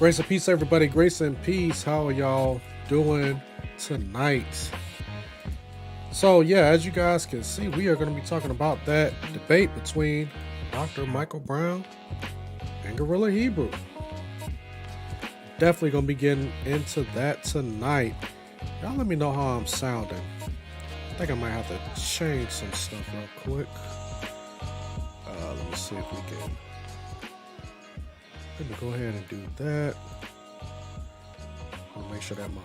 Grace and peace, everybody. Grace and peace. How are y'all doing tonight? So, yeah, as you guys can see, we are going to be talking about that debate between Dr. Michael Brown and Gorilla Hebrew. Definitely going to be getting into that tonight. Y'all let me know how I'm sounding. I think I might have to change some stuff real quick. Let me see if we can. Let me go ahead and do that. I'll make sure that my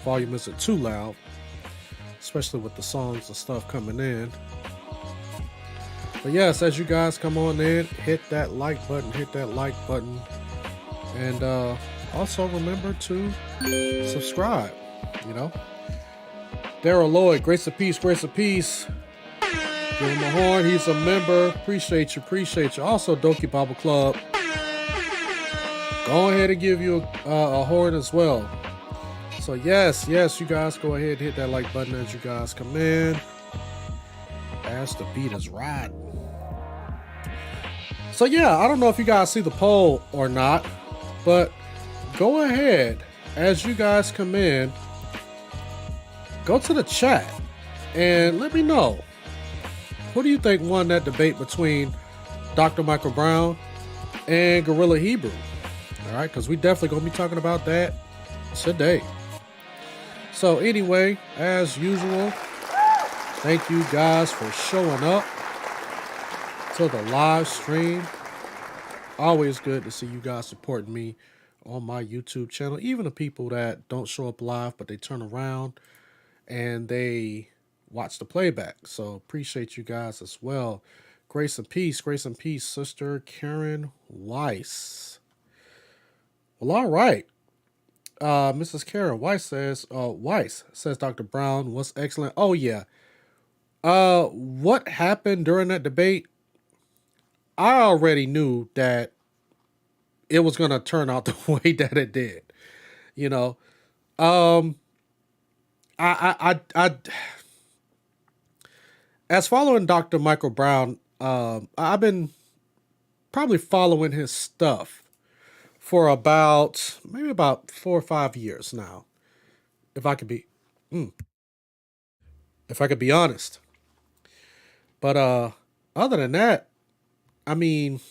volume isn't too loud, especially with the songs and stuff coming in. But yes, as you guys come on in, hit that like button, and also remember to subscribe. You know, Daryl Lloyd, grace and peace, grace and peace. Give him a horn. He's a member. Appreciate you. Also, Doki Bible Club. Go ahead and give you a horn as well. So yes, you guys go ahead and hit that like button as you guys come in. As the beat is riding. So yeah, I don't know if you guys see the poll or not, but go ahead as you guys come in. Go to the chat and let me know. Who do you think won that debate between Dr. Michael Brown and Gorilla Hebrew? All right, because we definitely going to be talking about that today. So anyway, as usual, thank you guys for showing up to the live stream. Always good to see you guys supporting me on my YouTube channel. Even the people that don't show up live, but they turn around and they watch the playback. So appreciate you guys as well. Grace and peace, Sister Karen Weiss. Well, all right. Mrs. Karen Weiss says Dr. Brown was excellent. Oh yeah. What happened during that debate? I already knew that it was gonna turn out the way that it did. You know, I as following Dr. Michael Brown, I've been probably following his stuff for maybe about 4 or 5 years now, if I could be honest. But other than that, I mean,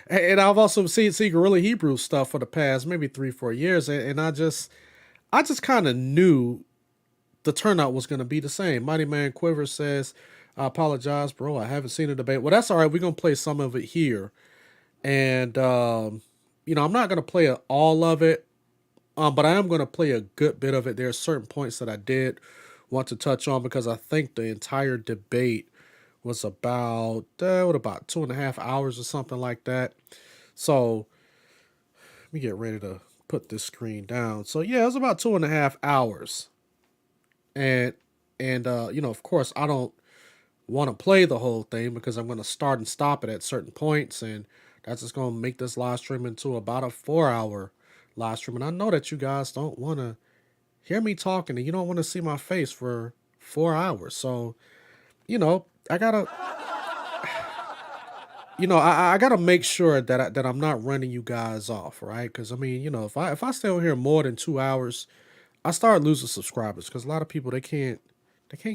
and I've also seen Gorilla Hebrew stuff for the past maybe 3-4 years, and I just kind of knew the turnout was going to be the same. Mighty Man Quiver says, I apologize, bro. I haven't seen a debate. Well, that's all right. We're going to play some of it here. And, I'm not going to play all of it, but I am going to play a good bit of it. There are certain points that I did want to touch on because I think the entire debate was about 2.5 hours or something like that. So let me get ready to put this screen down. So yeah, it was about 2.5 hours. And of course, I don't want to play the whole thing because I'm going to start and stop it at certain points, and that's just going to make this live stream into about a 4-hour live stream. And I know that you guys don't want to hear me talking, and you don't want to see my face for 4 hours. So, I gotta, I gotta make sure that I'm not running you guys off, right? Because I mean, if I stay on here more than 2 hours, I start losing subscribers because a lot of people they can't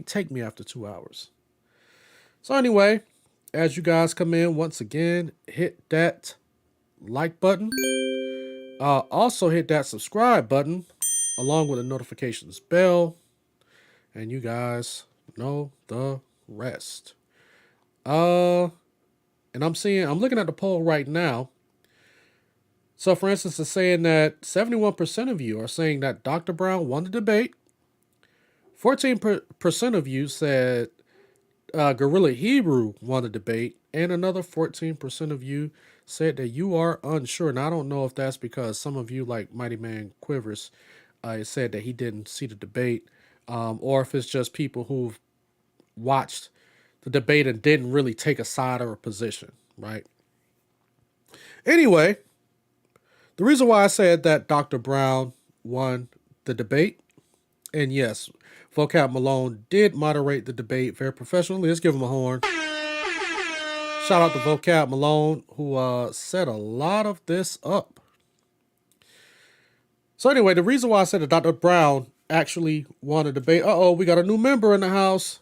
take me after 2 hours. So anyway, as you guys come in, once again, hit that like button. Also hit that subscribe button along with the notifications bell, and you guys know the rest. And I'm looking at the poll right now. So, for instance, it's saying that 71% of you are saying that Dr. Brown won the debate. 14% of you said Gorilla Hebrew won the debate. And another 14% of you said that you are unsure. And I don't know if that's because some of you, like Mighty Man Quivers, said that he didn't see the debate. Or if it's just people who've watched the debate and didn't really take a side or a position, right? Anyway, the reason why I said that Dr. Brown won the debate, and yes, Vocab Malone did moderate the debate very professionally. Let's give him a horn. Shout out to Vocab Malone, who set a lot of this up. So anyway, the reason why I said that Dr. Brown actually won a debate. Uh-oh, we got a new member in the house.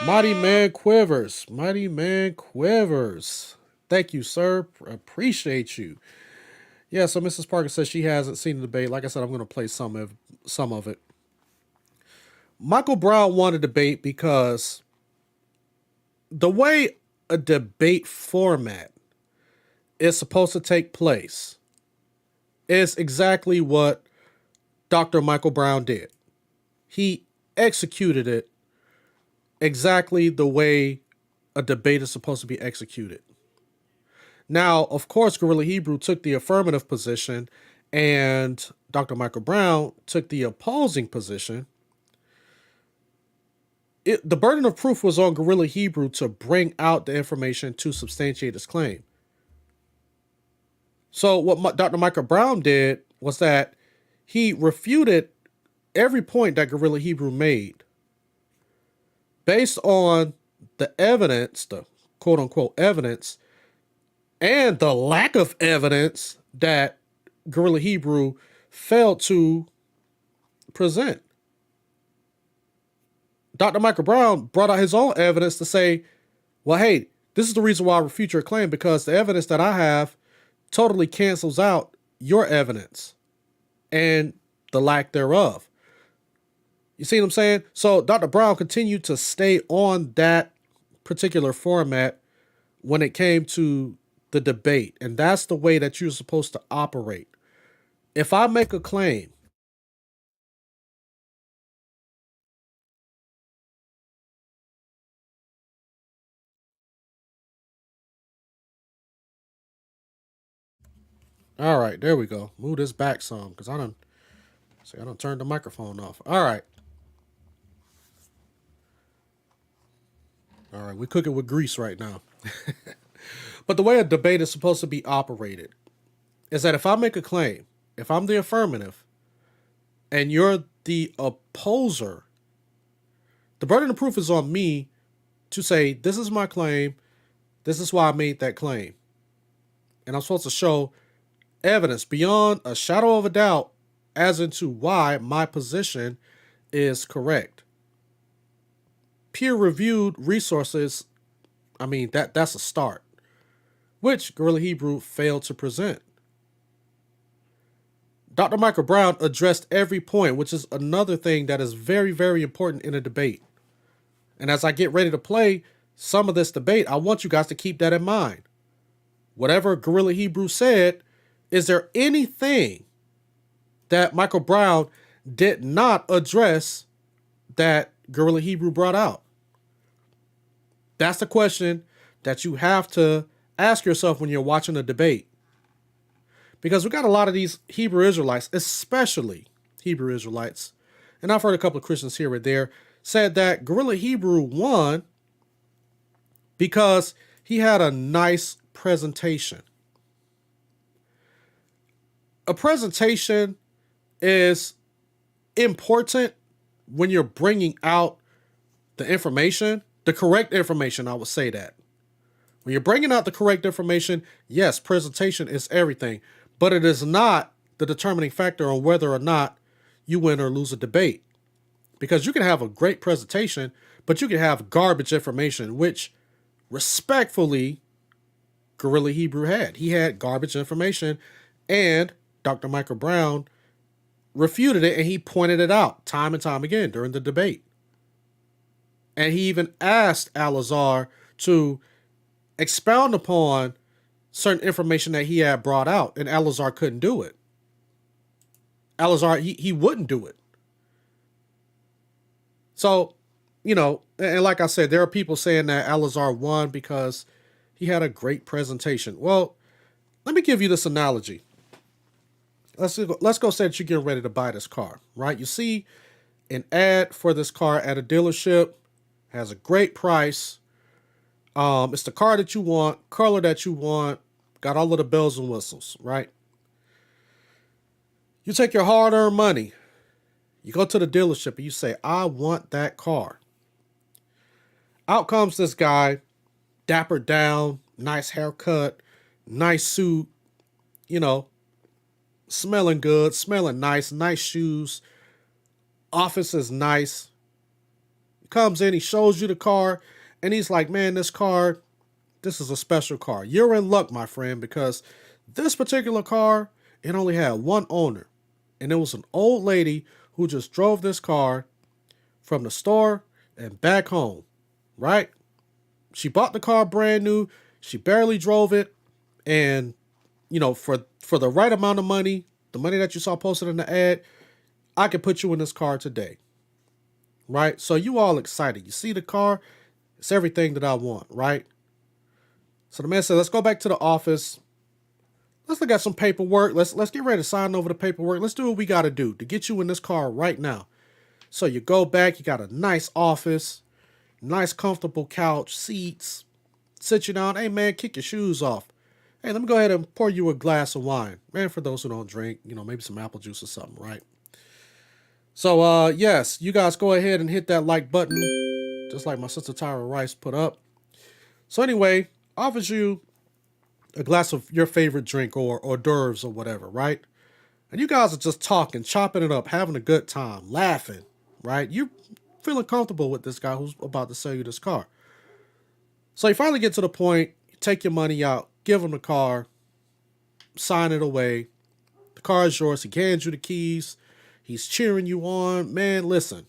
Mighty Man Quivers. Mighty Man Quivers. Thank you, sir. Appreciate you. Yeah, so Mrs. Parker says she hasn't seen the debate. Like I said, I'm going to play some of it. Michael Brown won a debate because the way a debate format is supposed to take place is exactly what Dr. Michael Brown did. He executed it exactly the way a debate is supposed to be executed. Now, of course, Gorilla Hebrew took the affirmative position and Dr. Michael Brown took the opposing position. The burden of proof was on Gorilla Hebrew to bring out the information to substantiate his claim. So what Dr. Michael Brown did was that he refuted every point that Gorilla Hebrew made based on the evidence, the quote unquote evidence, and the lack of evidence that Gorilla Hebrew failed to present. Dr. Michael Brown brought out his own evidence to say, well, hey, this is the reason why I refute your claim, because the evidence that I have totally cancels out your evidence and the lack thereof. You see what I'm saying? So Dr. Brown continued to stay on that particular format when it came to the debate. And that's the way that you're supposed to operate. If I make a claim, all right, there we go. Move this back some because I don't turn the microphone off. All right. All right, we're cooking with grease right now. But the way a debate is supposed to be operated is that if I make a claim, if I'm the affirmative and you're the opposer, the burden of proof is on me to say, this is my claim, this is why I made that claim. And I'm supposed to show evidence beyond a shadow of a doubt as into why my position is correct. Peer-reviewed resources, I mean, that's a start, which Gorilla Hebrew failed to present. Dr. Michael Brown addressed every point, which is another thing that is very, very important in a debate. And as I get ready to play some of this debate, I want you guys to keep that in mind. Whatever Gorilla Hebrew said, is there anything that Michael Brown did not address that Gorilla Hebrew brought out? That's the question that you have to ask yourself when you're watching a debate. Because we got a lot of these Hebrew Israelites, especially Hebrew Israelites, and I've heard a couple of Christians here or there, said that Gorilla Hebrew won because he had a nice presentation. A presentation is important when you're bringing out the information, the correct information, I would say that. When you're bringing out the correct information, yes, presentation is everything, but it is not the determining factor on whether or not you win or lose a debate. Because you can have a great presentation, but you can have garbage information, which respectfully Gorilla Hebrew had. He had garbage information, and Dr. Michael Brown refuted it, and he pointed it out time and time again during the debate. And he even asked Alazar to expound upon certain information that he had brought out, and Alazar couldn't do it. Alazar, he wouldn't do it. So, and like I said, there are people saying that Alazar won because he had a great presentation. Well, let me give you this analogy. Let's go say that you're getting ready to buy this car, right? You see an ad for this car at a dealership, has a great price. It's the car that you want, color that you want, got all of the bells and whistles, right? You take your hard-earned money, you go to the dealership and you say, I want that car. Out comes this guy, dappered down, nice haircut, nice suit, smelling good, smelling nice, nice shoes. Office is nice. Comes in, he shows you the car, and he's like, man, this is a special car. You're in luck, my friend, because this particular car, it only had one owner. And it was an old lady who just drove this car from the store and back home, right? She bought the car brand new. She barely drove it. And, for the right amount of money, the money that you saw posted in the ad, I could put you in this car today, right? So you all excited. You see the car, it's everything that I want, right? So the man said, let's go back to the office. Let's look at some paperwork. Let's get ready to sign over the paperwork. Let's do what we got to do to get you in this car right now. So you go back, you got a nice office, nice comfortable couch, seats, sit you down. Hey man, kick your shoes off. Hey, let me go ahead and pour you a glass of wine. Man, for those who don't drink, maybe some apple juice or something, right? So, yes, you guys go ahead and hit that like button, just like my sister Tyra Rice put up. So anyway, offers you a glass of your favorite drink or hors d'oeuvres or whatever, right? And you guys are just talking, chopping it up, having a good time, laughing, right? You feeling comfortable with this guy who's about to sell you this car. So you finally get to the point, you take your money out, give him the car, sign it away. The car is yours. He hands you the keys. He's cheering you on. Man, listen.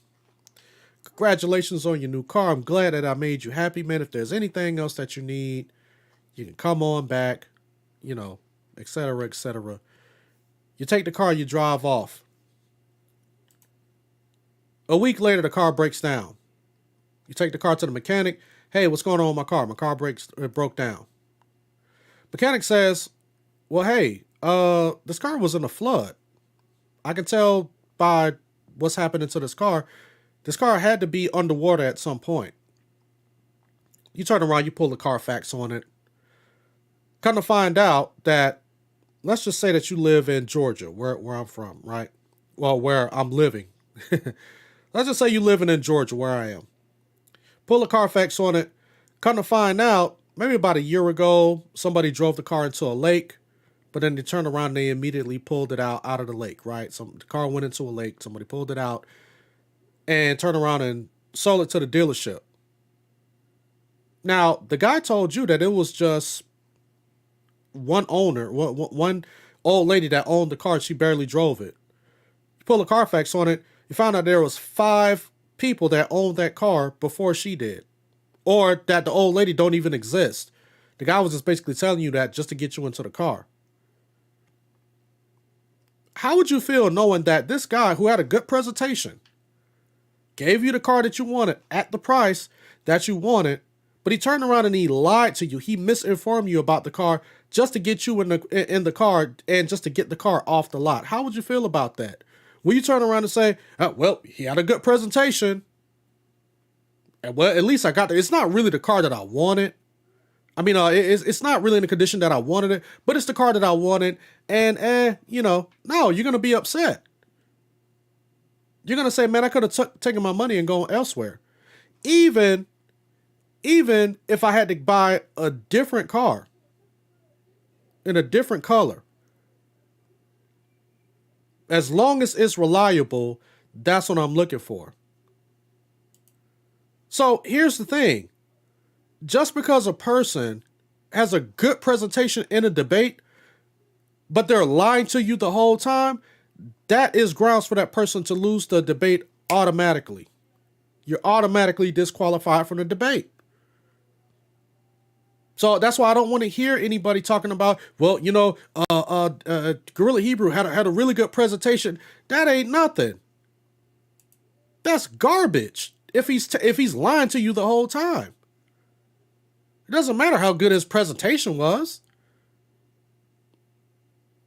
Congratulations on your new car. I'm glad that I made you happy, man. If there's anything else that you need, you can come on back, et cetera, et cetera. You take the car, you drive off. A week later, the car breaks down. You take the car to the mechanic. Hey, what's going on with my car? My car broke down. Mechanic says, well, hey, this car was in a flood. I can tell by what's happening to this car. This car had to be underwater at some point. You turn around, you pull the Carfax on it. Come to find out that, let's just say that you live in Georgia, where I'm from, right? Well, where I'm living. Let's just say you're living in Georgia, where I am. Pull the Carfax on it. Come to find out, maybe about a year ago, somebody drove the car into a lake, but then they turned around and they immediately pulled it out of the lake, right? So the car went into a lake, somebody pulled it out and turned around and sold it to the dealership. Now, the guy told you that it was just one owner, one old lady that owned the car. She barely drove it. You pull a Carfax on it, you found out there was 5 people that owned that car before she did. Or that the old lady don't even exist. The guy was just basically telling you that just to get you into the car. How would you feel knowing that this guy who had a good presentation gave you the car that you wanted at the price that you wanted, but he turned around and he lied to you. He misinformed you about the car just to get you in the car and just to get the car off the lot. How would you feel about that? Will you turn around and say, well, he had a good presentation. And well, at least I got it's not really the car that I wanted. I mean, it's not really in the condition that I wanted it, but it's the car that I wanted. And, no, you're going to be upset. You're going to say, man, I could have taken my money and gone elsewhere. Even if I had to buy a different car in a different color, as long as it's reliable, that's what I'm looking for. So here's the thing. Just because a person has a good presentation in a debate, but they're lying to you the whole time, that is grounds for that person to lose the debate automatically. You're automatically disqualified from the debate. So that's why I don't want to hear anybody talking about, well, Gorilla Hebrew had a really good presentation. That ain't nothing. That's garbage. If he's lying to you the whole time. It doesn't matter how good his presentation was.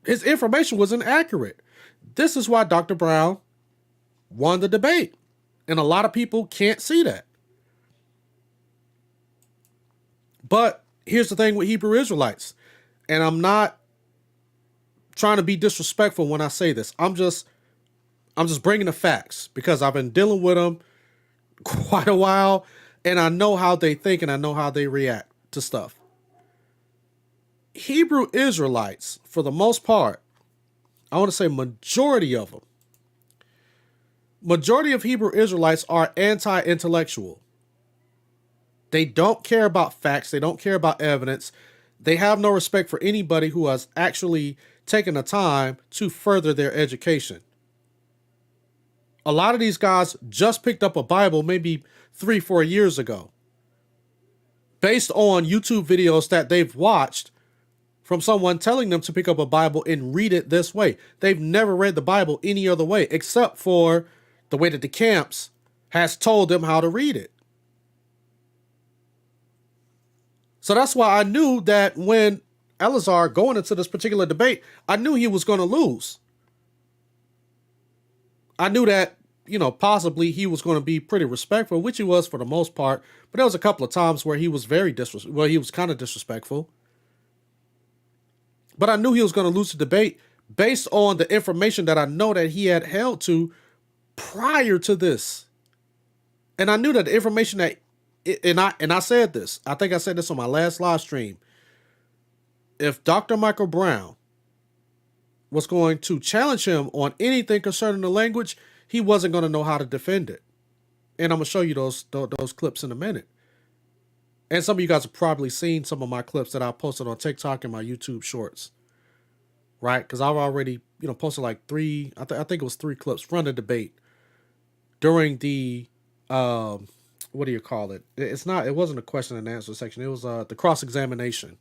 His information was inaccurate. This is why Dr. Brown won the debate. And a lot of people can't see that. But here's the thing with Hebrew Israelites. And I'm not trying to be disrespectful when I say this. I'm just bringing the facts because I've been dealing with them quite a while. And I know how they think and I know how they react to stuff. Hebrew Israelites, for the most part, I want to say majority of them, majority of Hebrew Israelites are anti-intellectual. They don't care about facts. They don't care about evidence. They have no respect for anybody who has actually taken the time to further their education. A lot of these guys just picked up a Bible maybe 3-4 years ago, based on YouTube videos that they've watched from someone telling them to pick up a Bible and read it this way. They've never read the Bible any other way, except for the way that the camps has told them how to read it. So that's why I knew that when Elazar going into this particular debate, I knew he was going to lose. I knew that, possibly he was going to be pretty respectful, which he was for the most part. But there was a couple of times where he was he was kind of disrespectful. But I knew he was going to lose the debate based on the information that I know that he had held to prior to this. And I knew that the information that, and I said this, I think I said this on my last live stream. If Dr. Michael Brown was going to challenge him on anything concerning the language, he wasn't going to know how to defend it. And I'm going to show you those clips in a minute. And some of you guys have probably seen some of my clips that I posted on TikTok and my YouTube shorts. Right? Because I've already, posted like 3, I think it was 3 clips from the debate during the, what do you call it? It wasn't a question and answer section. It was the cross-examination,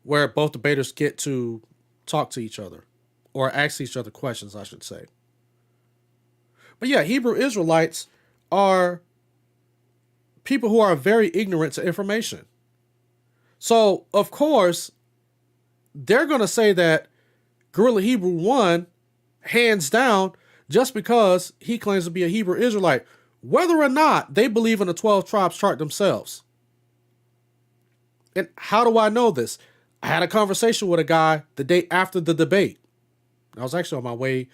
where both debaters get to talk to each other, or ask each other questions, I should say. But yeah, Hebrew Israelites are people who are very ignorant to information. So, of course, they're going to say that Gorilla Hebrew won, hands down, just because he claims to be a Hebrew Israelite, whether or not they believe in the 12 tribes chart themselves. And how do I know this? I had a conversation with a guy the day after the debate. I was actually on my way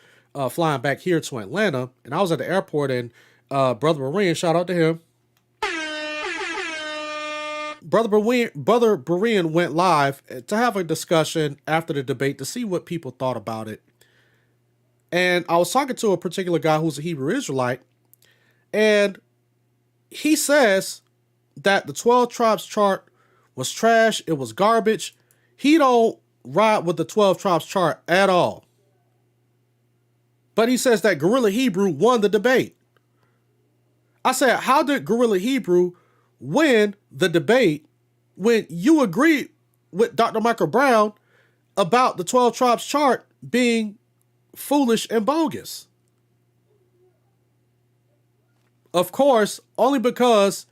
flying back here to Atlanta, and I was at the airport, and Brother Berean, shout out to him. Brother Berean went live to have a discussion after the debate to see what people thought about it. And I was talking to a particular guy who's a Hebrew Israelite, and he says that the 12 tribes chart was trash, it was garbage. He don't ride with the 12 tribes chart at all. But he says that Gorilla Hebrew won the debate. I said, how did Gorilla Hebrew win the debate when you agreed with Dr. Michael Brown about the 12 tribes chart being foolish and bogus? Of course, only because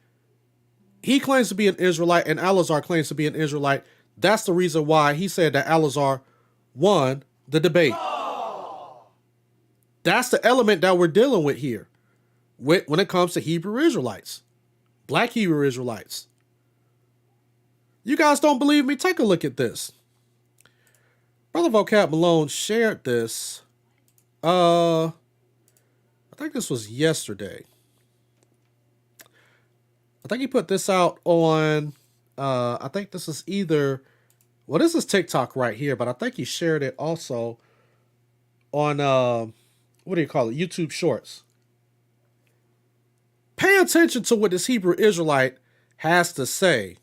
he claims to be an Israelite and Elazar claims to be an Israelite. That's the reason why he said that Elazar won the debate. That's the element that we're dealing with here when it comes to Hebrew Israelites, Black Hebrew Israelites. You guys don't believe me? Take a look at this. Brother Vocab Malone shared this. I think this was yesterday. I think he put this out on, I think this is either, well, this is TikTok right here, but I think he shared it also on, what do you call it? YouTube Shorts. Pay attention to what this Hebrew Israelite has to say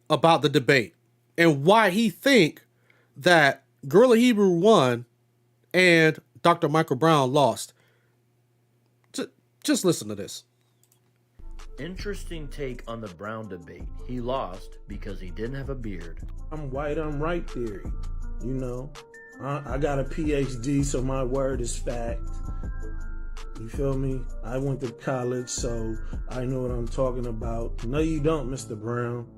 about the debate and why he think that Gorilla Hebrew won and Dr. Michael Brown lost. Just listen to this. Interesting take on the Brown debate. He lost because he didn't have a beard. I'm white, I'm right theory. I got a PhD, so my word is fact. You feel me? I went to college, so I know what I'm talking about. No, you don't, Mr. Brown.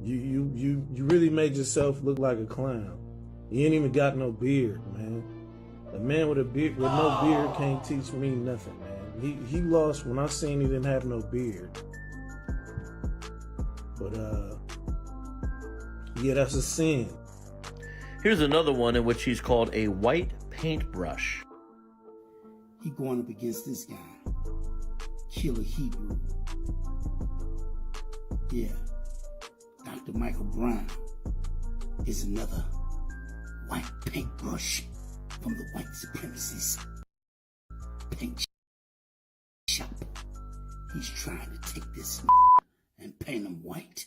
You really made yourself look like a clown. You ain't even got no beard, man. A man with a beard, with no beard, can't teach me nothing, man. He lost when I seen he didn't have no beard. But yeah, that's a sin. Here's another one in which he's called a white paintbrush. He going up against this guy, Killer Hebrew. Yeah, Dr. Michael Brown is another white paintbrush from the white supremacists paint shop. He's trying to take this and paint him white.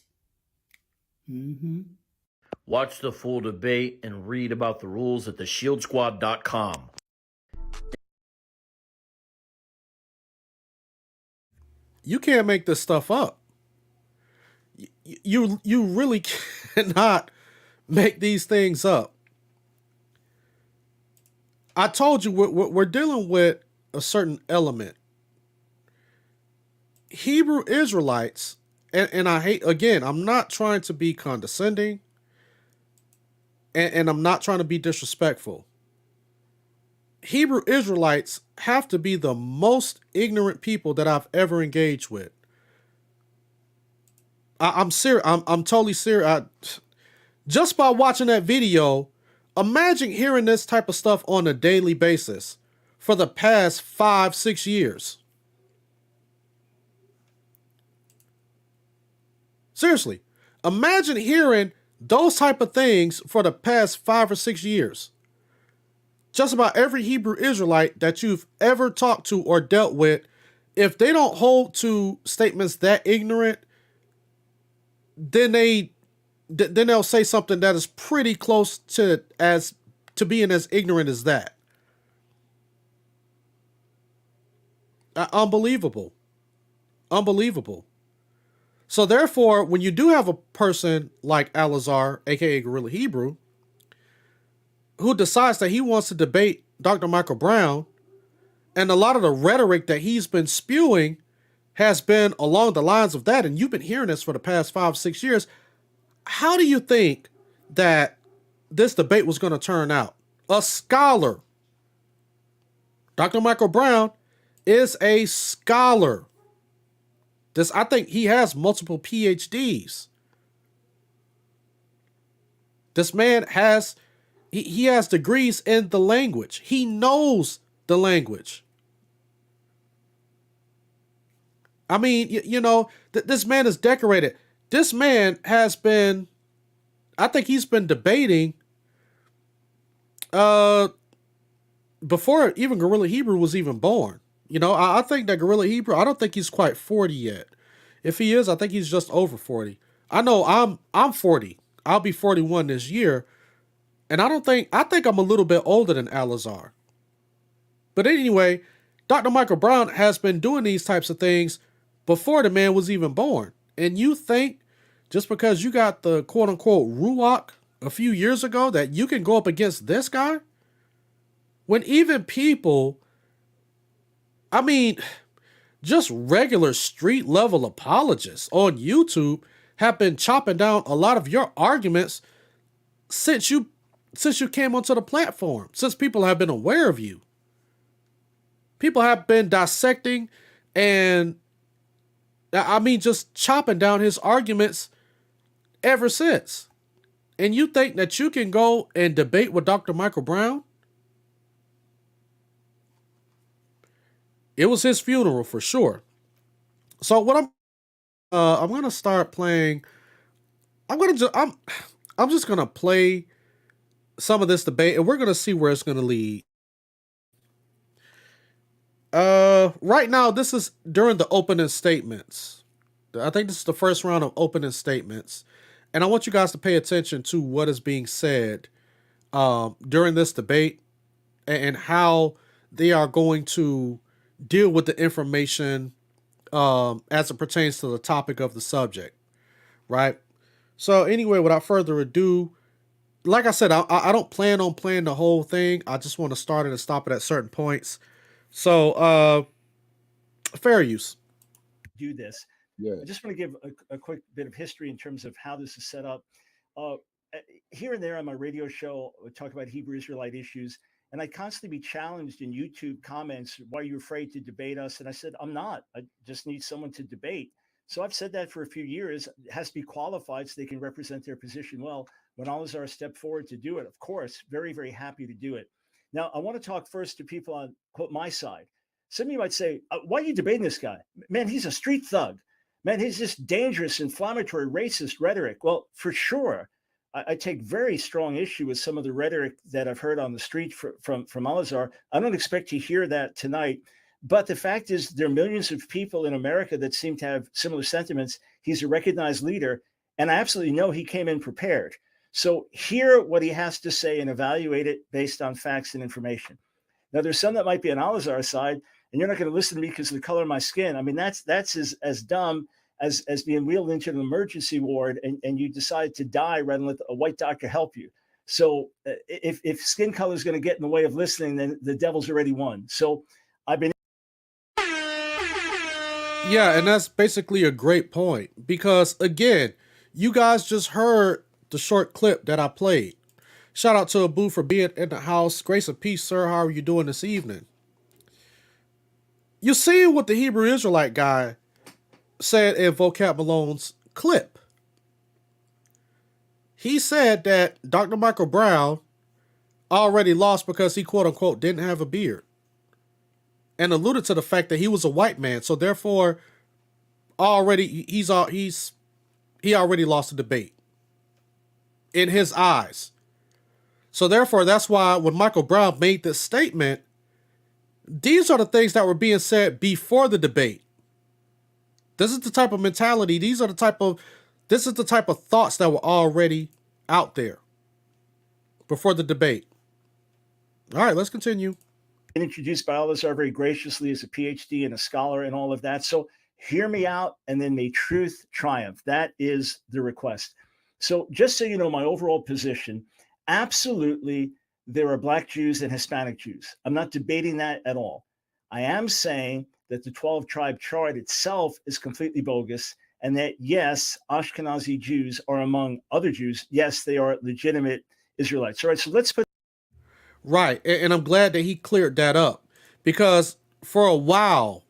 Watch the full debate and read about the rules at theshieldSquad.com. You can't make this stuff up. You really cannot make these things up. I told you we're dealing with a certain element. Hebrew Israelites, and I hate, again, I'm not trying to be condescending, and I'm not trying to be disrespectful. Hebrew Israelites have to be the most ignorant people that I've ever engaged with. I'm serious. I'm totally serious. Just by watching that video, imagine hearing this type of stuff on a daily basis for the past 5-6 years. Seriously, imagine hearing those type of things for the past 5 or 6 years. Just about every Hebrew Israelite that you've ever talked to or dealt with, if they don't hold to statements that ignorant, then they'll say something that is pretty close to being as ignorant as that. Unbelievable. So therefore, when you do have a person like Elazar, aka Gorilla Hebrew, who decides that he wants to debate Dr. Michael Brown, and a lot of the rhetoric that he's been spewing has been along the lines of that, and you've been hearing this for the past 5-6 years, how do you think that this debate was going to turn out? A scholar. Dr. Michael Brown is a scholar. I think he has multiple PhDs. This man has he has degrees in the language. He knows the language. I mean, this man is decorated. This man has been, I think he's been debating before even Gorilla Hebrew was even born. I think that Gorilla Hebrew, I don't think he's quite 40 yet. If he is, I think he's just over 40. I know I'm 40. I'll be 41 this year. And I think I'm a little bit older than Elazar. But anyway, Dr. Michael Brown has been doing these types of things before the man was even born. And you think just because you got the quote unquote Ruach a few years ago that you can go up against this guy? When even people, I mean, just regular street level apologists on YouTube have been chopping down a lot of your arguments since you came onto the platform, since people have been aware of you. People have been dissecting and, I mean, just chopping down his arguments ever since. And you think that you can go and debate with Dr. Michael Brown? It was his funeral for sure. So what I'm gonna start playing. I'm just gonna play some of this debate, and we're gonna see where it's gonna lead. Right now, this is during the opening statements. I think this is the first round of opening statements, and I want you guys to pay attention to what is being said during this debate and how they are going to deal with the information as it pertains to the topic of the subject, right? So anyway, without further ado, like I said, I don't plan on playing the whole thing. I just want to start it and stop it at certain points. So, fair use. Do this. Yeah. I just want to give a quick bit of history in terms of how this is set up. Here and there on my radio show, I talk about Hebrew Israelite issues, and I constantly be challenged in YouTube comments, why are you afraid to debate us? And I said, I'm not. I just need someone to debate. So I've said that for a few years. It has to be qualified so they can represent their position well. When Elazar stepped forward to do it, of course, very, very happy to do it. Now, I want to talk first to people on, quote, my side. Some of you might say, why are you debating this guy? Man, he's a street thug. Man, he's just dangerous, inflammatory, racist rhetoric. Well, for sure. I take very strong issue with some of the rhetoric that I've heard on the street from Al-Azhar. I don't expect to hear that tonight. But the fact is, there are millions of people in America that seem to have similar sentiments. He's a recognized leader, and I absolutely know he came in prepared. So hear what he has to say and evaluate it based on facts and information. Now, there's some that might be on Al-Azhar's side, and you're not going to listen to me because of the color of my skin. I mean, that's as dumb as being wheeled into an emergency ward and you decide to die rather than let a white doctor help you. So if skin color is going to get in the way of listening, then the devil's already won. So I've been. Yeah, and that's basically a great point because, again, you guys just heard the short clip that I played. Shout out to Abu for being in the house. Grace and peace, sir. How are you doing this evening? You see what the Hebrew Israelite guy said in Vocab Malone's clip. He said that Dr. Michael Brown already lost because he, quote unquote, didn't have a beard. And alluded to the fact that he was a white man. So therefore, already he already lost the debate in his eyes. So therefore, that's why when Michael Brown made this statement, these are the things that were being said before the debate. This is the type of mentality. This is the type of thoughts that were already out there before the debate. All right, let's continue. Introduced by Al-Azhar very graciously as a PhD and a scholar and all of that. So hear me out, and then may truth triumph. That is the request. So just so you know my overall position, absolutely, there are Black Jews and Hispanic Jews. I'm not debating that at all. I am saying that the 12-tribe chart itself is completely bogus, and that, yes, Ashkenazi Jews are among other Jews. Yes, they are legitimate Israelites. All right, so let's put... Right, and I'm glad that he cleared that up, because for a while,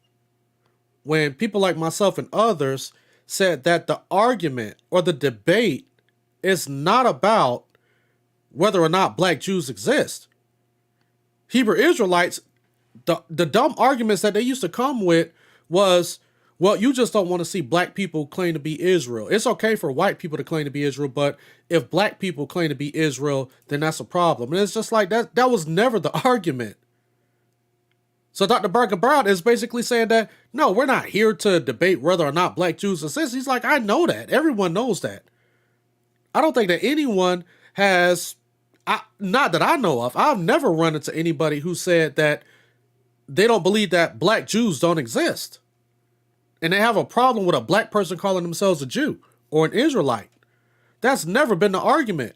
when people like myself and others said that the argument or the debate is not about whether or not Black Jews exist. Hebrew Israelites, the dumb arguments that they used to come with was, well, you just don't want to see Black people claim to be Israel. It's okay for white people to claim to be Israel, but if Black people claim to be Israel, then that's a problem. And it's just like that was never the argument. So Dr. Michael Brown is basically saying that, no, we're not here to debate whether or not Black Jews exist. He's like, I know that. Everyone knows that. I don't think that anyone has, not that I know of, I've never run into anybody who said that they don't believe that Black Jews don't exist. And they have a problem with a Black person calling themselves a Jew or an Israelite. That's never been the argument.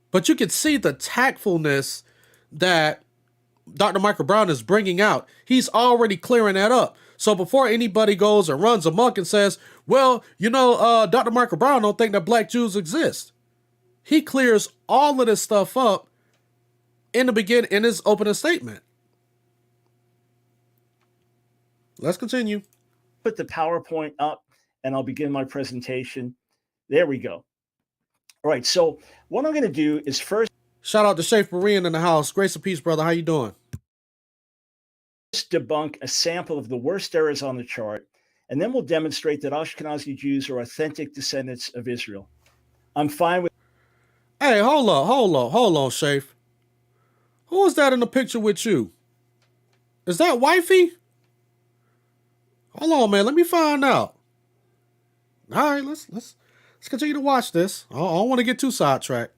But you can see the tactfulness that Dr. Michael Brown is bringing out. He's already clearing that up. So before anybody goes and runs amok and says, well, Dr. Michael Brown don't think that Black Jews exist, he clears all of this stuff up in the beginning, in his opening statement. Let's continue. Put the PowerPoint up and I'll begin my presentation. There we go. All right, so what I'm going to do is first... Shout out to Shafe Marian in the house. Grace and peace, brother. How you doing? Debunk a sample of the worst errors on the chart, and then we'll demonstrate that Ashkenazi Jews are authentic descendants of Israel. I'm fine with... Hey, hold on, Shafe. Who is that in the picture with you? Is that wifey? Hold on, man. Let me find out. All right, let's continue to watch this. I don't want to get too sidetracked.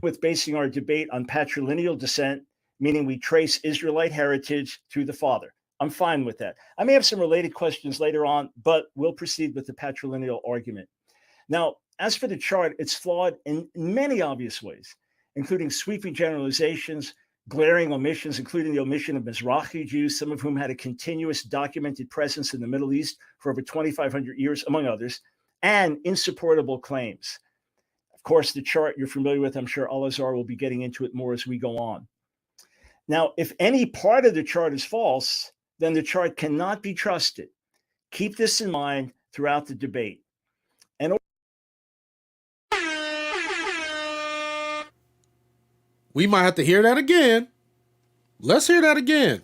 With basing our debate on patrilineal descent, meaning we trace Israelite heritage through the father. I'm fine with that. I may have some related questions later on, but we'll proceed with the patrilineal argument. Now, as for the chart, it's flawed in many obvious ways, including sweeping generalizations, glaring omissions, including the omission of Mizrahi Jews, some of whom had a continuous documented presence in the Middle East for over 2,500 years, among others, and insupportable claims. Of course, the chart you're familiar with, I'm sure Al-Azhar will be getting into it more as we go on. Now, if any part of the chart is false, then the chart cannot be trusted. Keep this in mind throughout the debate. And we might have to hear that again. Let's hear that again.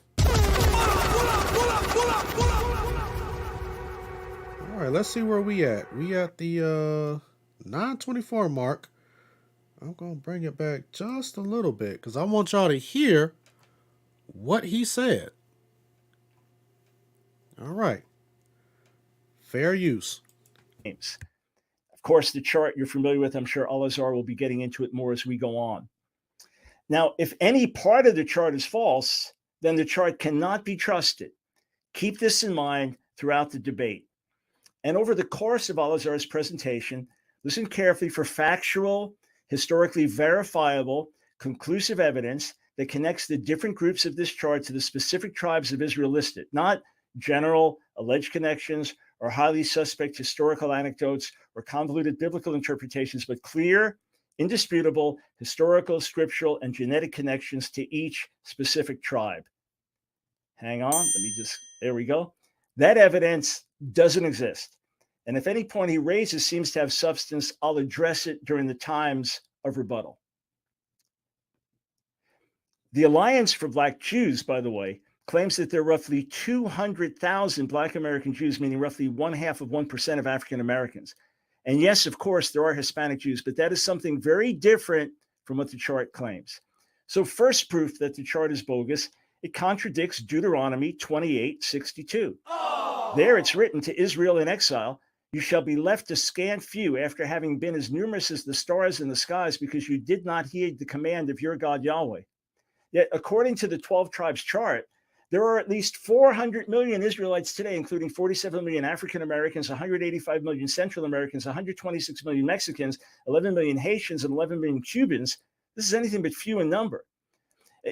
All right, let's see where we at. We at the 9:24 mark. I'm going to bring it back just a little bit because I want y'all to hear what he said. All right. Fair use. Of course, the chart you're familiar with, I'm sure Al-Azhar will be getting into it more as we go on. Now, if any part of the chart is false, then the chart cannot be trusted. Keep this in mind throughout the debate. And over the course of Al-Azhar's presentation, listen carefully for factual, historically verifiable, conclusive evidence that connects the different groups of this chart to the specific tribes of Israel listed, not general alleged connections or highly suspect historical anecdotes or convoluted biblical interpretations, but clear, indisputable, historical, scriptural, and genetic connections to each specific tribe. Hang on, there we go. That evidence doesn't exist. And if any point he raises seems to have substance, I'll address it during the times of rebuttal. The Alliance for Black Jews, by the way, claims that there are roughly 200,000 Black American Jews, meaning roughly 0.5% of African Americans. And yes, of course, there are Hispanic Jews, but that is something very different from what the chart claims. So first proof that the chart is bogus, it contradicts Deuteronomy 28:62. There it's written, to Israel in exile, you shall be left a scant few after having been as numerous as the stars in the skies, because you did not heed the command of your God Yahweh. Yet according to the 12 tribes chart, there are at least 400 million Israelites today, including 47 million African Americans, 185 million Central Americans, 126 million Mexicans, 11 million Haitians, and 11 million Cubans. This is anything but few in number.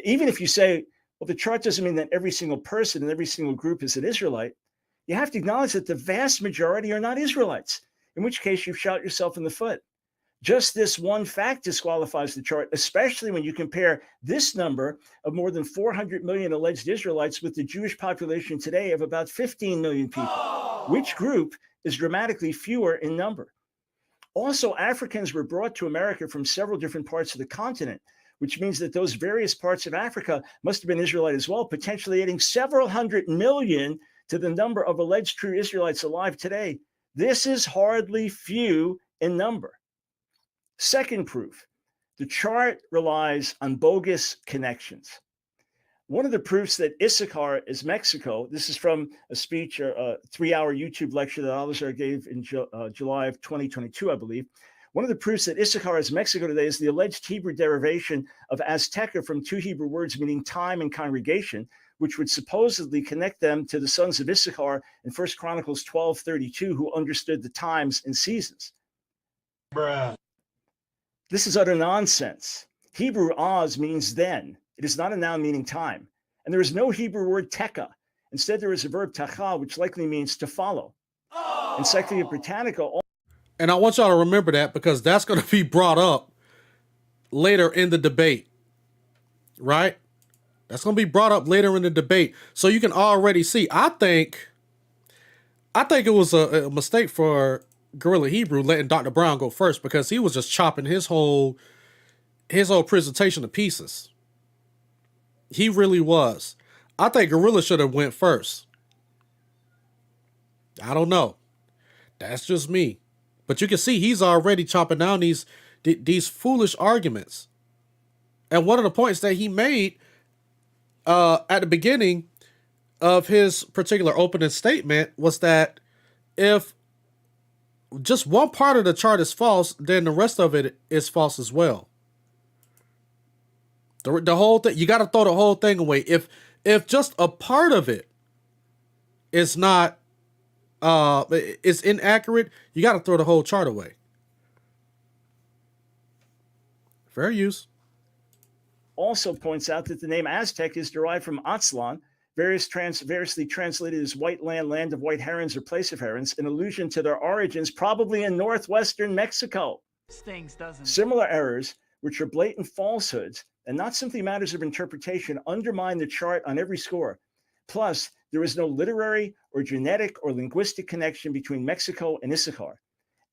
Even if you say, well, the chart doesn't mean that every single person in every single group is an Israelite, you have to acknowledge that the vast majority are not Israelites, in which case you've shot yourself in the foot. Just this one fact disqualifies the chart, especially when you compare this number of more than 400 million alleged Israelites with the Jewish population today of about 15 million people, which group is dramatically fewer in number. Also, Africans were brought to America from several different parts of the continent, which means that those various parts of Africa must have been Israelite as well, potentially adding several hundred million to the number of alleged true Israelites alive today. This is hardly few in number. Second proof, the chart relies on bogus connections. One of the proofs that Issachar is Mexico, this is from a speech, a 3-hour YouTube lecture that Al-Azhar gave in July of 2022, I believe. One of the proofs that Issachar is Mexico today is the alleged Hebrew derivation of Azteca from two Hebrew words meaning time and congregation, which would supposedly connect them to the sons of Issachar in 1 Chronicles 12:32, who understood the times and seasons. Bruh. This is utter nonsense. Hebrew Oz means then. It is not a noun meaning time. And there is no Hebrew word teka. Instead, there is a verb tacha, which likely means to follow. Encyclopedia Britannica. And I want y'all to remember that because that's going to be brought up later in the debate, right? That's going to be brought up later in the debate. So you can already see, I think it was a mistake for Gorilla Hebrew letting Dr. Brown go first, because he was just chopping his whole presentation to pieces. He really was. I think Gorilla should have went first. I don't know. That's just me. But you can see he's already chopping down these foolish arguments. And one of the points that he made at the beginning of his particular opening statement was that if just one part of the chart is false, then the rest of it is false as well. The whole thing, you got to throw the whole thing away. If just a part of it is not, it's inaccurate, you got to throw the whole chart away. Fair use. Also points out that the name Aztec is derived from Aztlan, variously translated as white land, land of white herons, or place of herons, in allusion to their origins probably in northwestern Mexico. Similar errors, which are blatant falsehoods and not simply matters of interpretation, undermine the chart on every score. Plus, there is no literary or genetic or linguistic connection between Mexico and Issachar.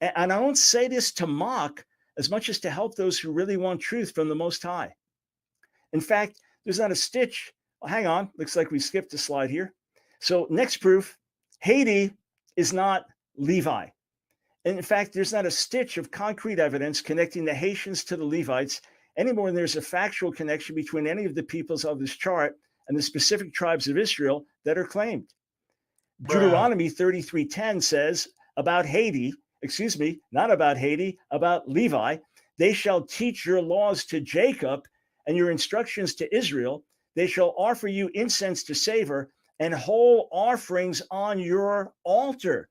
And I don't say this to mock as much as to help those who really want truth from the Most High. In fact, there's not a stitch. Oh, hang on, looks like we skipped a slide here. So next proof, Haiti is not Levi. And in fact, there's not a stitch of concrete evidence connecting the Haitians to the Levites any more than there's a factual connection between any of the peoples of this chart and the specific tribes of Israel that are claimed. Deuteronomy 33:10 says about Haiti, excuse me, not about Haiti, about Levi, they shall teach your laws to Jacob and your instructions to Israel. They shall offer you incense to savor and whole offerings on your altar.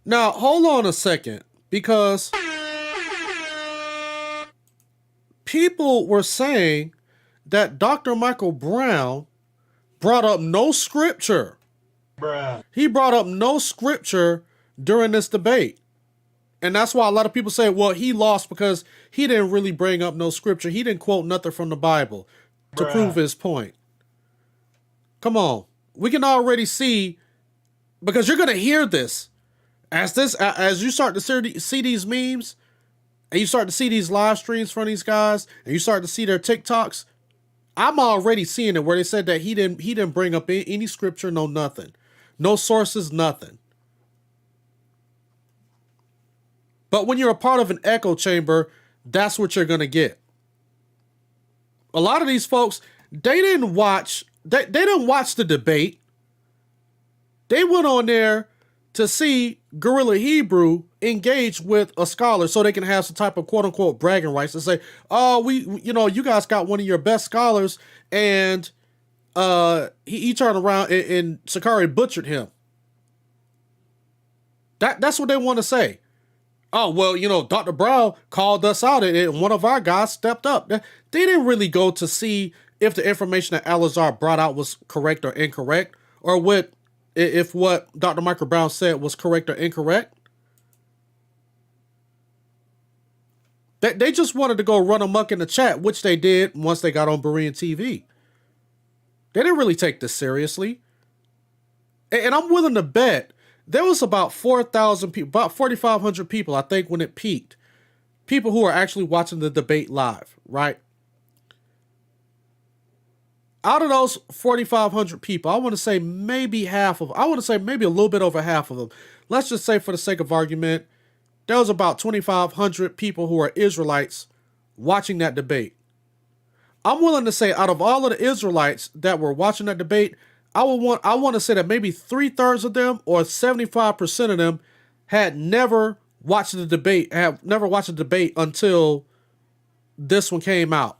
Now, hold on a second, because people were saying that Dr. Michael Brown brought up no scripture. He brought up no scripture during this debate. And that's why a lot of people say, well, he lost because he didn't really bring up no scripture. He didn't quote nothing from the Bible to prove his point. Come on. We can already see, because you're going to hear this. As you start to see these memes, and you start to see these live streams from these guys, and you start to see their TikToks, I'm already seeing it where they said that he didn't bring up any scripture, no nothing. No sources, nothing. But when you're a part of an echo chamber, that's what you're going to get. A lot of these folks, they didn't watch the debate. They went on there to see Guerrilla Hebrew engage with a scholar so they can have some type of quote unquote bragging rights and say, oh, you guys got one of your best scholars, and he turned around and Sakari butchered him. That's what they want to say. Oh, well, Dr. Brown called us out and one of our guys stepped up. They didn't really go to see if the information that Al-Azhar brought out was correct or incorrect, or if what Dr. Michael Brown said was correct or incorrect. They just wanted to go run amok in the chat, which they did once they got on Berean TV. They didn't really take this seriously. And I'm willing to bet there was about 4,000 people, about 4,500 people, I think, when it peaked. People who are actually watching the debate live, right? Out of those 4,500 people, I want to say maybe maybe a little bit over half of them. Let's just say, for the sake of argument, there was about 2,500 people who are Israelites watching that debate. I'm willing to say, out of all of the Israelites that were watching that debate, I want to say that maybe 3/3 of them, or 75% of them, had never watched the debate until this one came out.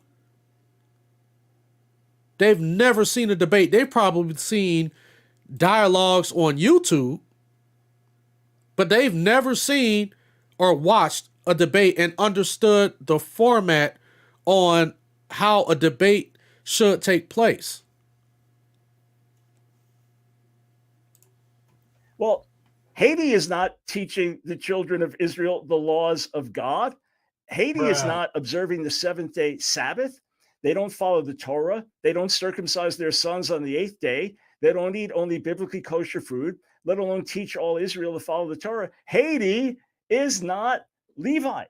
They've never seen a debate. They've probably seen dialogues on YouTube, but they've never seen or watched a debate and understood the format on how a debate should take place. Well, Haiti is not teaching the children of Israel the laws of God. Haiti is not observing the seventh-day Sabbath. They don't follow the Torah. They don't circumcise their sons on the eighth day. They don't eat only biblically kosher food, let alone teach all Israel to follow the Torah. Haiti is not Levi.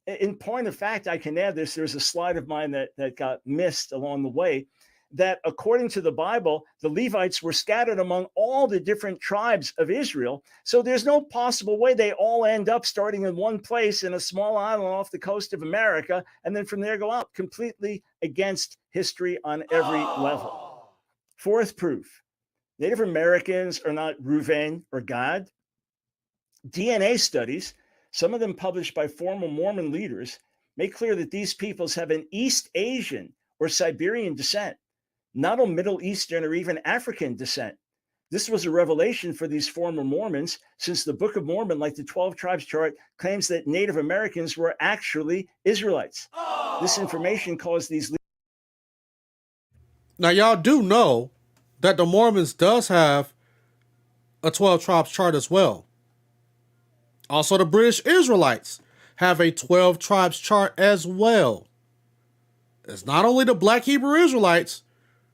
In point of fact, I can add this. There's a slide of mine that got missed along the way, that according to the Bible, the Levites were scattered among all the different tribes of Israel. So there's no possible way they all end up starting in one place in a small island off the coast of America, and then from there go out, completely against history on every level. Fourth proof, Native Americans are not Reuven or Gad. DNA studies, some of them published by former Mormon leaders, make clear that these peoples have an East Asian or Siberian descent, not a Middle Eastern or even African descent. This was a revelation for these former Mormons, since the Book of Mormon, like the 12 tribes chart, claims that Native Americans were actually Israelites. This information caused these... Now, y'all do know that the Mormons does have a 12 tribes chart as well. Also, the British Israelites have a 12 tribes chart as well. It's not only the Black Hebrew Israelites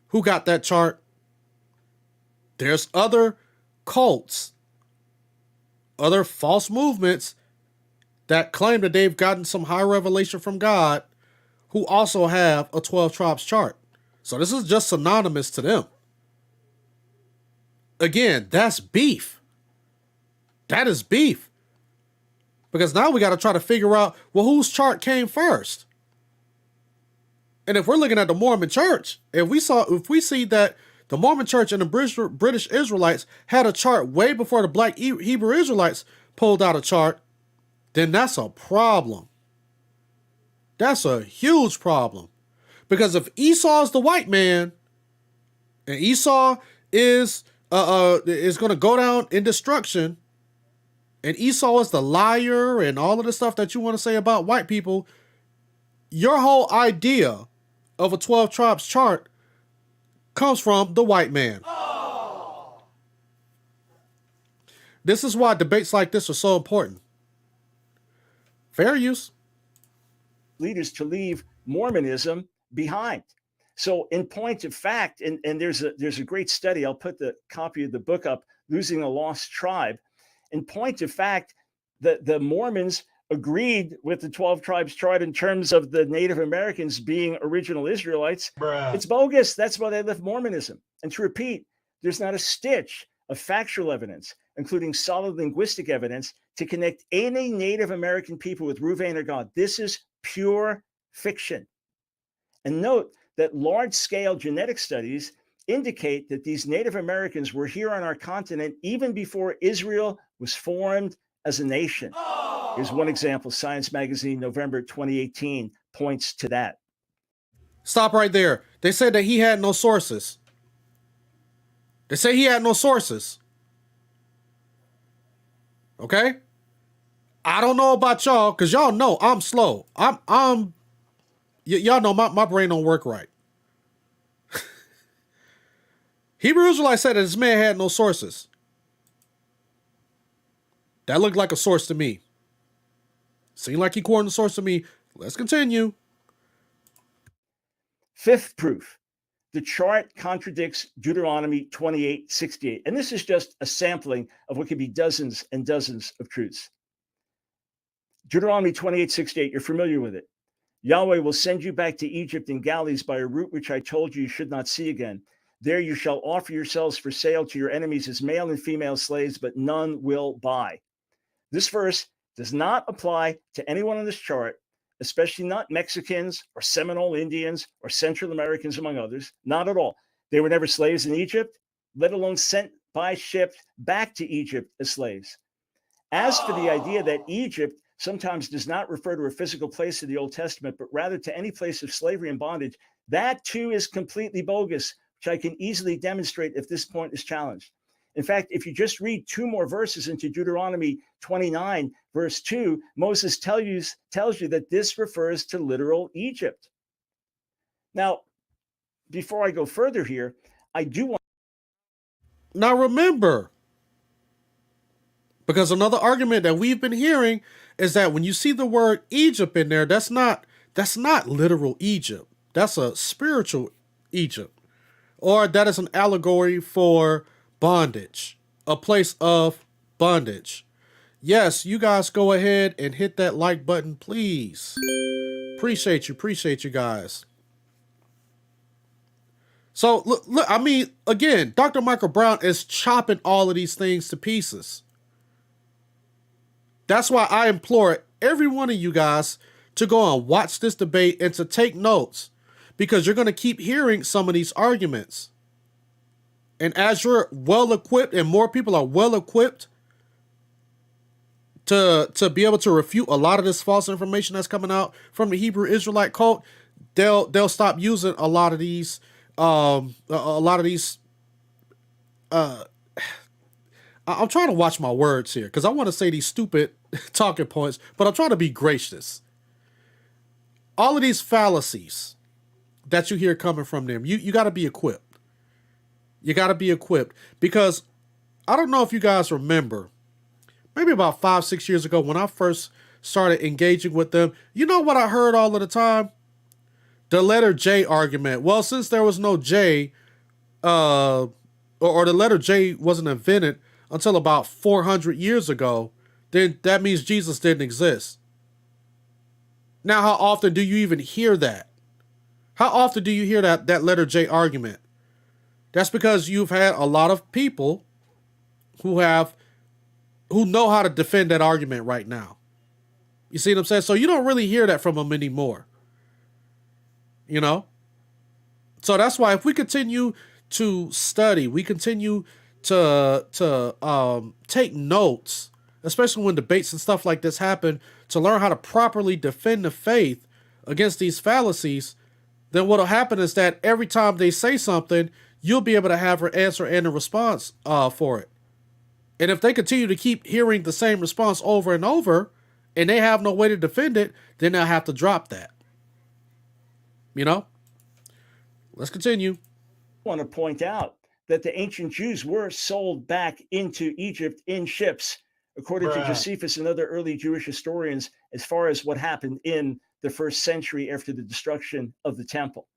who got that chart. There's other cults, other false movements that claim that they've gotten some high revelation from God, who also have a 12 tribes chart. So this is just synonymous to them. Again, that's beef. That is beef. Because now we got to try to figure out, well, whose chart came first? And if we're looking at the Mormon church, if we see that the Mormon church and the British Israelites had a chart way before the black Hebrew Israelites pulled out a chart, then that's a problem. That's a huge problem. Because if Esau is the white man, and Esau is going to go down in destruction, and Esau is the liar and all of the stuff that you want to say about white people, your whole idea of a 12 tribes chart comes from the white man. Oh. This is why debates like this are so important. Fair use. Leaders to leave Mormonism behind. So in point of fact, and there's a great study, I'll put the copy of the book up, Losing a Lost Tribe. In point of fact, the Mormons agreed with the 12 tribes chart in terms of the Native Americans being original Israelites. Bruh. It's bogus. That's why they left Mormonism. And to repeat, there's not a stitch of factual evidence, including solid linguistic evidence, to connect any Native American people with Ruvain or God. This is pure fiction. And note that large-scale genetic studies indicate that these Native Americans were here on our continent even before Israel was formed as a nation. Oh. Here's one example. Science Magazine, November 2018, points to that. Stop right there. They said that he had no sources. They say he had no sources. Okay? I don't know about y'all, because y'all know I'm slow. Y'all know my brain don't work right. Hebrew Israelites said that this man had no sources. That looked like a source to me. Seemed like he quoted a source to me. Let's continue. Fifth proof. The chart contradicts Deuteronomy 28:68. And this is just a sampling of what could be dozens and dozens of truths. Deuteronomy 28:68, you're familiar with it. Yahweh will send you back to Egypt in galleys by a route which I told you should not see again. There you shall offer yourselves for sale to your enemies as male and female slaves, but none will buy. This verse does not apply to anyone on this chart, especially not Mexicans or Seminole Indians or Central Americans, among others. Not at all. They were never slaves in Egypt, let alone sent by ship back to Egypt as slaves. As for the idea that Egypt sometimes does not refer to a physical place in the Old Testament, but rather to any place of slavery and bondage, that too is completely bogus, which I can easily demonstrate if this point is challenged. In fact, if you just read two more verses into Deuteronomy 29, verse 2, Moses tells you that this refers to literal Egypt. Now, before I go further here, I do want... Now remember, because another argument that we've been hearing is that when you see the word Egypt in there, that's not literal Egypt. That's a spiritual Egypt. Or that is an allegory for bondage, a place of bondage. Yes, you guys go ahead and hit that like button, please. Appreciate you guys. So look, I mean, again, Dr. Michael Brown is chopping all of these things to pieces. That's why I implore every one of you guys to go and watch this debate and to take notes, because you're going to keep hearing some of these arguments. And as you're well equipped and more people are well equipped to be able to refute a lot of this false information that's coming out from the Hebrew Israelite cult, they'll stop using a lot of these I'm trying to watch my words here because I want to say these stupid talking points, but I'm trying to be gracious. All of these fallacies that you hear coming from them, you got to be equipped. You got to be equipped, because I don't know if you guys remember, maybe about 5-6 years ago when I first started engaging with them, you know what I heard all of the time? The letter J argument. Well, since there was no J, or the letter J wasn't invented until about 400 years ago, then that means Jesus didn't exist. Now, how often do you even hear that? How often do you hear that letter J argument? That's because you've had a lot of people who know how to defend that argument right now. You see what I'm saying? So you don't really hear that from them anymore. You know? So that's why if we continue to study, we continue to take notes, especially when debates and stuff like this happen, to learn how to properly defend the faith against these fallacies, then what'll happen is that every time they say something, you'll be able to have an answer and a response for it. And if they continue to keep hearing the same response over and over, and they have no way to defend it, then they'll have to drop that. You know? Let's continue. I want to point out that the ancient Jews were sold back into Egypt in ships, according to Josephus and other early Jewish historians, as far as what happened in the first century after the destruction of the temple.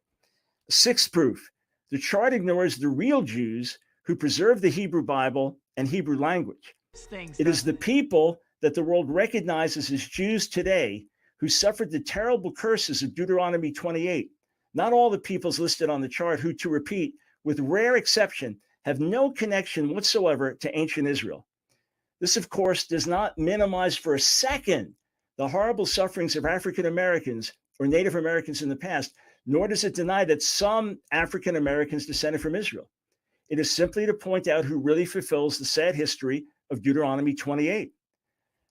Sixth proof, the chart ignores the real Jews who preserved the Hebrew Bible and Hebrew language. It is the people that the world recognizes as Jews today who suffered the terrible curses of Deuteronomy 28. Not all the peoples listed on the chart who, to repeat, with rare exception, have no connection whatsoever to ancient Israel. This, of course, does not minimize for a second the horrible sufferings of African Americans or Native Americans in the past, nor does it deny that some African Americans descended from Israel. It is simply to point out who really fulfills the sad history of Deuteronomy 28.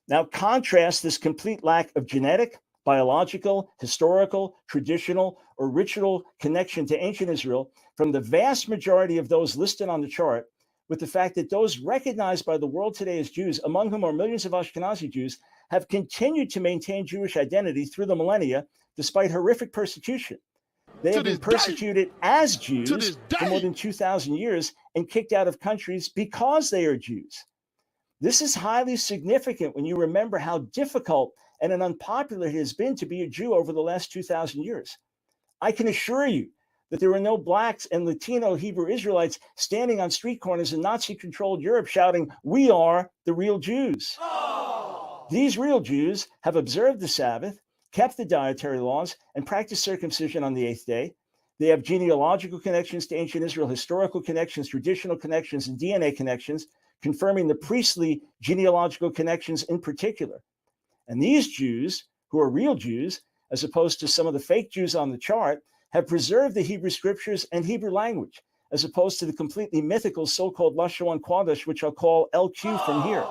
Now, contrast this complete lack of genetic, biological, historical, traditional, or ritual connection to ancient Israel from the vast majority of those listed on the chart with the fact that those recognized by the world today as Jews, among whom are millions of Ashkenazi Jews, have continued to maintain Jewish identity through the millennia despite horrific persecution. They have been persecuted as Jews for more than 2,000 years and kicked out of countries because they are Jews. This is highly significant when you remember how difficult and unpopular it has been to be a Jew over the last 2,000 years. I can assure you that there were no blacks and Latino Hebrew Israelites standing on street corners in Nazi-controlled Europe shouting, "We are the real Jews." Oh. These real Jews have observed the Sabbath, kept the dietary laws, and practiced circumcision on the 8th day. They have genealogical connections to ancient Israel, historical connections, traditional connections, and DNA connections, confirming the priestly genealogical connections in particular. And these Jews, who are real Jews, as opposed to some of the fake Jews on the chart, have preserved the Hebrew scriptures and Hebrew language, as opposed to the completely mythical so-called Lashon Kodesh, which I'll call LQ from here.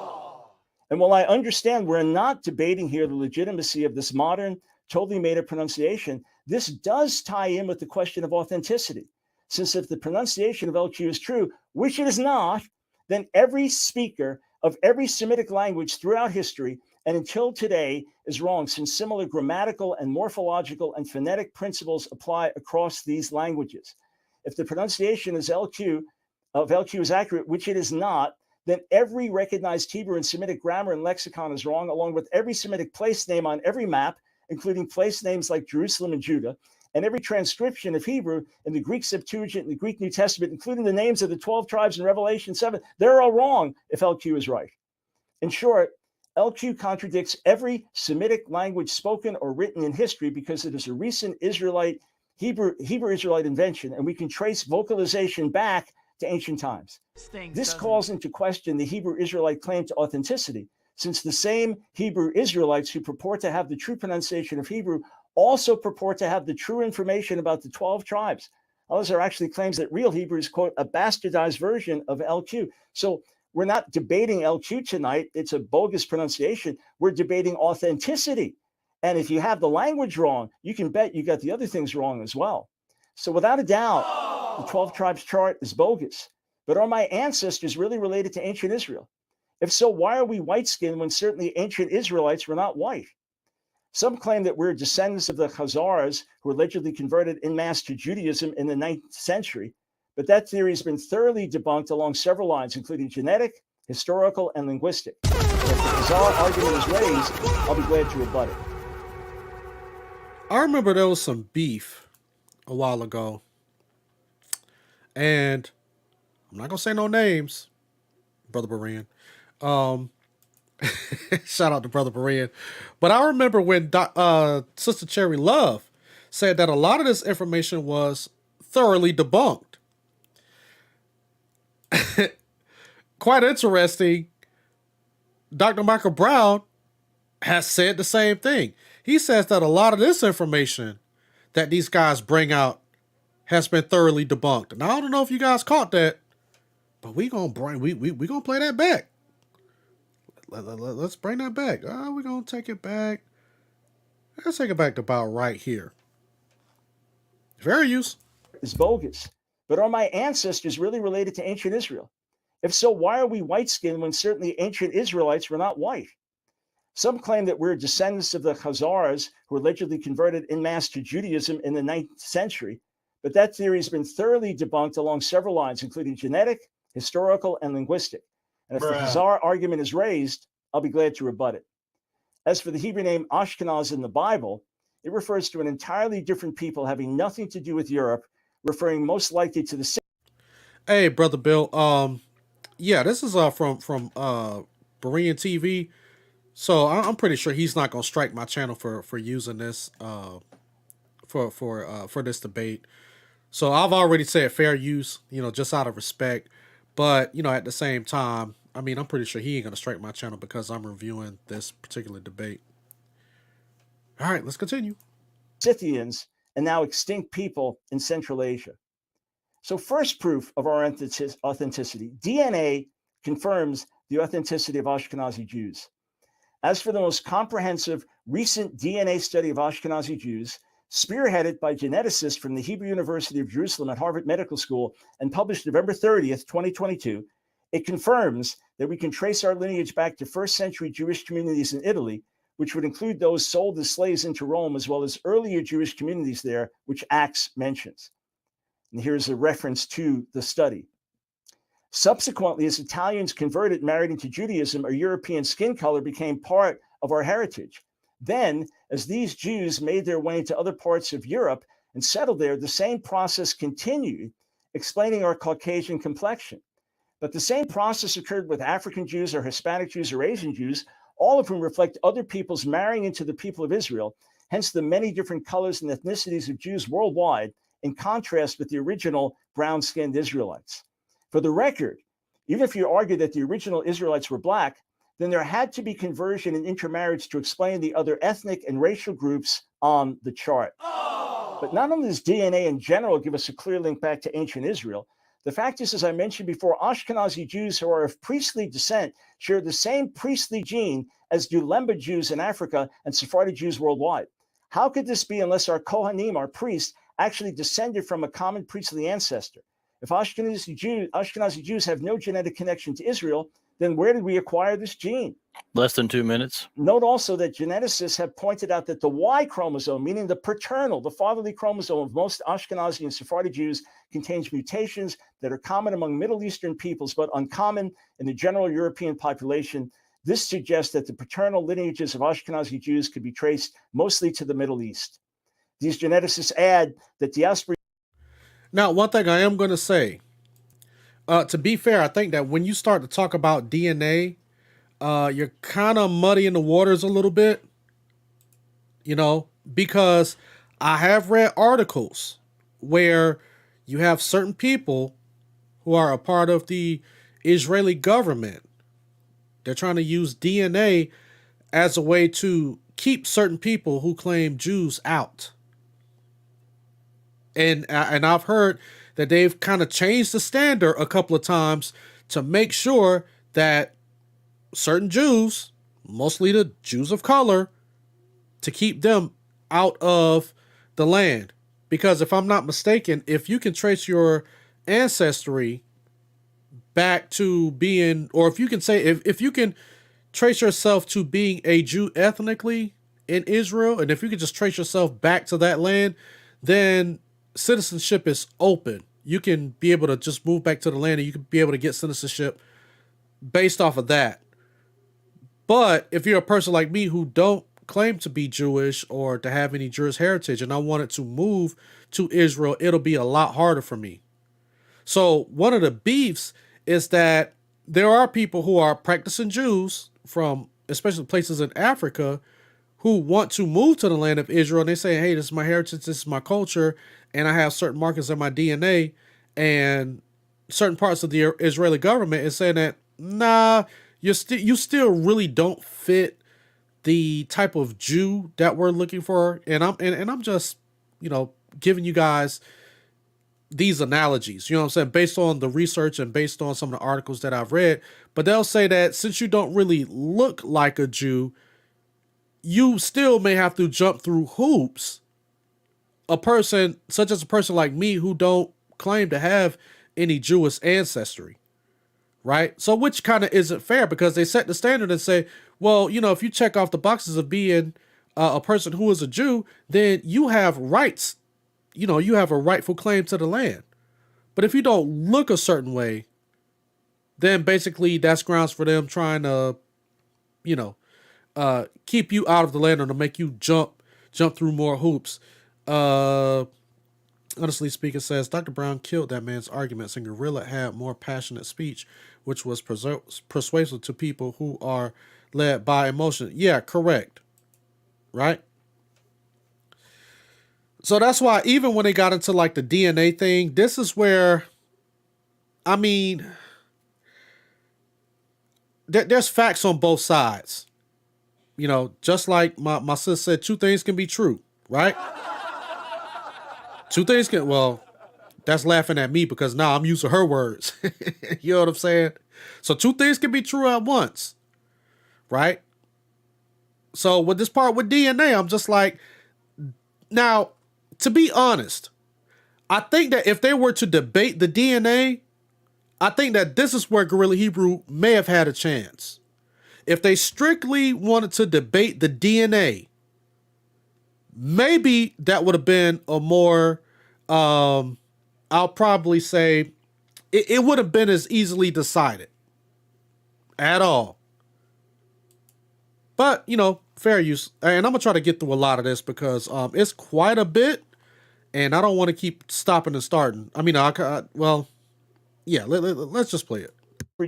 And while I understand we're not debating here the legitimacy of this modern, totally made-up pronunciation, this does tie in with the question of authenticity. Since if the pronunciation of LQ is true, which it is not, then every speaker of every Semitic language throughout history and until today is wrong, since similar grammatical and morphological and phonetic principles apply across these languages. If the pronunciation of LQ is accurate, which it is not, then every recognized Hebrew and Semitic grammar and lexicon is wrong, along with every Semitic place name on every map, including place names like Jerusalem and Judah, and every transcription of Hebrew in the Greek Septuagint and the Greek New Testament, including the names of the 12 tribes in Revelation 7, they're all wrong if LQ is right. In short, LQ contradicts every Semitic language spoken or written in history because it is a recent Hebrew Israelite invention, and we can trace vocalization back to ancient times. This calls into question the Hebrew Israelite claim to authenticity, since the same Hebrew Israelites who purport to have the true pronunciation of Hebrew also purport to have the true information about the 12 tribes. Those are actually claims that real Hebrew is, quote, a bastardized version of LQ. So we're not debating LQ tonight. It's a bogus pronunciation. We're debating authenticity. And if you have the language wrong, you can bet you got the other things wrong as well. So without a doubt, the 12 tribes chart is bogus. But are my ancestors really related to ancient Israel? If so, why are we white-skinned when certainly ancient Israelites were not white? Some claim that we're descendants of the Khazars who allegedly converted en masse to Judaism in the 9th century, but that theory has been thoroughly debunked along several lines, including genetic, historical, and linguistic. If the Khazar argument is raised, I'll be glad to rebut it. I remember there was some beef a while ago, and I'm not going to say no names, Brother Beran. Shout out to Brother Beran. But I remember when Sister Cherry Love said that a lot of this information was thoroughly debunked. Quite interesting. Dr. Michael Brown has said the same thing. He says that a lot of this information that these guys bring out has been thoroughly debunked. And I don't know if you guys caught that, but we gonna play that back. Let's bring that back. We're gonna take it back. Let's take it back to about right here. Fair use. Is bogus. But are my ancestors really related to ancient Israel? If so, why are we white skinned when certainly ancient Israelites were not white? Some claim that we're descendants of the Khazars who allegedly converted en masse to Judaism in the 9th century, but that theory has been thoroughly debunked along several lines, including genetic, historical, and linguistic. And if the Khazar argument is raised, I'll be glad to rebut it. As for the Hebrew name Ashkenaz in the Bible, it refers to an entirely different people having nothing to do with Europe, referring most likely to the... Hey, Brother Bill. Yeah, this is from Berean TV. So I'm pretty sure he's not gonna strike my channel for using this for this debate. So I've already said fair use, just out of respect. But at the same time, I mean, I'm pretty sure he ain't gonna strike my channel because I'm reviewing this particular debate. All right, let's continue. Scythians and now extinct people in Central Asia. So first proof of our authenticity, DNA confirms the authenticity of Ashkenazi Jews. As for the most comprehensive recent DNA study of Ashkenazi Jews, spearheaded by geneticists from the Hebrew University of Jerusalem at Harvard Medical School and published November 30th, 2022, it confirms that we can trace our lineage back to first century Jewish communities in Italy, which would include those sold as slaves into Rome, as well as earlier Jewish communities there, which Acts mentions. And here's a reference to the study. Subsequently, as Italians converted, married into Judaism, our European skin color became part of our heritage. Then, as these Jews made their way into other parts of Europe and settled there, the same process continued, explaining our Caucasian complexion. But the same process occurred with African Jews or Hispanic Jews or Asian Jews, all of whom reflect other peoples marrying into the people of Israel, hence the many different colors and ethnicities of Jews worldwide, in contrast with the original brown-skinned Israelites. For the record, even if you argue that the original Israelites were black, then there had to be conversion and intermarriage to explain the other ethnic and racial groups on the chart. But not only does DNA in general give us a clear link back to ancient Israel, the fact is, as I mentioned before, Ashkenazi Jews who are of priestly descent share the same priestly gene as do Lemba Jews in Africa and Sephardi Jews worldwide. How could this be unless our Kohanim, our priests, actually descended from a common priestly ancestor? If Ashkenazi Jews have no genetic connection to Israel, then where did we acquire this gene? Less than 2 minutes. Note also that geneticists have pointed out that the Y chromosome, meaning the paternal, the fatherly chromosome of most Ashkenazi and Sephardi Jews, contains mutations that are common among Middle Eastern peoples, but uncommon in the general European population. This suggests that the paternal lineages of Ashkenazi Jews could be traced mostly to the Middle East. These geneticists add that diaspora... Now, one thing I am going to say, to be fair, I think that when you start to talk about DNA, you're kind of muddying the waters a little bit, because I have read articles where you have certain people who are a part of the Israeli government. They're trying to use DNA as a way to keep certain people who claim Jews out. And I've heard that they've kind of changed the standard a couple of times to make sure that certain Jews, mostly the Jews of color, to keep them out of the land. Because if I'm not mistaken, if you can trace your ancestry back to being, or if you can say, if you can trace yourself to being a Jew ethnically in Israel, and if you can just trace yourself back to that land, then citizenship is open. You can be able to just move back to the land and you can be able to get citizenship based off of that. But if you're a person like me who don't claim to be Jewish or to have any Jewish heritage and I wanted to move to Israel, it'll be a lot harder for me. So one of the beefs is that there are people who are practicing Jews from especially places in Africa who want to move to the land of Israel, and they say, hey, this is my heritage, this is my culture, and I have certain markers in my DNA, and certain parts of the Israeli government is saying that, nah, you still really don't fit the type of Jew that we're looking for, and I'm just, giving you guys these analogies, you know what I'm saying, based on the research and based on some of the articles that I've read. But they'll say that since you don't really look like a Jew, you still may have to jump through hoops. A person such as a person like me who don't claim to have any Jewish ancestry, right? So which kind of isn't fair, because they set the standard and say, well, if you check off the boxes of being a person who is a Jew, then you have rights. You have a rightful claim to the land. But if you don't look a certain way, then basically that's grounds for them trying to, keep you out of the land or to make you jump through more hoops. Honestly speaking, says Dr. Brown killed that man's arguments, and Gorilla had more passionate speech, which was persuasive to people who are led by emotion. Yeah, correct. Right? So that's why even when they got into like the DNA thing, this is where, there's facts on both sides. Just like my sister said, two things can be true, right? Two things can, well, that's laughing at me because now I'm using her words. You know what I'm saying? So two things can be true at once, right? So with this part with DNA, I'm just like, now, to be honest, I think that if they were to debate the DNA, I think that this is where Gorilla Hebrew may have had a chance. If they strictly wanted to debate the DNA, maybe that would have been a more, I'll probably say, it would have been as easily decided at all. But, fair use. And I'm going to try to get through a lot of this because it's quite a bit. And I don't want to keep stopping and starting. Let's just play it.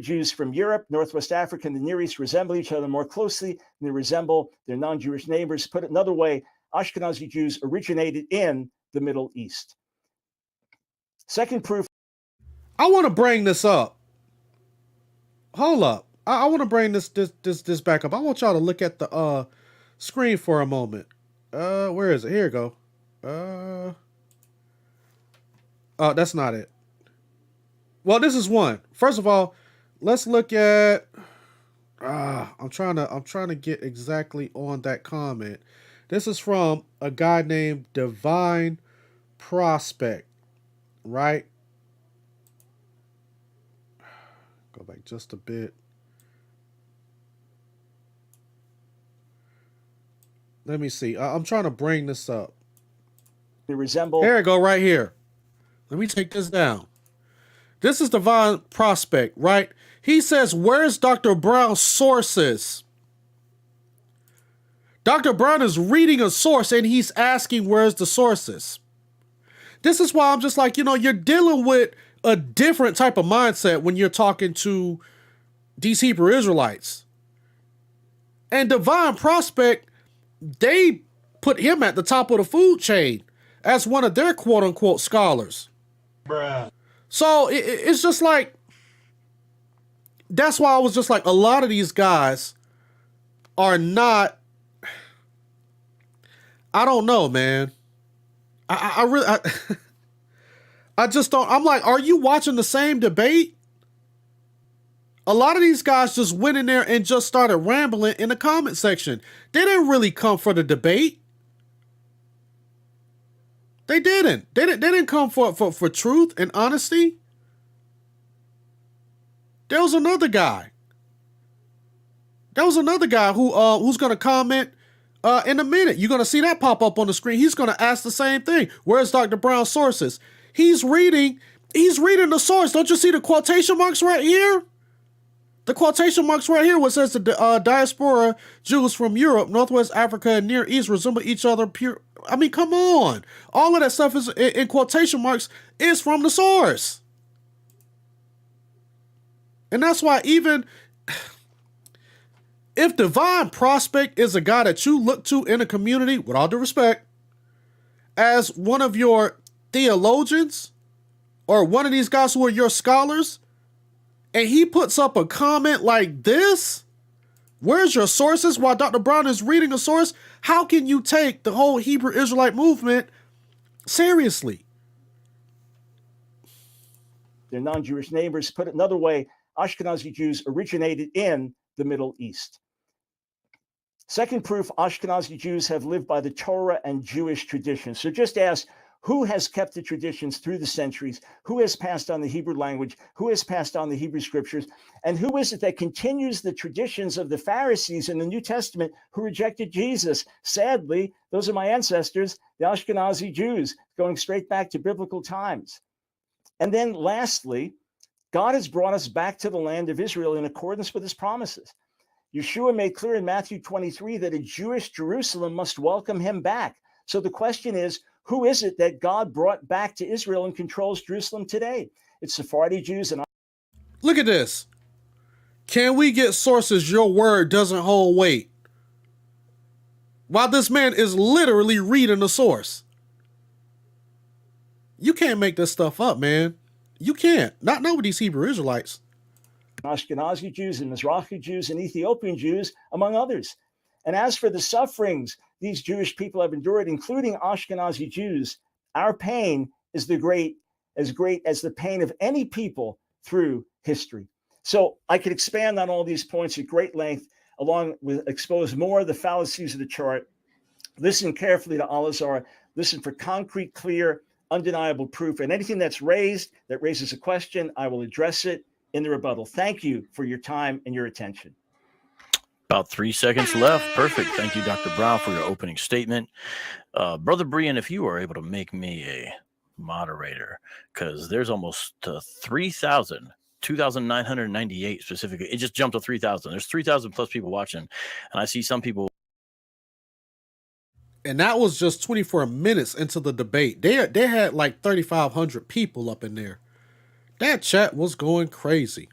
Jews from Europe, Northwest Africa, and the Near East resemble each other more closely than they resemble their non-Jewish neighbors. Put it another way, Ashkenazi Jews originated in the Middle East. Second proof. I want to bring this up. Hold up. I want to bring this back up. I want y'all to look at the screen for a moment. Where is it? Here you go. Oh, that's not it. Well, this is one. First of all, let's look at. I'm trying to get exactly on that comment. This is from a guy named Divine Prospect, right? Go back just a bit. Let me see. I'm trying to bring this up. They resemble. Here we go, right here. Let me take this down. This is Divine Prospect, right? He says, where's Dr. Brown's sources? Dr. Brown is reading a source and he's asking where's the sources. This is why I'm just like, you're dealing with a different type of mindset when you're talking to these Hebrew Israelites. And Divine Prospect, they put him at the top of the food chain as one of their quote unquote scholars. Bruh. So it's just like, that's why I was just like, a lot of these guys are not, I don't know, man. I really, I just don't, I'm like, are you watching the same debate? A lot of these guys just went in there and just started rambling in the comment section. They didn't really come for the debate. They didn't. They didn't come for truth and honesty. There was another guy. Who's gonna comment in a minute. You're gonna see that pop up on the screen. He's gonna ask the same thing. Where's Dr. Brown's sources? He's reading the source. Don't you see the quotation marks right here? The quotation marks right here, what says the diaspora Jews from Europe, Northwest Africa, and Near East resemble each other pure. I mean, come on. All of that stuff is in quotation marks is from the source. And that's why even if Divine Prospect is a guy that you look to in a community, with all due respect, as one of your theologians or one of these guys who are your scholars, and he puts up a comment like this, Where's your sources? While Dr. Brown is reading a source, how can you take the whole Hebrew Israelite movement seriously? Their non-Jewish neighbors. Put it another way, Ashkenazi Jews originated in the Middle East. Second proof, Ashkenazi Jews have lived by the Torah and Jewish traditions. So just ask, who has kept the traditions through the centuries? Who has passed on the Hebrew language? Who has passed on the Hebrew scriptures? And who is it that continues the traditions of the Pharisees in the New Testament who rejected Jesus? Sadly, those are my ancestors, the Ashkenazi Jews, going straight back to biblical times. And then lastly, God has brought us back to the land of Israel in accordance with his promises. Yeshua made clear in Matthew 23 that a Jewish Jerusalem must welcome him back. So the question is, who is it that God brought back to Israel and controls Jerusalem today? It's Sephardi Jews and... Look at this. Can we get sources your word doesn't hold weight? While this man is literally reading the source. You can't make this stuff up, man. You can't. Not with these Hebrew Israelites. Ashkenazi Jews and Mizrahi Jews and Ethiopian Jews, among others. And as for the sufferings these Jewish people have endured, including Ashkenazi Jews, our pain is as great as the pain of any people through history. So I could expand on all these points at great length, along with expose more of the fallacies of the chart. Listen carefully to Al-Azhar. Listen for concrete, clear, undeniable proof. And anything that raises a question, I will address it in the rebuttal. Thank you for your time and your attention. About 3 seconds left. Perfect. Thank you, Dr. Brown, for your opening statement. Brother Brian, if you are able to make me a moderator, because there's almost 2,998 specifically. It just jumped to 3,000. There's 3,000 plus people watching. And I see some people. And that was just 24 minutes into the debate. They had like 3,500 people up in there. That chat was going crazy.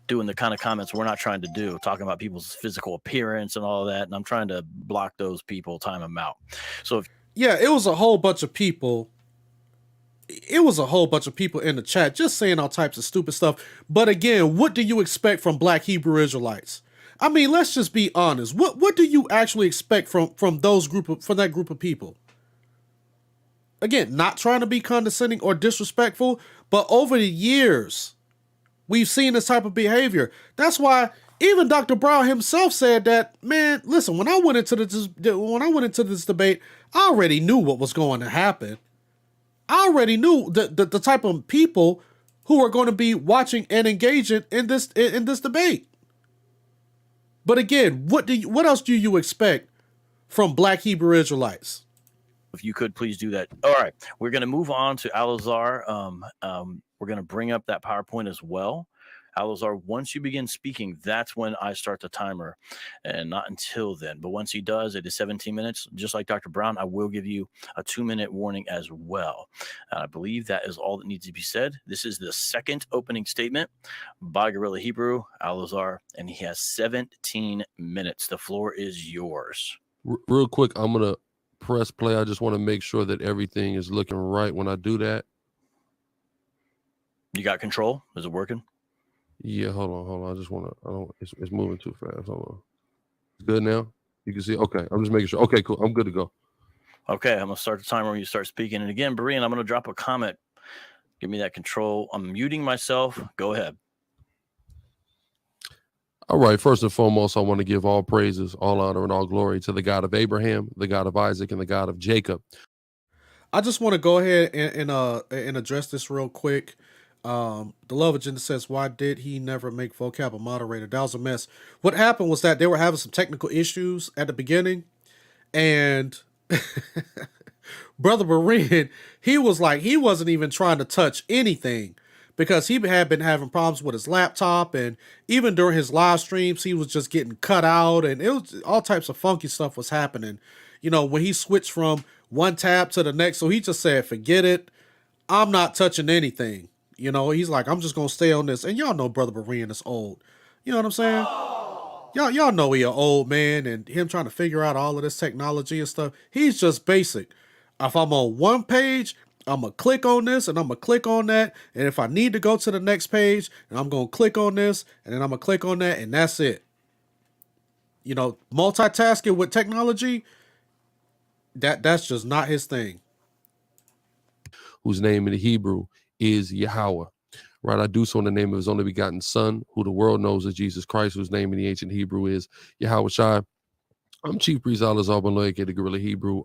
Doing the kind of comments we're not trying to do, talking about people's physical appearance and all that. And I'm trying to block those people, time them out. So yeah, it was a whole bunch of people. It was a whole bunch of people in the chat just saying all types of stupid stuff. But again, what do you expect from Black Hebrew Israelites? I mean, let's just be honest. What do you actually expect from that group of people? Again, not trying to be condescending or disrespectful, but over the years, we've seen this type of behavior. That's why even Dr. Brown himself said that, man, listen, when I went into this debate, I already knew what was going to happen. I already knew the type of people who are going to be watching and engaging in this debate. But again, what else do you expect from Black Hebrew Israelites? If you could please do that. All right, we're going to move on to Al-Azhar. We're going to bring up that PowerPoint as well. Al-Azhar, once you begin speaking, that's when I start the timer, and not until then. But once he does, it is 17 minutes. Just like Dr. Brown, I will give you a 2-minute warning as well. I believe that is all that needs to be said. This is the second opening statement by Guerrilla Hebrew, Al-Azhar, and he has 17 minutes. The floor is yours. Real quick, I'm going to press play. I just want to make sure that everything is looking right when I do that. You got control? Is it working? Yeah, hold on. I just want to, it's moving too fast. Hold on. It's good now? You can see, okay, I'm just making sure. Okay, cool. I'm good to go. Okay, I'm going to start the timer when you start speaking. And again, Berean, I'm going to drop a comment. Give me that control. I'm muting myself. Go ahead. All right, first and foremost, I want to give all praises, all honor, and all glory to the God of Abraham, the God of Isaac, and the God of Jacob. I just want to go ahead and address this real quick. The Love Agenda says, why did he never make vocab a moderator? That was a mess. What happened was that they were having some technical issues at the beginning, and Brother Berean, he was like, he wasn't even trying to touch anything because he had been having problems with his laptop, and even during his live streams, he was just getting cut out, and it was all types of funky stuff was happening. You know, when he switched from one tab to the next, so he just said, forget it. I'm not touching anything. You know, he's like, I'm just going to stay on this. And y'all know Brother Berean is old. You know what I'm saying? Y'all know he an old man, and him trying to figure out all of this technology and stuff. He's just basic. If I'm on one page, I'm going to click on this and I'm going to click on that. And if I need to go to the next page, and I'm going to click on this and then I'm going to click on that, and that's it. You know, multitasking with technology, that's just not his thing. Whose name in the Hebrew is Yahweh. Right, I do so in the name of his only begotten Son, who the world knows as Jesus Christ, whose name in the ancient Hebrew is Yahweh Shai. I'm Chief Priest Alazar Ben Loy, the Guerrilla Hebrew.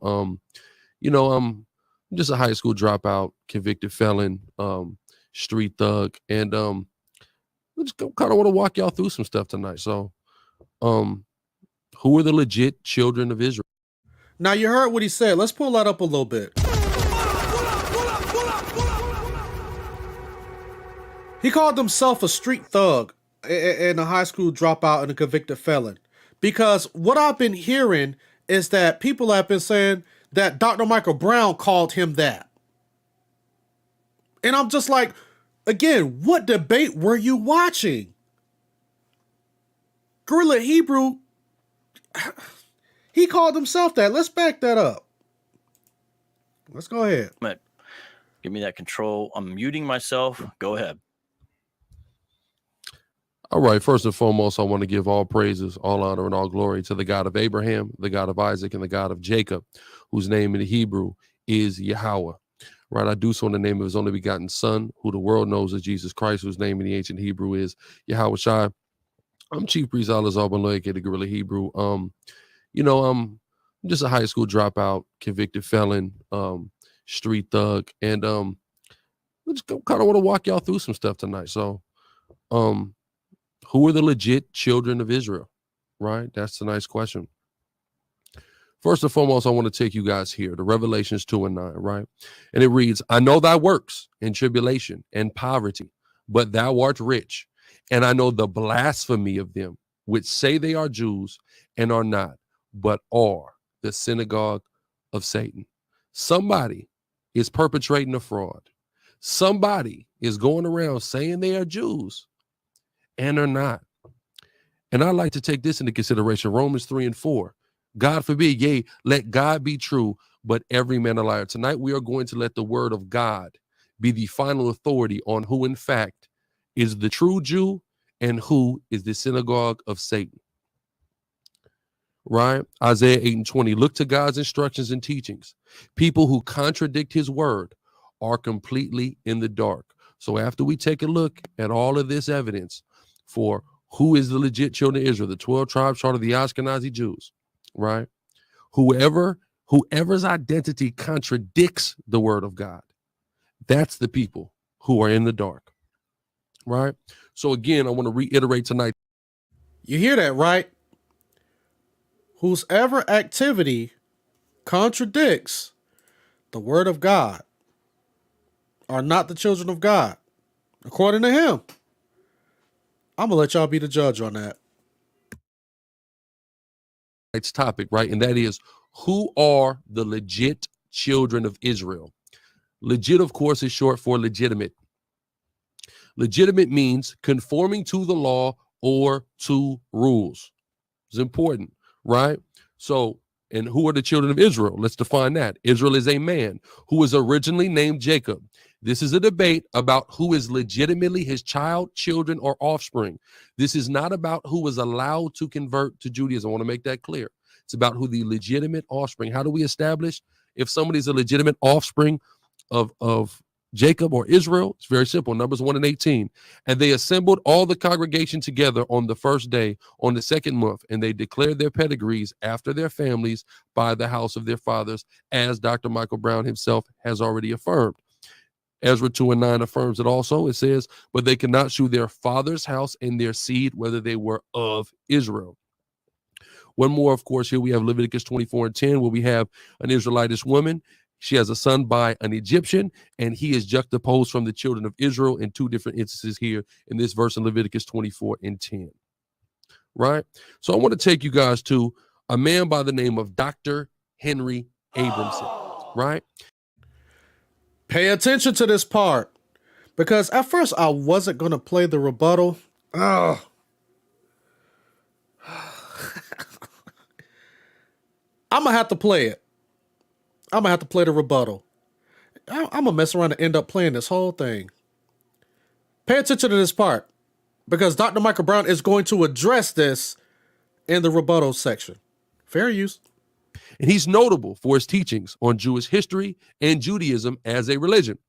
You know, I'm just a high school dropout, convicted felon, street thug, and I just kind of want to walk y'all through some stuff tonight. So, who are the legit children of Israel? Now, you heard what he said. Let's pull that up a little bit. He called himself a street thug and a high school dropout and a convicted felon. Because what I've been hearing is that people have been saying that Dr. Michael Brown called him that. And I'm just like, again, what debate were you watching? Guerrilla Hebrew, he called himself that. Let's back that up. Let's go ahead. Give me that control. I'm muting myself. Go ahead. All right, first and foremost, I want to give all praises, all honor, and all glory to the God of Abraham, the God of Isaac, and the God of Jacob, whose name in the Hebrew is Yahweh. Right, I do so in the name of his only begotten Son, who the world knows as Jesus Christ, whose name in the ancient Hebrew is Yahweh Shai. I'm Chief Priest Alazar Ben Loy, the Guerrilla Hebrew. You know, I'm just a high school dropout, convicted felon, street thug, and I just kind of want to walk y'all through some stuff tonight. So, who are the legit children of Israel? Right? That's a nice question. First and foremost, I want to take you guys here to Revelations 2:9, right? And it reads, I know thy works and tribulation and poverty, but thou art rich. And I know the blasphemy of them, which say they are Jews and are not, but are the synagogue of Satan. Somebody is perpetrating a fraud. Somebody is going around saying they are Jews and are not. And I like to take this into consideration. Romans 3:4. God forbid, yea, let God be true, but every man a liar. Tonight, we are going to let the word of God be the final authority on who, in fact, is the true Jew and who is the synagogue of Satan. Right? Isaiah 8:20. Look to God's instructions and teachings. People who contradict his word are completely in the dark. So after we take a look at all of this evidence for who is the legit children of Israel, the 12 tribes chart of the Ashkenazi Jews, right? Whoever's identity contradicts the word of God, that's the people who are in the dark, right? So again, I want to reiterate tonight. You hear that, right? Whosever activity contradicts the word of God are not the children of God, according to him. I'm going to let y'all be the judge on that. Topic, right? And that is, who are the legit children of Israel? Legit, of course, is short for legitimate. Legitimate means conforming to the law or to rules. It's important, right? So, and who are the children of Israel? Let's define that. Israel is a man who was originally named Jacob. This is a debate about who is legitimately his child, children, or offspring. This is not about who was allowed to convert to Judaism. I want to make that clear. It's about who the legitimate offspring. How do we establish if somebody's a legitimate offspring of Jacob or Israel? It's very simple. Numbers 1:18. And they assembled all the congregation together on the first day, on the second month, and they declared their pedigrees after their families by the house of their fathers, as Dr. Michael Brown himself has already affirmed. Ezra 2:9 affirms it also. It says, but they cannot shew their father's house and their seed, whether they were of Israel. One more, of course, here we have Leviticus 24:10, where we have an Israelitish woman. She has a son by an Egyptian, and he is juxtaposed from the children of Israel in two different instances here in this verse in Leviticus 24:10. Right? So I want to take you guys to a man by the name of Dr. Henry Abramson. Right? Pay attention to this part, because at first I wasn't going to play the rebuttal. Oh. I'm going to have to play it. I'm going to have to play the rebuttal. I'm gonna mess around and end up playing this whole thing. Pay attention to this part, because Dr. Michael Brown is going to address this in the rebuttal section. Fair use. And he's notable for his teachings on Jewish history and Judaism as a religion.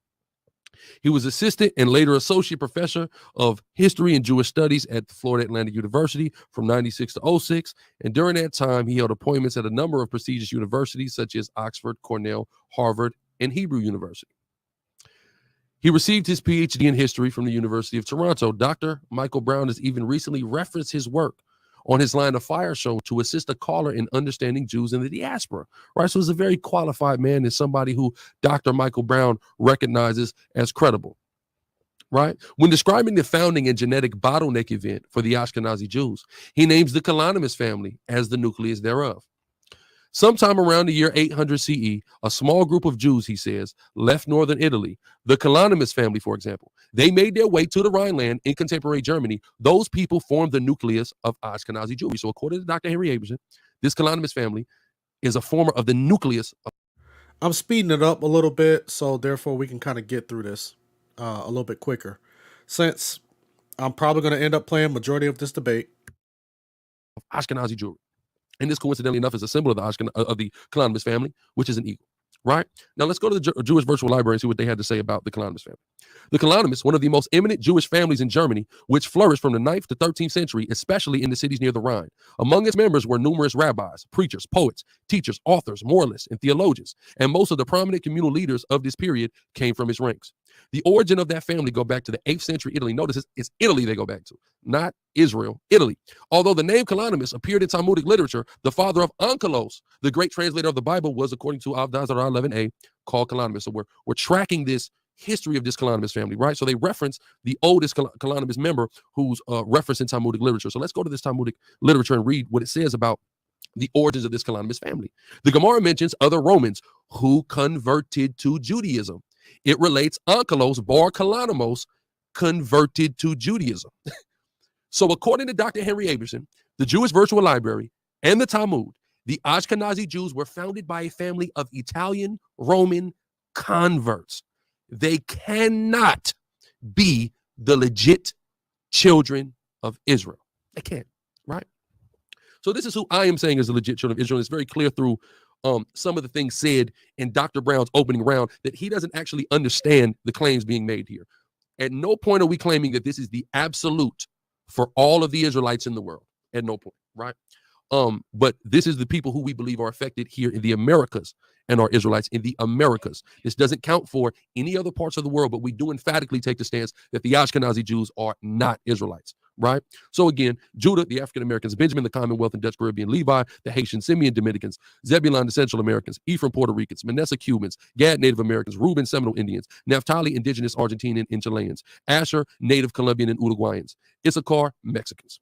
He was assistant and later associate professor of history and Jewish studies at Florida Atlantic University from 96 to 06. And during that time, he held appointments at a number of prestigious universities such as Oxford, Cornell, Harvard, and Hebrew University. He received his PhD in history from the University of Toronto. Dr. Michael Brown has even recently referenced his work on his Line of Fire show to assist a caller in understanding Jews in the diaspora, right? So he's a very qualified man and somebody who Dr. Michael Brown recognizes as credible, right? When describing the founding and genetic bottleneck event for the Ashkenazi Jews, he names the Kalonymus family as the nucleus thereof. Sometime around the year 800 CE, a small group of Jews, he says, left northern Italy. The Kalonymus family, for example, they made their way to the Rhineland in contemporary Germany. Those people formed the nucleus of Ashkenazi Jewry. So according to Dr. Henry Aberson, this Kalonymus family is a former of the nucleus. I'm speeding it up a little bit, so therefore we can kind of get through this a little bit quicker. Since I'm probably going to end up playing majority of this debate. Ashkenazi Jewry. And this, coincidentally enough, is a symbol of the Kalonymus family, which is an eagle, right? Now, let's go to the Jewish Virtual Library and see what they had to say about the Kalonymus family. The Kalonymus, one of the most eminent Jewish families in Germany, which flourished from the 9th to 13th century, especially in the cities near the Rhine. Among its members were numerous rabbis, preachers, poets, teachers, authors, moralists, and theologians. And most of the prominent communal leaders of this period came from its ranks. The origin of that family go back to the 8th century Italy. Notice it's Italy they go back to, not Israel, Italy. Although the name Kalonymus appeared in Talmudic literature, the father of Onkelos, the great translator of the Bible, was, according to Avdazarah 11a, called Kalonymus. So we're tracking this history of this Kalonymus family, right? So they reference the oldest Kalonymus member who's referenced in Talmudic literature. So let's go to this Talmudic literature and read what it says about the origins of this Kalonymus family. The Gemara mentions other Romans who converted to Judaism. It relates Onkelos bar Kalonymus converted to Judaism. So according to Dr. Henry Aberson, the Jewish Virtual Library, and the Talmud, the Ashkenazi Jews were founded by a family of Italian Roman converts. They cannot be the legit children of Israel. They can't, right? So this is who I am saying is the legit children of Israel. It's very clear through some of the things said in Dr. Brown's opening round that he doesn't actually understand the claims being made here. At no point are we claiming that this is the absolute for all of the Israelites in the world. At no point, right? But this is the people who we believe are affected here in the Americas and are Israelites in the Americas. This doesn't count for any other parts of the world, but we do emphatically take the stance that the Ashkenazi Jews are not Israelites, right? So again, Judah, the African Americans, Benjamin, the Commonwealth and Dutch Caribbean, Levi, the Haitian, Simeon, Dominicans, Zebulun, the Central Americans, Ephraim, Puerto Ricans, Manasseh, Cubans, Gad, Native Americans, Reuben, Seminole Indians, Naphtali, indigenous Argentinian and Chileans, Asher, Native Colombian and Uruguayans, Issachar, Mexicans.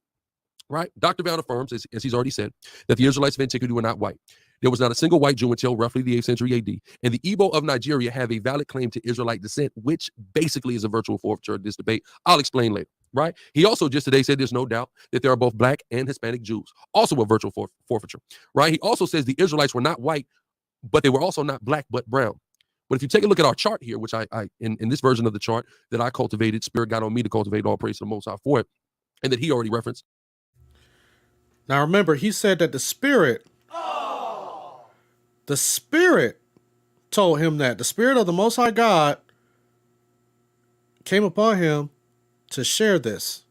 Right? Dr. Brown affirms, as he's already said, that the Israelites of antiquity were not white. There was not a single white Jew until roughly the 8th century AD. And the Igbo of Nigeria have a valid claim to Israelite descent, which basically is a virtual forfeiture of this debate. I'll explain later. Right? He also just today said there's no doubt that there are both black and Hispanic Jews, also a virtual forfeiture. Right? He also says the Israelites were not white, but they were also not black but brown. But if you take a look at our chart here, which I in this version of the chart that I cultivated, Spirit got on me to cultivate, all praise to the Most High for it, and that he already referenced. Now remember, he said that the Spirit told him that. The Spirit of the Most High God came upon him to share this.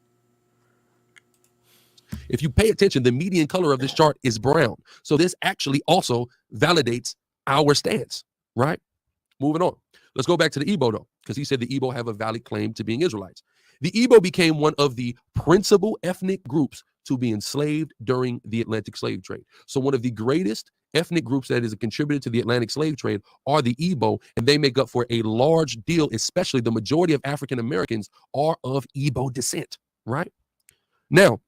If you pay attention, the median color of this chart is brown. So this actually also validates our stance, right? Moving on. Let's go back to the Igbo, though, because he said the Igbo have a valid claim to being Israelites. The Igbo became one of the principal ethnic groups to be enslaved during the Atlantic slave trade. So one of the greatest ethnic groups that is a contributor to the Atlantic slave trade are the Igbo, and they make up for a large deal, especially the majority of African Americans are of Igbo descent, right? Now,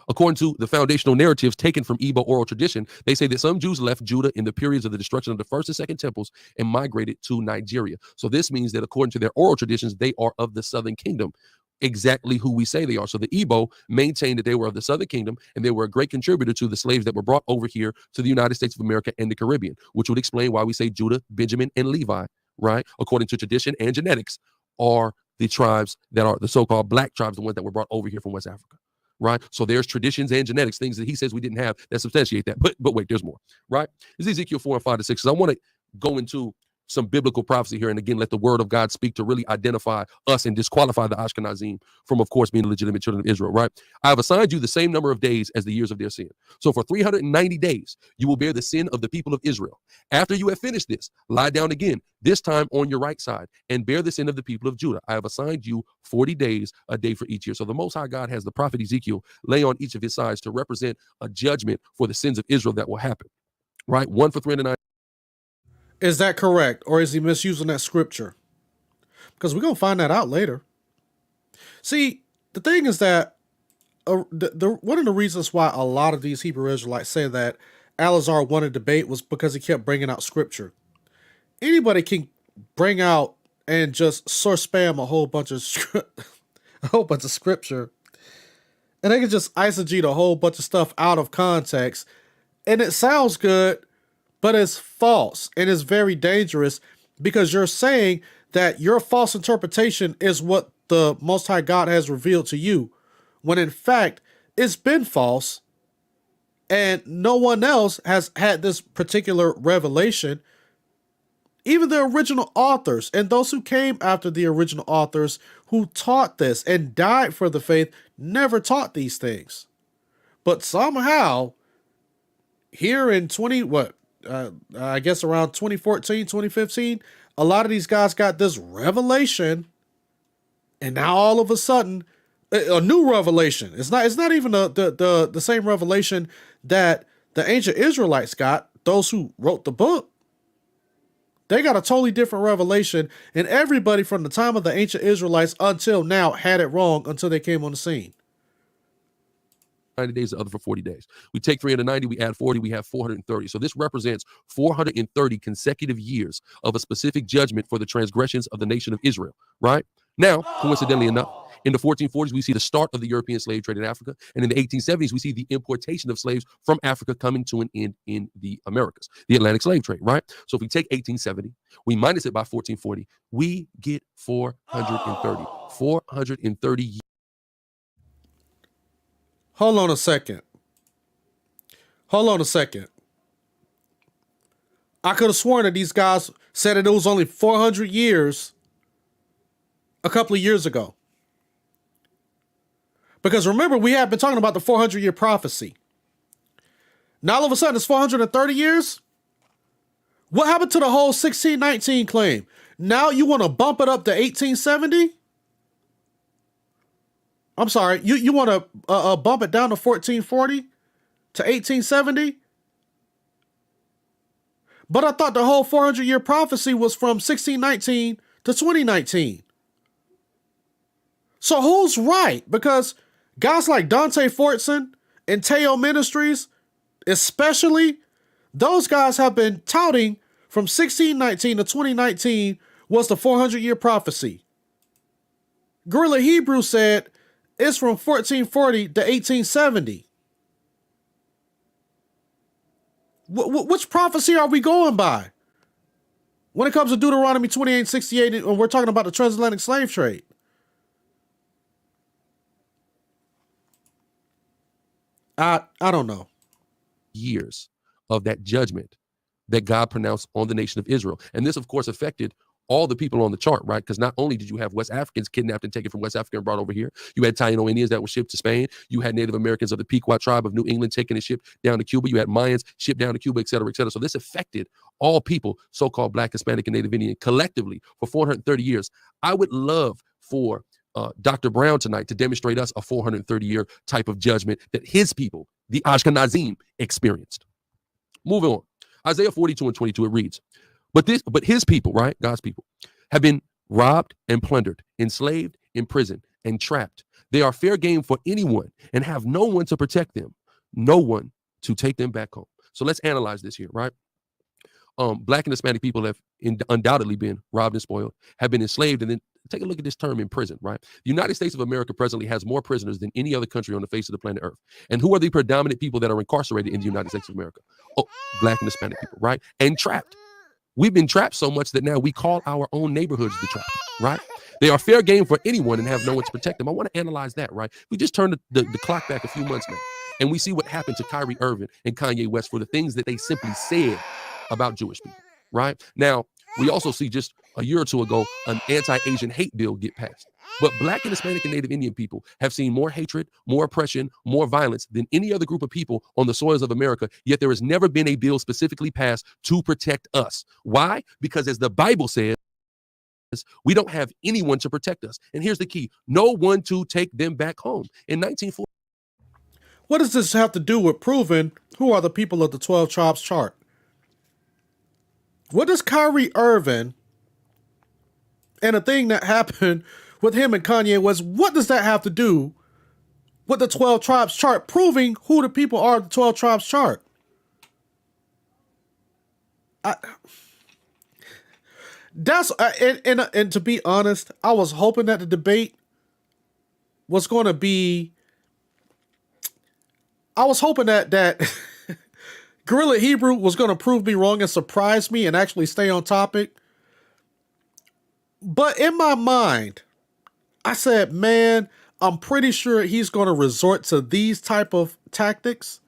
according to the foundational narratives taken from Igbo oral tradition, they say that some Jews left Judah in the periods of the destruction of the first and second temples and migrated to Nigeria. So this means that according to their oral traditions, they are of the southern kingdom, exactly who we say they are. So the Igbo maintained that they were of the southern kingdom and they were a great contributor to the slaves that were brought over here to the United States of America and the Caribbean, which would explain why we say Judah, Benjamin, and Levi right, according to tradition and genetics, are the tribes that are the so-called black tribes, the ones that were brought over here from West Africa, right? So there's traditions and genetics, things that he says we didn't have that substantiate that. But wait, there's more, right? This is Ezekiel 4 and 5 to 6. I want to go into some biblical prophecy here, and again, let the word of God speak to really identify us and disqualify the Ashkenazim from, of course, being the legitimate children of Israel, right? I have assigned you the same number of days as the years of their sin. So for 390 days, you will bear the sin of the people of Israel. After you have finished this, lie down again, this time on your right side, and bear the sin of the people of Judah. I have assigned you 40 days, a day for each year. So the Most High God has the prophet Ezekiel lay on each of his sides to represent a judgment for the sins of Israel that will happen, right? One for 390. Is that correct? Or is he misusing that scripture? Because we're going to find that out later. See, the thing is that one of the reasons why a lot of these Hebrew Israelites say that Alazar won a debate was because he kept bringing out scripture. Anybody can bring out and just source spam a whole bunch of scripture, and they can just eisegete a whole bunch of stuff out of context, and it sounds good, but it's false, and it's very dangerous because you're saying that your false interpretation is what the Most High God has revealed to you, when in fact it's been false, and no one else has had this particular revelation. Even the original authors and those who came after the original authors who taught this and died for the faith never taught these things. But somehow, here in I guess around 2014, 2015, a lot of these guys got this revelation, and now all of a sudden, a new revelation. It's not even the same revelation that the ancient Israelites got, those who wrote the book. They got a totally different revelation, and everybody from the time of the ancient Israelites until now had it wrong until they came on the scene. 90 days, the other for 40 days. We take 390, we add 40, we have 430. So this represents 430 consecutive years of a specific judgment for the transgressions of the nation of Israel, right? Now, coincidentally enough, in the 1440s, we see the start of the European slave trade in Africa. And in the 1870s, we see the importation of slaves from Africa coming to an end in the Americas, the Atlantic slave trade, right? So if we take 1870, we minus it by 1440, we get 430. 430 years. Hold on a second. I could have sworn that these guys said that it was only 400 years a couple of years ago. Because remember, we have been talking about the 400-year prophecy. Now all of a sudden it's 430 years? What happened to the whole 1619 claim? Now you want to bump it up to 1870? I'm sorry, you want to bump it down to 1440 to 1870? But I thought the whole 400-year prophecy was from 1619 to 2019. So who's right? Because guys like Dante Fortson and Teo Ministries, especially, those guys have been touting from 1619 to 2019 was the 400-year prophecy. Guerrilla Hebrew said it's from 1440 to 1870. Which prophecy are we going by when it comes to Deuteronomy 28:68 and we're talking about the transatlantic slave trade? I don't know. Years of that judgment that God pronounced on the nation of Israel. And this, of course, affected all the people on the chart, right? Because not only did you have West Africans kidnapped and taken from West Africa and brought over here, you had Taino Indians that were shipped to Spain. You had Native Americans of the Pequot tribe of New England taken and shipped down to Cuba. You had Mayans shipped down to Cuba, et cetera, et cetera. So this affected all people, so-called Black, Hispanic, and Native Indian collectively for 430 years. I would love for Dr. Brown tonight to demonstrate us a 430-year type of judgment that his people, the Ashkenazim, experienced. Moving on. Isaiah 42 and 22, it reads, but his people, right, God's people, have been robbed and plundered, enslaved, imprisoned, and trapped. They are fair game for anyone and have no one to protect them, no one to take them back home. So let's analyze this here, right? Black and Hispanic people have undoubtedly been robbed and spoiled, have been enslaved, and then take a look at this term imprisoned, right? The United States of America presently has more prisoners than any other country on the face of the planet Earth. And who are the predominant people that are incarcerated in the United States of America? Oh, Black and Hispanic people, right? And trapped. We've been trapped so much that now we call our own neighborhoods the trap, right? They are fair game for anyone and have no one to protect them. I want to analyze that, right? We just turned the clock back a few months now, and we see what happened to Kyrie Irving and Kanye West for the things that they simply said about Jewish people, right? Now, we also see just a year or two ago an anti-Asian hate bill get passed. But Black and Hispanic and Native Indian people have seen more hatred, more oppression, more violence than any other group of people on the soils of America, yet there has never been a bill specifically passed to protect us. Why? Because as the Bible says, we don't have anyone to protect us. And here's the key: no one to take them back home. In 1940. What does this have to do with proving who are the people of the 12 tribes chart? What does Kyrie Irving and the thing that happened with him and Kanye West, what does that have to do with the 12 tribes chart, proving who the people are of the 12 tribes chart? And to be honest, I was hoping that the debate was going to be, I was hoping that Gorilla Hebrew was going to prove me wrong and surprise me and actually stay on topic. But in my mind, I said, man, I'm pretty sure he's going to resort to these type of tactics.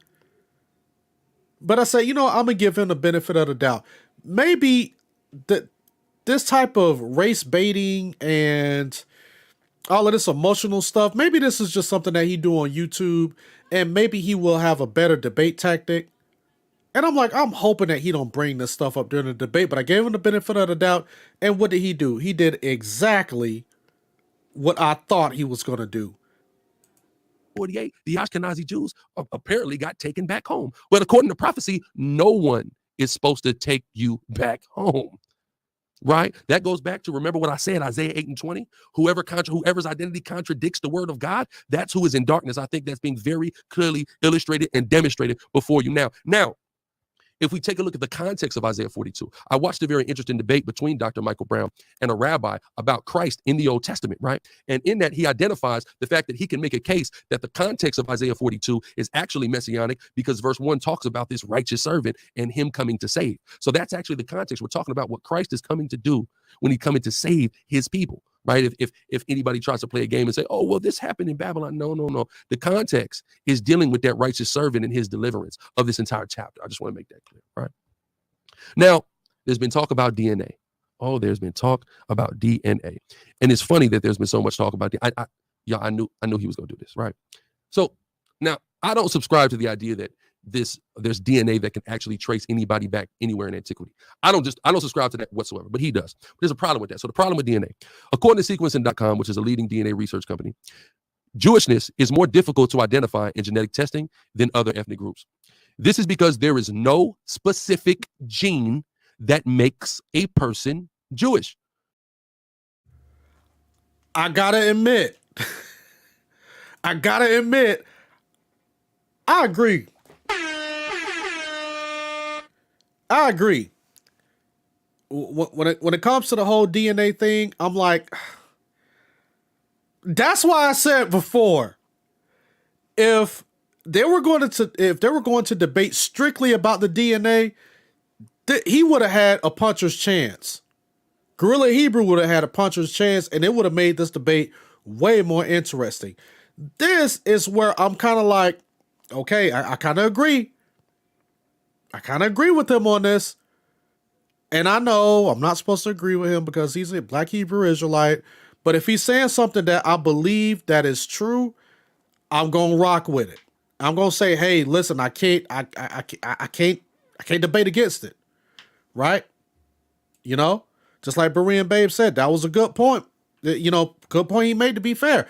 But I said, you know, I'm going to give him the benefit of the doubt. Maybe this type of race baiting and all of this emotional stuff, maybe this is just something that he do on YouTube, and maybe he will have a better debate tactic. And I'm like, I'm hoping that he don't bring this stuff up during the debate, but I gave him the benefit of the doubt. And what did he do? He did exactly what I thought he was going to do. 48, the Ashkenazi Jews apparently got taken back home. But according to prophecy, no one is supposed to take you back home. Right? That goes back to, remember what I said, Isaiah 8:20. Whoever's identity contradicts the word of God, that's who is in darkness. I think that's being very clearly illustrated and demonstrated before you now. Now, if we take a look at the context of Isaiah 42, I watched a very interesting debate between Dr. Michael Brown and a rabbi about Christ in the Old Testament, right? And in that, he identifies the fact that he can make a case that the context of Isaiah 42 is actually messianic because verse 1 talks about this righteous servant and him coming to save. So that's actually the context. We're talking about what Christ is coming to do when he's coming to save his people, right? If anybody tries to play a game and say, oh, well, this happened in Babylon. No. The context is dealing with that righteous servant and his deliverance of this entire chapter. I just want to make that clear, right? Now, there's been talk about DNA. Oh, there's been talk about DNA. And it's funny that there's been so much talk about DNA. I knew he was going to do this, right? So now I don't subscribe to the idea that there's DNA that can actually trace anybody back anywhere in antiquity. I don't subscribe to that whatsoever, but he does. But there's a problem with that. So the problem with DNA, according to sequencing.com, which is a leading DNA research company, Jewishness is more difficult to identify in genetic testing than other ethnic groups. This is because there is no specific gene that makes a person Jewish. I gotta admit, I agree. I agree. When it comes to the whole DNA thing, I'm like, that's why I said before, if they were going to debate strictly about the DNA, he would have had a puncher's chance. Gorilla Hebrew would have had a puncher's chance, and it would have made this debate way more interesting. This is where I'm kind of like, okay, I kind of agree. I kind of agree with him on this. And I know I'm not supposed to agree with him because he's a Black Hebrew Israelite. But if he's saying something that I believe that is true, I'm going to rock with it. I'm going to say, hey, listen, I can't debate against it. Right? You know, just like Berean Babe said, that was a good point. You know, good point he made, to be fair.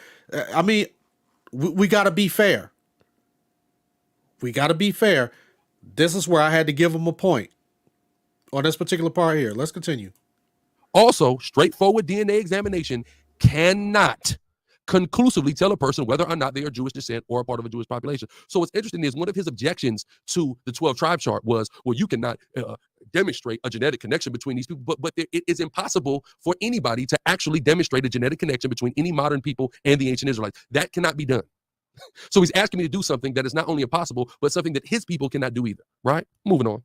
I mean, we got to be fair. We got to be fair. This is where I had to give him a point on this particular part here. Let's continue. Also, straightforward DNA examination cannot conclusively tell a person whether or not they are Jewish descent or a part of a Jewish population. So what's interesting is one of his objections to the 12 tribe chart was, well, you cannot demonstrate a genetic connection between these people, but it is impossible for anybody to actually demonstrate a genetic connection between any modern people and the ancient Israelites. That cannot be done. So he's asking me to do something that is not only impossible, but something that his people cannot do either, right? Moving on.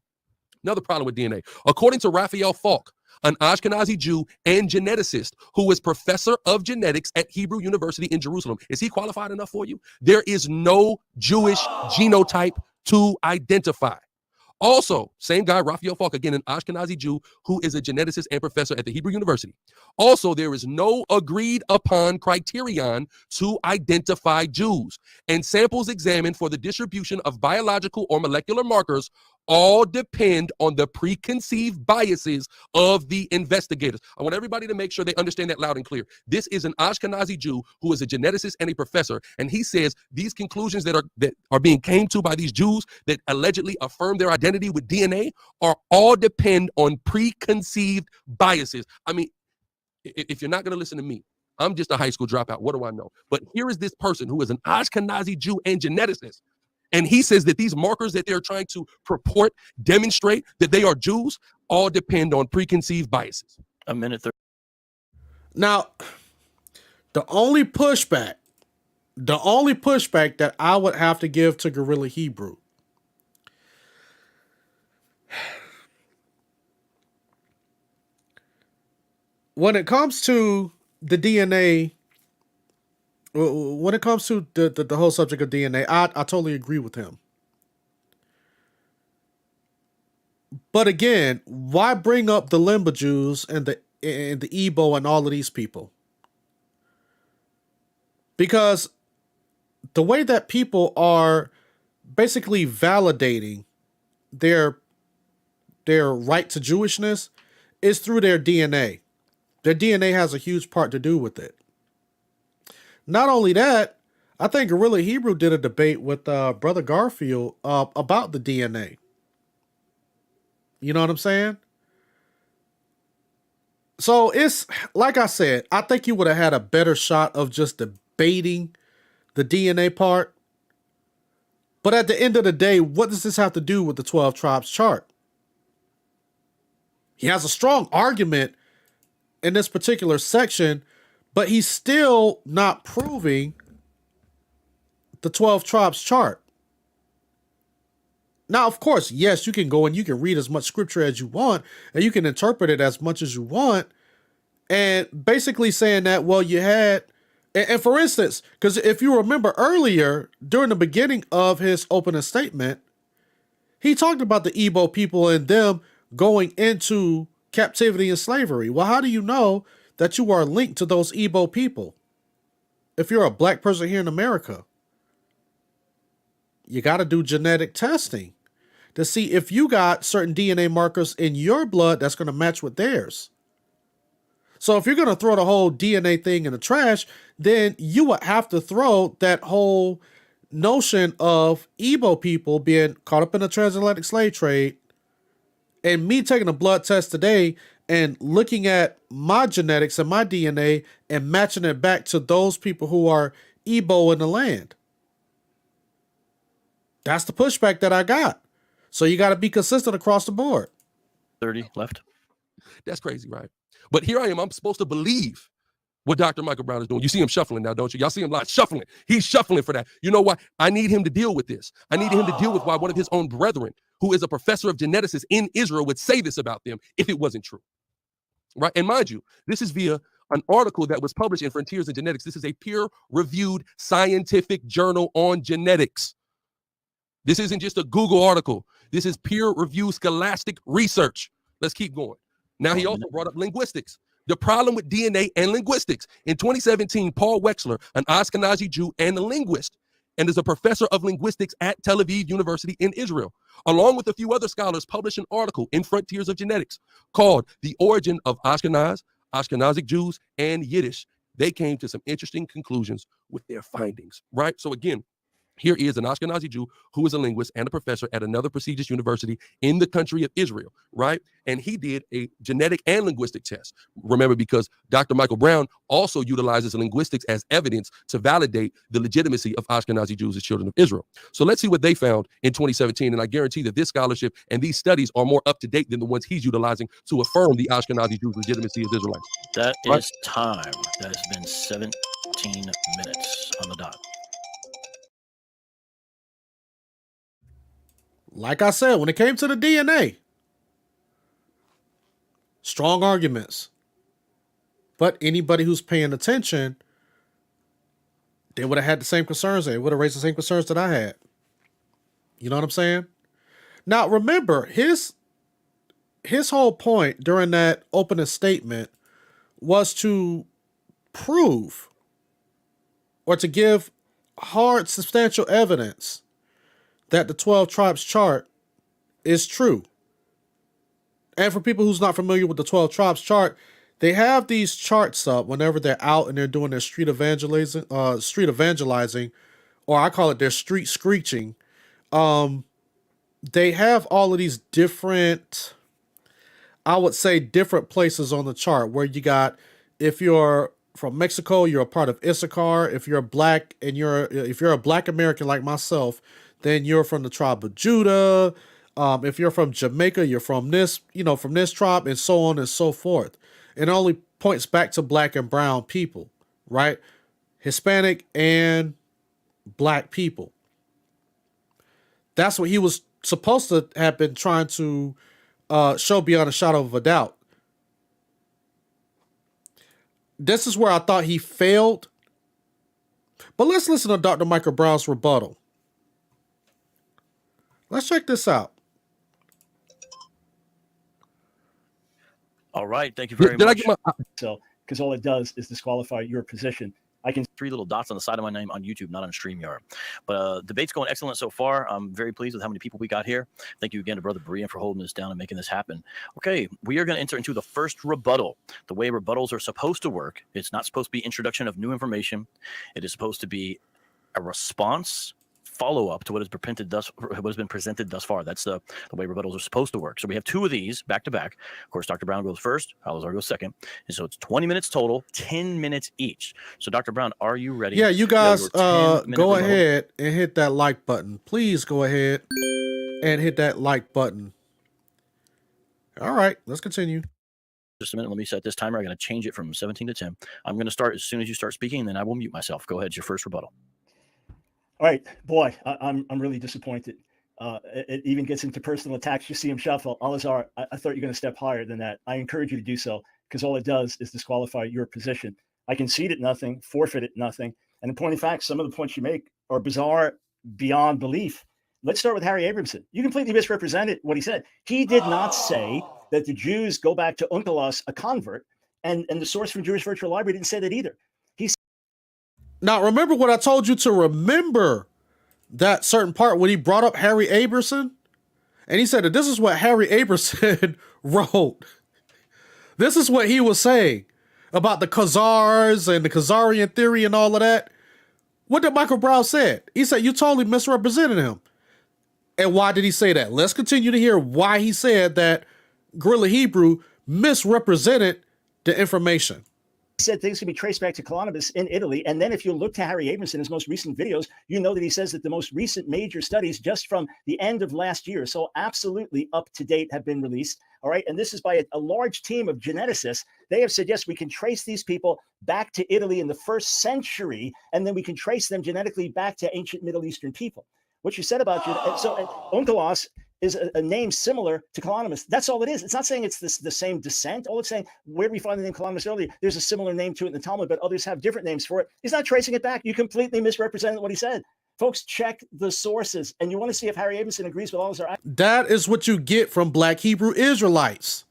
Another problem with DNA. According to Raphael Falk, an Ashkenazi Jew and geneticist who is professor of genetics at Hebrew University in Jerusalem. Is he qualified enough for you? There is no Jewish genotype to identify. Also, same guy, Raphael Falk, again, an Ashkenazi Jew who is a geneticist and professor at the Hebrew University. Also, there is no agreed upon criterion to identify Jews, and samples examined for the distribution of biological or molecular markers all depend on the preconceived biases of the investigators. I want everybody to make sure they understand that loud and clear. This is an Ashkenazi Jew who is a geneticist and a professor, and he says these conclusions that are being came to by these Jews that allegedly affirm their identity with DNA are all depend on preconceived biases. I mean, if you're not going to listen to me, I'm just a high school dropout. What do I know? But here is this person who is an Ashkenazi Jew and geneticist. And he says that these markers that they're trying to purport, demonstrate that they are Jews, all depend on preconceived biases. A minute 30. Now, the only pushback that I would have to give to Gorilla Hebrew when it comes to the DNA, when it comes to the whole subject of DNA, I totally agree with him. But again, why bring up the Limba Jews and the Igbo and all of these people? Because the way that people are basically validating their right to Jewishness is through their DNA. Their DNA has a huge part to do with it. Not only that, I think Gorilla Hebrew did a debate with Brother Garfield about the DNA. You know what I'm saying? So it's, like I said, I think you would have had a better shot of just debating the DNA part. But at the end of the day, what does this have to do with the 12 tribes chart? He has a strong argument in this particular section, but he's still not proving the 12 tribes chart. Now, of course, yes, you can go and you can read as much scripture as you want, and you can interpret it as much as you want, and basically saying that, well, you had, and for instance, because if you remember earlier, during the beginning of his opening statement, he talked about the Igbo people and them going into captivity and slavery. Well, how do you know that you are linked to those Igbo people? If you're a black person here in America, you got to do genetic testing to see if you got certain DNA markers in your blood that's going to match with theirs. So if you're going to throw the whole DNA thing in the trash, then you would have to throw that whole notion of Igbo people being caught up in the transatlantic slave trade, and me taking a blood test today and looking at my genetics and my DNA and matching it back to those people who are Igbo in the land. That's the pushback that I got. So you got to be consistent across the board. 30 left. That's crazy, right? But here I am. I'm supposed to believe what Dr. Michael Brown is doing. You see him shuffling now, don't you? Y'all see him like shuffling. He's shuffling for that. You know what? I need him to deal with this. I need him to deal with why one of his own brethren, who is a professor of geneticists in Israel, would say this about them if it wasn't true. Right? And mind you, this is via an article that was published in Frontiers in Genetics. This is a peer-reviewed scientific journal on genetics. This isn't just a Google article. This is peer-reviewed scholastic research. Let's keep going. Now, he also brought up linguistics. The problem with DNA and linguistics. In 2017, Paul Wexler, an Ashkenazi Jew and a linguist, and is a professor of linguistics at Tel Aviv University in Israel, along with a few other scholars, published an article in Frontiers of Genetics called The Origin of Ashkenazic Jews, and Yiddish. They came to some interesting conclusions with their findings, right? So again, here is an Ashkenazi Jew who is a linguist and a professor at another prestigious university in the country of Israel, right? And he did a genetic and linguistic test. Remember, because Dr. Michael Brown also utilizes linguistics as evidence to validate the legitimacy of Ashkenazi Jews as children of Israel. So let's see what they found in 2017. And I guarantee that this scholarship and these studies are more up to date than the ones he's utilizing to affirm the Ashkenazi Jews' legitimacy as Israelites. That Right. is time. That has been 17 minutes on the dot. Like I said, when it came to the DNA, Strong arguments. But anybody who's paying attention, they would have had the same concerns. They would have raised the same concerns that I had. You know what I'm saying? Now, remember, his whole point during that opening statement was to prove or to give hard, substantial evidence that the 12 tribes chart is true. And for people who's not familiar with the 12 tribes chart, they have these charts up whenever they're out and they're doing their street evangelizing, or I call it their street screeching. They have all of these different, I would say, different places on the chart where you got, if you're from Mexico, you're a part of Issachar. If you're black and if you're a black American like myself, then you're from the tribe of Judah. If you're from Jamaica, you're from this, from this tribe, and so on and so forth. It only points back to black and brown people, right? Hispanic and black people. That's what he was supposed to have been trying to show beyond a shadow of a doubt. This is where I thought he failed. But let's listen to Dr. Michael Brown's rebuttal. Let's check this out. All right. Thank you very Did I much. get my? So, because all it does is disqualify your position. I can 3 little dots on the side of my name on YouTube, not on StreamYard. But debate's going excellent so far. I'm very pleased with how many people we got here. Thank you again to Brother Berean for holding this down and making this happen. Okay, we are going to enter into the first rebuttal. The way rebuttals are supposed to work, it's not supposed to be introduction of new information. It is supposed to be a response, follow-up to what has been presented thus far. That's the way rebuttals are supposed to work. So we have 2 of these back to back. Of course, Dr. Brown goes first, Alazar goes second. And so it's 20 minutes total, 10 minutes each. So Dr. Brown, are you ready? Yeah, you guys your 10-minute go rebuttal. ahead and hit that like button. Please go ahead and hit that like button. All right, let's continue. Just a minute. Let me set this timer. I'm going to change it from 17 to 10. I'm going to start as soon as you start speaking, and then I will mute myself. Go ahead. It's your first rebuttal. All right, boy, I'm really disappointed. It even gets into personal attacks. You see him shuffle. Alazar, I thought you were going to step higher than that. I encourage you to do so because all it does is disqualify your position. I conceded nothing, forfeited nothing. And in point of fact, some of the points you make are bizarre beyond belief. Let's start with Harry Abramson. You completely misrepresented what he said. He did not say that the Jews go back to Onkelos, a convert, and the source from Jewish Virtual Library didn't say that either. Now, remember what I told you to remember, that certain part when he brought up Harry Abramson? And he said that this is what Harry Abramson wrote. This is what he was saying about the Khazars and the Khazarian theory and all of that. What did Michael Brown say? He said, you totally misrepresented him. And why did he say that? Let's continue to hear why he said that Guerrilla Hebrew misrepresented the information. Said things can be traced back to Colonibus in Italy. And then if you look to Harry Abramson, his most recent videos, you know that he says that the most recent major studies just from the end of last year, so absolutely up to date, have been released. All right. And this is by a large team of geneticists. They have said, yes, we can trace these people back to Italy in the 1st century, and then we can trace them genetically back to ancient Middle Eastern people. What you said about Onkelos is a name similar to Colonimus. That's all it is. It's not saying it's the same descent. All it's saying, where we find the name Colonimus earlier, there's a similar name to it in the Talmud, but others have different names for it. He's not tracing it back. You completely misrepresented what he said. Folks, check the sources. And you want to see if Harry Abramson agrees with all those. That is what you get from Black Hebrew Israelites.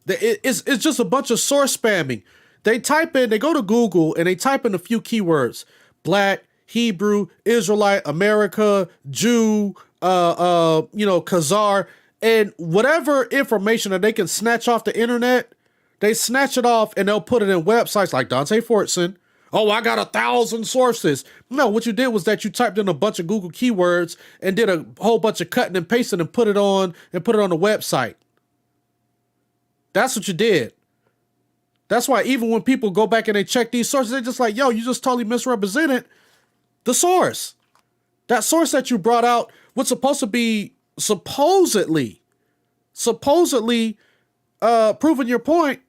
It's just a bunch of source spamming. They go to Google and they type in a few keywords. Black, Hebrew, Israelite, America, Jew, Khazar, and whatever information that they can snatch off the internet, they snatch it off and they'll put it in websites like Dante Fortson. Oh, I got 1,000 sources. No, what you did was that you typed in a bunch of Google keywords and did a whole bunch of cutting and pasting and put it on the website. That's what you did. That's why even when people go back and they check these sources, they're just like, yo, you just totally misrepresented the source. That source that you brought out was supposed to be supposedly proving your point.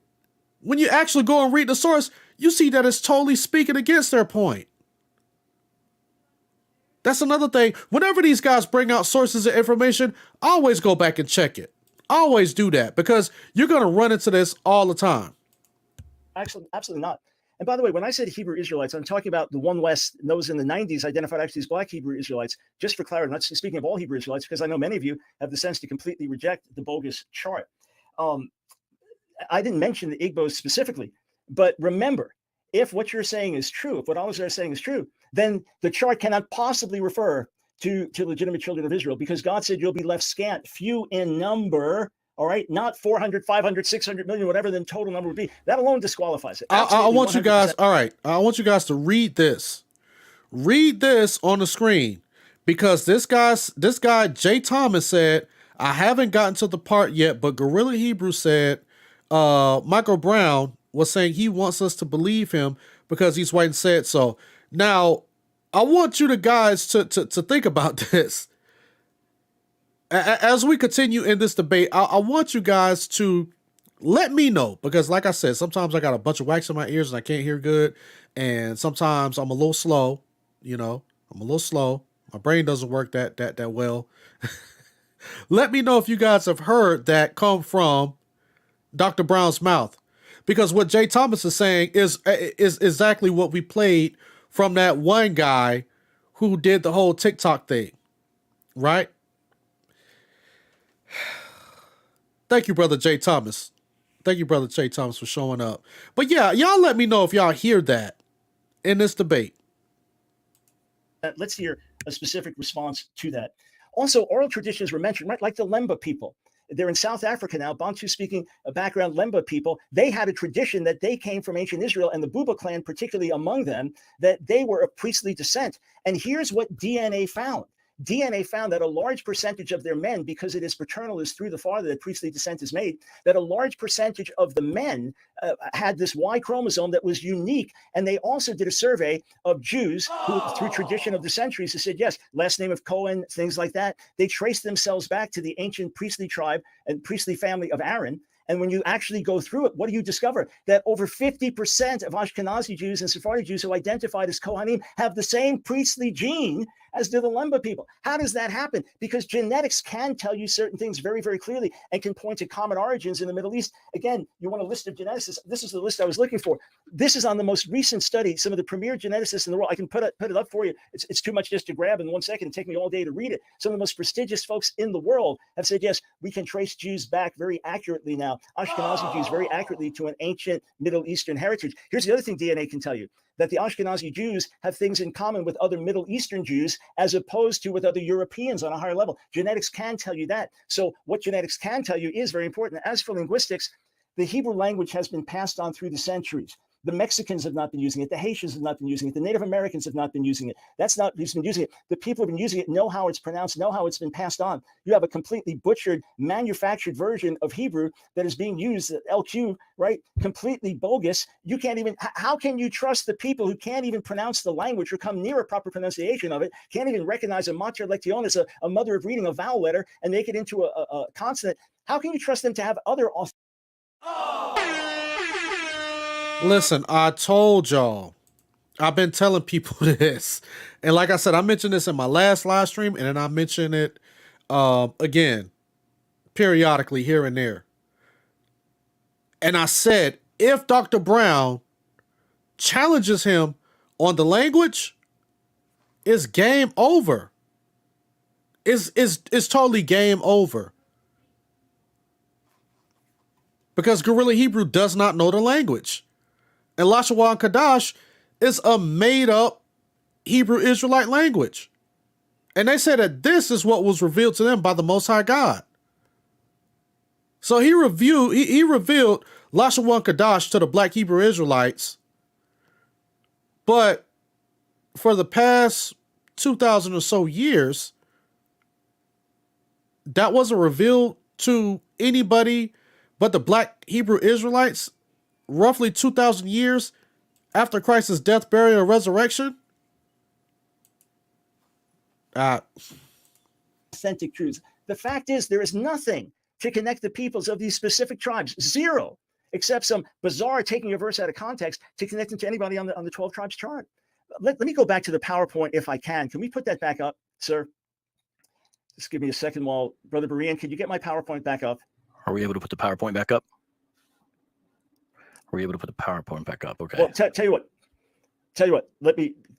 When you actually go and read the source, you see that it's totally speaking against their point. That's another thing. Whenever these guys bring out sources of information, I always go back and check it. Always do that, because you're going to run into this all the time. Absolutely not. And by the way, when I said Hebrew Israelites, I'm talking about the One West, those in the 90s identified actually as black Hebrew Israelites. Just for clarity, I'm not speaking of all Hebrew Israelites, because I know many of you have the sense to completely reject the bogus chart. I didn't mention the Igbos specifically, but remember, if what you're saying is true, if what Al-Azhar is saying is true, then the chart cannot possibly refer to legitimate children of Israel, because God said you'll be left scant, few in number. All right, not 400, 500, 600 million, whatever the total number would be. That alone disqualifies it. I want you guys, all right, I want you guys to read this. Read this on the screen, because this guy, Jay Thomas, said, I haven't gotten to the part yet, but Gorilla Hebrew said Michael Brown was saying he wants us to believe him because he's white and said so. Now, I want you guys to think about this. As we continue in this debate, I want you guys to let me know, because like I said, sometimes I got a bunch of wax in my ears and I can't hear good. And sometimes I'm a little slow, I'm a little slow. My brain doesn't work that well. Let me know if you guys have heard that come from Dr. Brown's mouth, because what Jay Thomas is saying is exactly what we played from that one guy who did the whole TikTok thing, right? Thank you, Brother Jay Thomas. Thank you, Brother Jay Thomas, for showing up. But yeah, y'all let me know if y'all hear that in this debate. Let's hear a specific response to that. Also, oral traditions were mentioned, right? Like the Lemba people. They're in South Africa now, Bantu-speaking background Lemba people. They had a tradition that they came from ancient Israel, and the Buba clan, particularly among them, that they were of priestly descent. And here's what DNA found. DNA found that a large percentage of their men, because it is paternal, is through the father that priestly descent is made, that a large percentage of the men had this Y chromosome that was unique. And they also did a survey of Jews who, through tradition of the centuries, have said, yes, last name of Cohen, things like that. They traced themselves back to the ancient priestly tribe and priestly family of Aaron. And when you actually go through it, what do you discover? That over 50% of Ashkenazi Jews and Sephardi Jews who identified as Kohanim have the same priestly gene as do the Lemba people. How does that happen? Because genetics can tell you certain things very, very clearly and can point to common origins in the Middle East. Again, you want a list of geneticists. This is the list I was looking for. This is on the most recent study. Some of the premier geneticists in the world. I can put it up for you. It's too much just to grab in 1 second and take me all day to read it. Some of the most prestigious folks in the world have said, yes, we can trace Jews back very accurately now, Ashkenazi Jews very accurately, to an ancient Middle Eastern heritage. Here's the other thing DNA can tell you, that the Ashkenazi Jews have things in common with other Middle Eastern Jews as opposed to with other Europeans on a higher level. Genetics can tell you that. So what genetics can tell you is very important. As for linguistics, the Hebrew language has been passed on through the centuries. The Mexicans have not been using it. The Haitians have not been using it. The Native Americans have not been using it. That's not who's been using it. The people who have been using it know how it's pronounced, know how it's been passed on. You have a completely butchered, manufactured version of Hebrew that is being used, LQ, right? Completely bogus. You can't even, how can you trust the people who can't even pronounce the language or come near a proper pronunciation of it, can't even recognize a mater lectionis, a mother of reading, a vowel letter, and make it into a consonant? How can you trust them to have other Listen, I told y'all, I've been telling people this. And like I said, I mentioned this in my last live stream, and then I mention it again, periodically here and there. And I said, if Dr. Brown challenges him on the language, it's game over. It's totally game over. Because Gorilla Hebrew does not know the language. And Lashawan Kadash is a made-up Hebrew Israelite language. And they say that this is what was revealed to them by the Most High God. So he revealed Lashawan Kadash to the Black Hebrew Israelites. But for the past 2,000 or so years, that wasn't revealed to anybody but the Black Hebrew Israelites. Roughly 2,000 years after Christ's death, burial, and resurrection. authentic truths. The fact is, there is nothing to connect the peoples of these specific tribes. Zero, except some bizarre taking a verse out of context to connect them to anybody on the 12 tribes chart. Let me go back to the PowerPoint if I can. Can we put that back up, sir? Just give me a second while, Brother Berean, can you get my PowerPoint back up? Are we able to put the PowerPoint back up? Are we able to put the PowerPoint back up? Okay. Well, tell you what.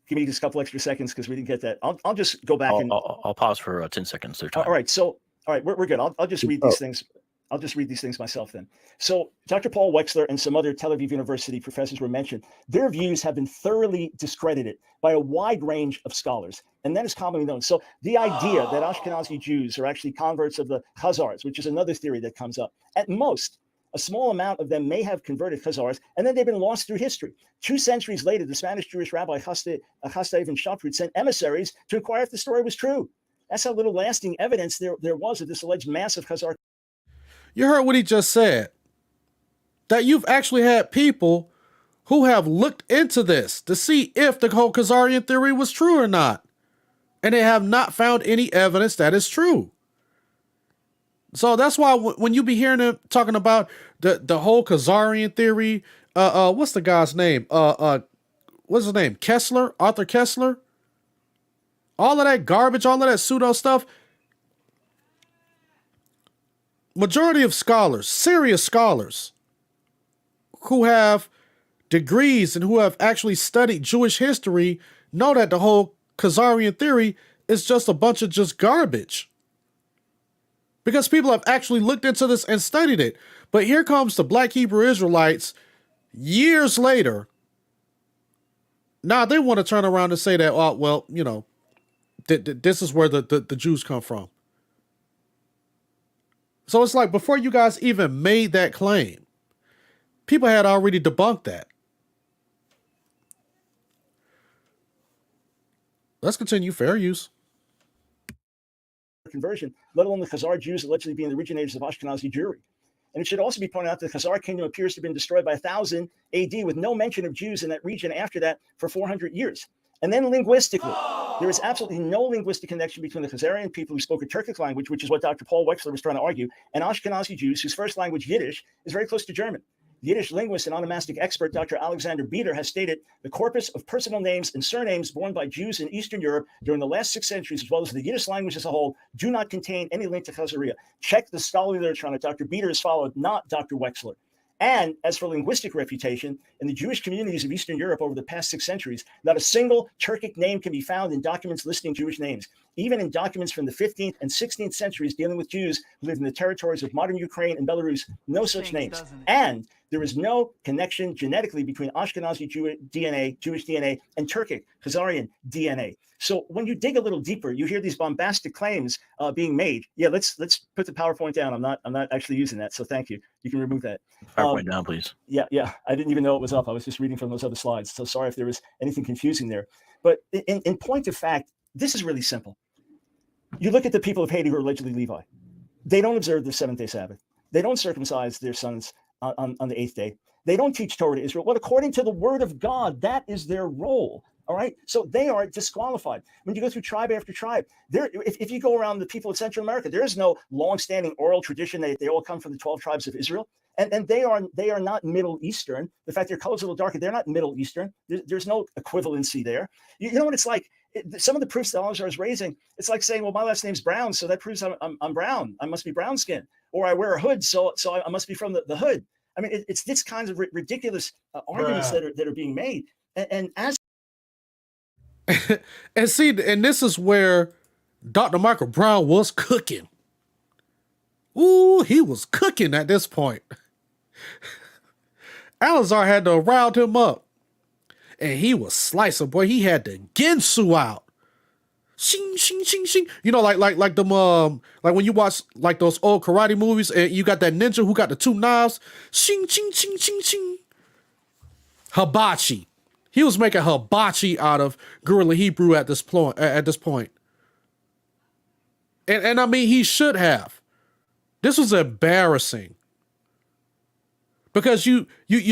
Give me just a couple extra seconds because we didn't get that. I'll just go back I'll pause for 10 seconds. Their time. All right. So, all right, we're good. I'll just read these things. I'll just read these things myself then. So Dr. Paul Wexler and some other Tel Aviv University professors were mentioned. Their views have been thoroughly discredited by a wide range of scholars, and that is commonly known. So the idea that Ashkenazi Jews are actually converts of the Khazars, which is another theory that comes up, at most, a small amount of them may have converted Khazars, and then they've been lost through history. 2 centuries later, the Spanish Jewish rabbi Chasdai Ibn Shaprut sent emissaries to inquire if the story was true. That's how little lasting evidence there was of this alleged massive Khazar. You heard what he just said. That you've actually had people who have looked into this to see if the whole Khazarian theory was true or not. And they have not found any evidence that is true. So that's why when you be hearing them talking about the whole Khazarian theory, what's the guy's name? What's his name? Kessler? Arthur Kessler? All of that garbage, all of that pseudo stuff. Majority of scholars, serious scholars, who have degrees and who have actually studied Jewish history know that the whole Khazarian theory is just a bunch of just garbage. Because people have actually looked into this and studied it. But here comes the Black Hebrew Israelites years later. Now they want to turn around and say that, oh, well, you know, this is where the Jews come from. So it's like before you guys even made that claim, people had already debunked that. Let's continue. Fair use. Conversion, let alone the Khazar Jews allegedly being the originators of Ashkenazi Jewry. And it should also be pointed out that the Khazar kingdom appears to have been destroyed by 1000 AD with no mention of Jews in that region after that for 400 years. And then linguistically, there is absolutely no linguistic connection between the Khazarian people who spoke a Turkic language, which is what Dr. Paul Wexler was trying to argue, and Ashkenazi Jews whose first language, Yiddish, is very close to German. Yiddish linguist and onomastic expert Dr. Alexander Bieder has stated the corpus of personal names and surnames borne by Jews in Eastern Europe during the last 6 centuries, as well as the Yiddish language as a whole, do not contain any link to Khazaria. Check the scholarly literature on it. Dr. Bieder has followed, not Dr. Wexler. And as for linguistic refutation, in the Jewish communities of Eastern Europe over the past 6 centuries, not a single Turkic name can be found in documents listing Jewish names. Even in documents from the 15th and 16th centuries dealing with Jews who lived in the territories of modern Ukraine and Belarus, no such names. And there is no connection genetically between Ashkenazi Jewish DNA, and Turkic Khazarian DNA. So when you dig a little deeper, you hear these bombastic claims being made. Yeah, let's put the PowerPoint down. I'm not actually using that, so thank you. You can remove that. PowerPoint down, please. Yeah. I didn't even know it was up. I was just reading from those other slides. So sorry if there was anything confusing there. But in point of fact, this is really simple. You look at the people of Haiti who are allegedly Levi. They don't observe the 7th-day Sabbath. They don't circumcise their sons on the 8th day. They don't teach Torah to Israel. Well, according to the word of God, that is their role. All right. So they are disqualified. When you go through tribe after tribe, if you go around the people of Central America, there is no longstanding oral tradition. They all come from the 12 tribes of Israel. And they are not Middle Eastern. The fact their color's a little darker, they're not Middle Eastern. There's no equivalency there. You know what it's like? Some of the proofs that Al-Azhar is raising, it's like saying, well, my last name's Brown, so that proves I'm brown. I must be brown skin. Or I wear a hood, so I must be from the hood. I mean, it's this kinds of ridiculous arguments that are being made. And as and see, and this is where Dr. Michael Brown was cooking. Ooh, he was cooking at this point. Al-Azhar had to round him up. And he was slicing, boy. He had the Ginsu out. Shing, shing, shing, shing. You know, like them like when you watch like those old karate movies and you got that ninja who got the 2 knives. Shing, shing, shing, shing, shing. Hibachi. He was making hibachi out of Guerrilla Hebrew at this point. And I mean, he should have. This was embarrassing. Because you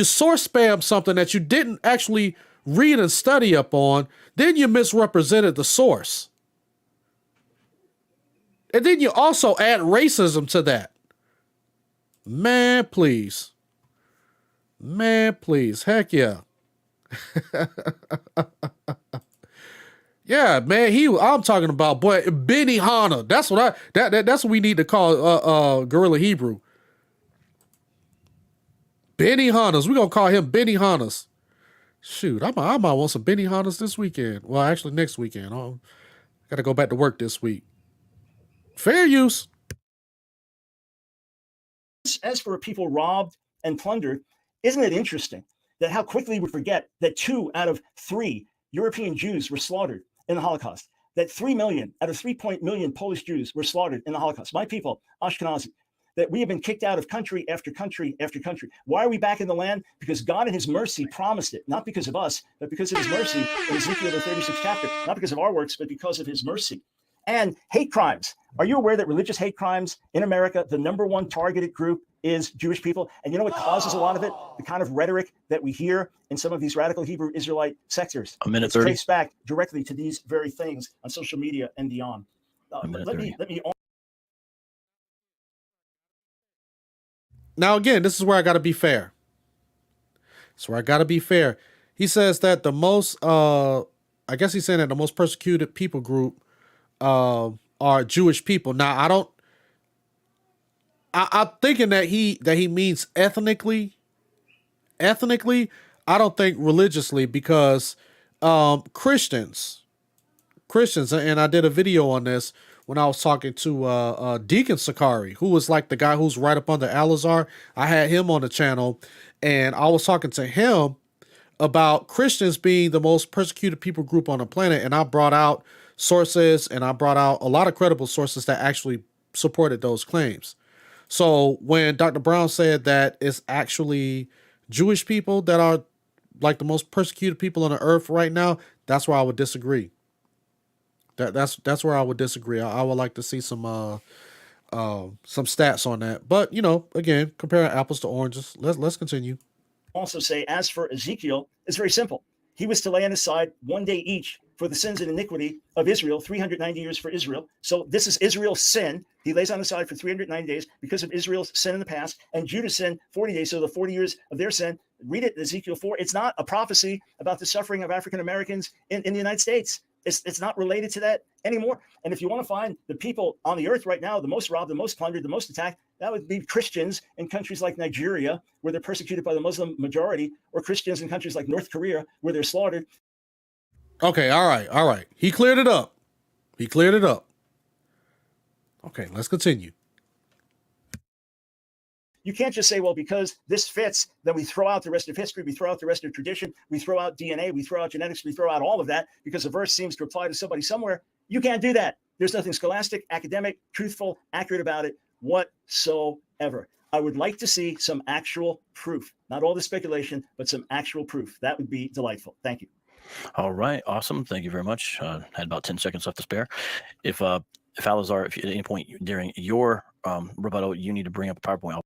source spam something that you didn't actually read and study up on, then you misrepresented the source. And then you also add racism to that. Man, please. Man, please. Heck yeah. Yeah, man, I'm talking about, boy, Benny Hanna. That's what we need to call Guerrilla Hebrew. Benny Hunters. We're gonna call him Benny Hunters. Shoot, I might want some Benny Hunters this weekend. Well, actually next weekend. I gotta go back to work this week. Fair use. As for people robbed and plundered, isn't it interesting that how quickly we forget that 2 out of 3 European Jews were slaughtered in the Holocaust, that 3 million out of 3 million Polish Jews were slaughtered in the Holocaust. My people, Ashkenazi, that we have been kicked out of country after country after country. Why are we back in the land? Because God in his mercy promised it, not because of us, but because of his mercy in Ezekiel, the 36th chapter, not because of our works, but because of his mercy. And hate crimes. Are you aware that religious hate crimes in America, the #1 targeted group is Jewish people? And you know what causes a lot of it? The kind of rhetoric that we hear in some of these radical Hebrew Israelite sectors. A minute It's 30. traced back directly to these very things on social media and beyond. Let me Now, again, this is where I got to be fair. He says that the most, I guess he's saying that the most persecuted people group are Jewish people. Now, I'm thinking that he means ethnically. Ethnically, I don't think religiously, because Christians, and I did a video on this when I was talking to Deacon Sakari, who was like the guy who's right up under Alazar. I had him on the channel, and I was talking to him about Christians being the most persecuted people group on the planet, and I brought out sources, and I brought out a lot of credible sources that actually supported those claims. So when Dr. Brown said that it's actually Jewish people that are like the most persecuted people on the earth right now, that's where I would disagree. That's where I would disagree. I would like to see some stats on that. But again, comparing apples to oranges. Let's continue. also say, as for Ezekiel, it's very simple. He was to lay on his side 1 day each for the sins and iniquity of Israel, 390 years for Israel. So this is Israel's sin. He lays on his side for 390 days because of Israel's sin in the past, and Judah's sin 40 days. So the 40 years of their sin. Read it in Ezekiel 4. It's not a prophecy about the suffering of African Americans in the United States. It's not related to that anymore. And if you want to find the people on the earth right now, the most robbed, the most plundered, the most attacked, that would be Christians in countries like Nigeria, where they're persecuted by the Muslim majority, or Christians in countries like North Korea, where they're slaughtered. Okay, all right. He cleared it up. Okay, let's continue. You can't just say, well, because this fits, then we throw out the rest of history, we throw out the rest of tradition, we throw out DNA, we throw out genetics, we throw out all of that because a verse seems to apply to somebody somewhere. You can't do that. There's nothing scholastic, academic, truthful, accurate about it whatsoever. I would like to see some actual proof, not all the speculation, but some actual proof. That would be delightful. Thank you. All right, awesome. Thank you very much. Had about 10 seconds left to spare. If Alazar, if at any point during your rebuttal you need to bring up a PowerPoint,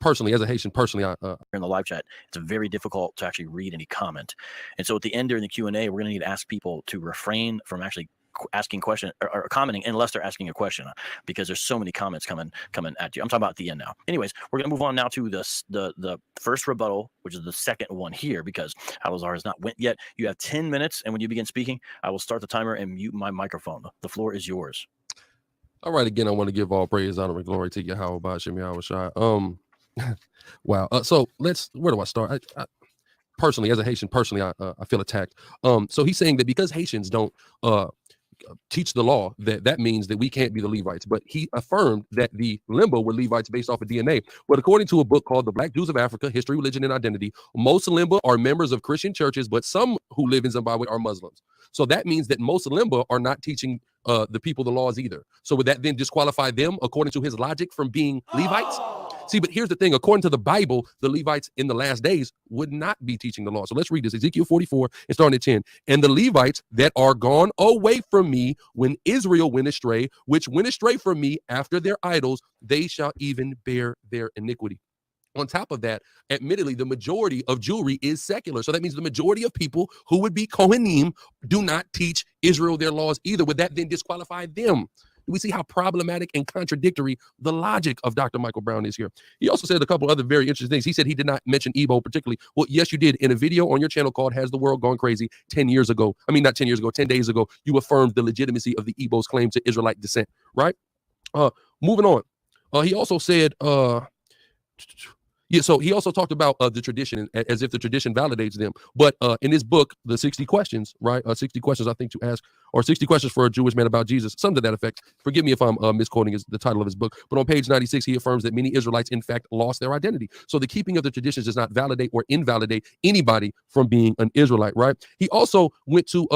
Personally, as a Haitian, in the live chat, it's very difficult to actually read any comment. And so at the end during the Q&A, we're going to need to ask people to refrain from actually asking question or commenting unless they're asking a question, because there's so many comments coming at you. I'm talking about at the end now. Anyways, we're going to move on now to the first rebuttal, which is the second one here, because Alazar has not went yet. You have 10 minutes, and when you begin speaking, I will start the timer and mute my microphone. The floor is yours. All right, again, I want to give all praise, honor, and glory to Yahweh Ba'ashem Yahweh Shai. Wow. So where do I start? I personally, as a Haitian, I feel attacked. So he's saying that because Haitians don't teach the law, that means that we can't be the Levites. But he affirmed that the Limbo were Levites based off of DNA. But according to a book called The Black Jews of Africa, History, Religion, and Identity, most Limbo are members of Christian churches, but some who live in Zimbabwe are Muslims. So that means that most Limbo are not teaching the people the laws either. So would that then disqualify them, according to his logic, from being Levites? See, but here's the thing. According to the Bible, the Levites in the last days would not be teaching the law. So let's read this. Ezekiel 44 and starting at 10. And the Levites that are gone away from me when Israel went astray, which went astray from me after their idols, they shall even bear their iniquity. On top of that, admittedly, the majority of Jewry is secular. So that means the majority of people who would be Kohanim do not teach Israel their laws either. Would that then disqualify them? Do we see how problematic and contradictory the logic of Dr. Michael Brown is here? He also said a couple other very interesting things. He said he did not mention Igbo particularly. Well, yes, you did. In a video on your channel called Has the World Gone Crazy 10 years ago. I mean, not 10 years ago, 10 days ago, you affirmed the legitimacy of the Igbo's claim to Israelite descent, right? Moving on. He also said, Yeah, so he also talked about the tradition as if the tradition validates them. But in his book, the 60 questions, right? 60 questions, I think, to ask, or 60 questions for a Jewish man about Jesus, something to that effect. Forgive me if I'm misquoting the title of his book. But on page 96, he affirms that many Israelites, in fact, lost their identity. So the keeping of the traditions does not validate or invalidate anybody from being an Israelite, right? He also went to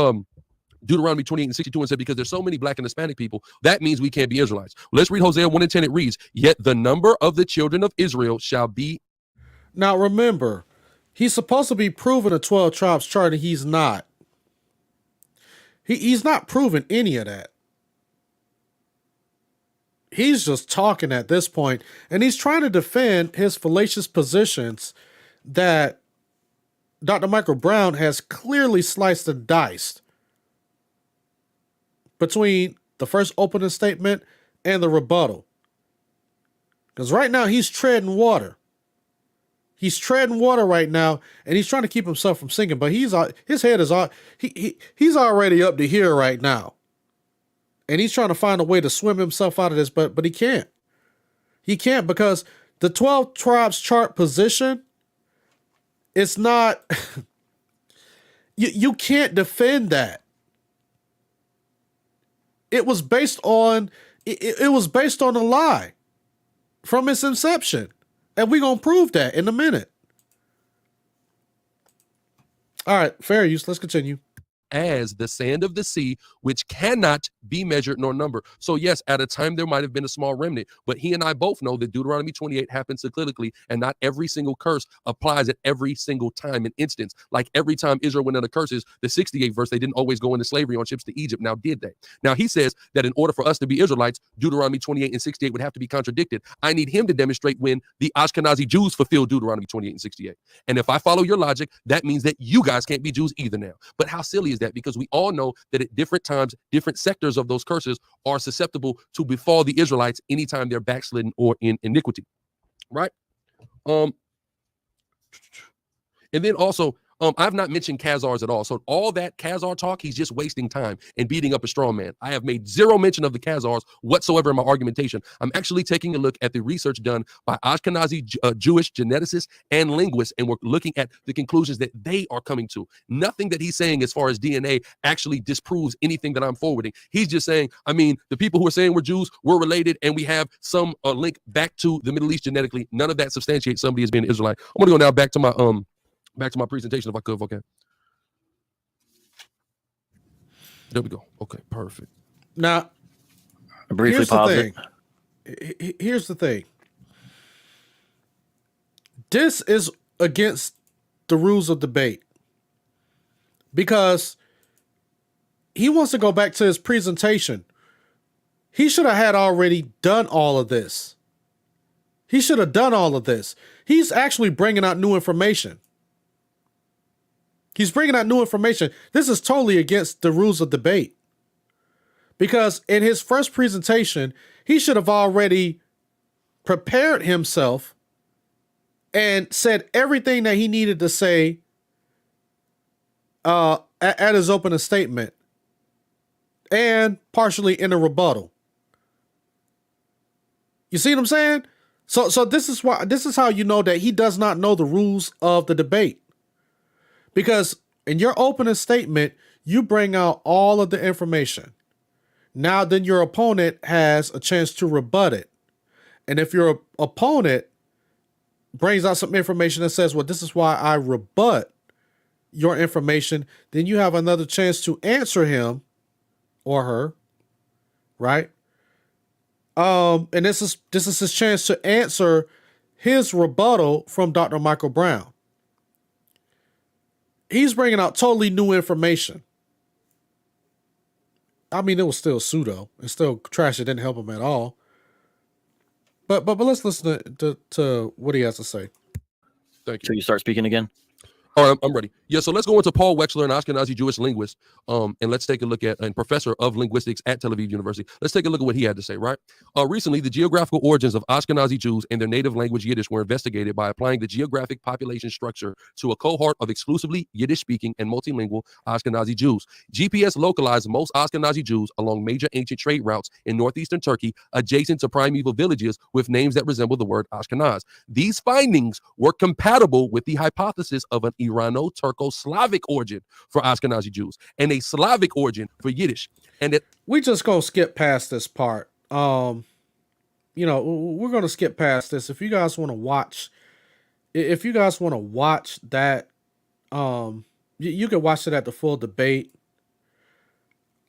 Deuteronomy 28 and 62 and said, because there's so many black and Hispanic people, that means we can't be Israelites. Let's read Hosea 1 and 10. It reads, yet the number of the children of Israel shall be. Now remember, he's supposed to be proving a 12 tribes chart, and he's not. He's not proving any of that. He's just talking at this point, and he's trying to defend his fallacious positions that Dr. Michael Brown has clearly sliced and diced between the first opening statement and the rebuttal. Because right now he's treading water. He's treading water right now, and he's trying to keep himself from sinking. But his head is he's already up to here right now, and he's trying to find a way to swim himself out of this. But he can't. He can't, because the 12 tribes chart position, it's not. you can't defend that. It was based on it was based on a lie from its inception. And we're going to prove that in a minute. All right, fair use. Let's continue. As the sand of the sea, which cannot be measured nor numbered. So yes, at a time there might have been a small remnant, but he and I both know that Deuteronomy 28 happens cyclically, and not every single curse applies at every single time and instance. Like every time Israel went under curses, the 68th verse, they didn't always go into slavery on ships to Egypt. Now, did they? Now, he says that in order for us to be Israelites, Deuteronomy 28 and 68 would have to be contradicted. I need him to demonstrate when the Ashkenazi Jews fulfilled Deuteronomy 28 and 68. And if I follow your logic, that means that you guys can't be Jews either now. But how silly is that? Because we all know that at different times, different sectors of those curses are susceptible to befall the Israelites anytime they're backslidden or in iniquity, right? And then also, I've not mentioned Khazars at all. So all that Khazar talk, he's just wasting time and beating up a strong man. I have made zero mention of the Khazars whatsoever in my argumentation. I'm actually taking a look at the research done by Ashkenazi Jewish geneticists and linguists, and we're looking at the conclusions that they are coming to. Nothing that he's saying as far as DNA actually disproves anything that I'm forwarding. He's just saying, I mean, the people who are saying we're Jews, we're related, and we have some link back to the Middle East genetically. None of that substantiates somebody as being an Israelite. I'm going to go now back to my presentation, if I could. Okay. There we go. Okay, perfect. Now, I briefly pause it. Here's the thing. This is against the rules of debate, because he wants to go back to his presentation. He should have had already done all of this. He should have done all of this. He's actually bringing out new information. He's bringing out new information. This is totally against the rules of debate, because in his first presentation, he should have already prepared himself and said everything that he needed to say at his opening statement and partially in a rebuttal. You see what I'm saying? So this is how you know that he does not know the rules of the debate. Because in your opening statement, you bring out all of the information. Now, then your opponent has a chance to rebut it. And if your opponent brings out some information that says, well, this is why I rebut your information, then you have another chance to answer him or her, right? And this is his chance to answer his rebuttal from Dr. Michael Brown. He's bringing out totally new information. I mean, it was still pseudo. It's still trash. It didn't help him at all. But let's listen to what he has to say. Thank you. So you start speaking again? All right, I'm ready. Yeah, so let's go into Paul Wechsler, an Ashkenazi Jewish linguist, and let's take a look at, and professor of linguistics at Tel Aviv University. Let's take a look at what he had to say, right? Recently, the geographical origins of Ashkenazi Jews and their native language Yiddish were investigated by applying the geographic population structure to a cohort of exclusively Yiddish-speaking and multilingual Ashkenazi Jews. GPS localized most Ashkenazi Jews along major ancient trade routes in northeastern Turkey, adjacent to primeval villages with names that resemble the word Ashkenaz. These findings were compatible with the hypothesis of an Irano-Turco-Slavic origin for Ashkenazi Jews and a Slavic origin for Yiddish. And that We just gonna skip past this part. We're gonna skip past this. If you guys want to watch, that, you can watch it at the full debate.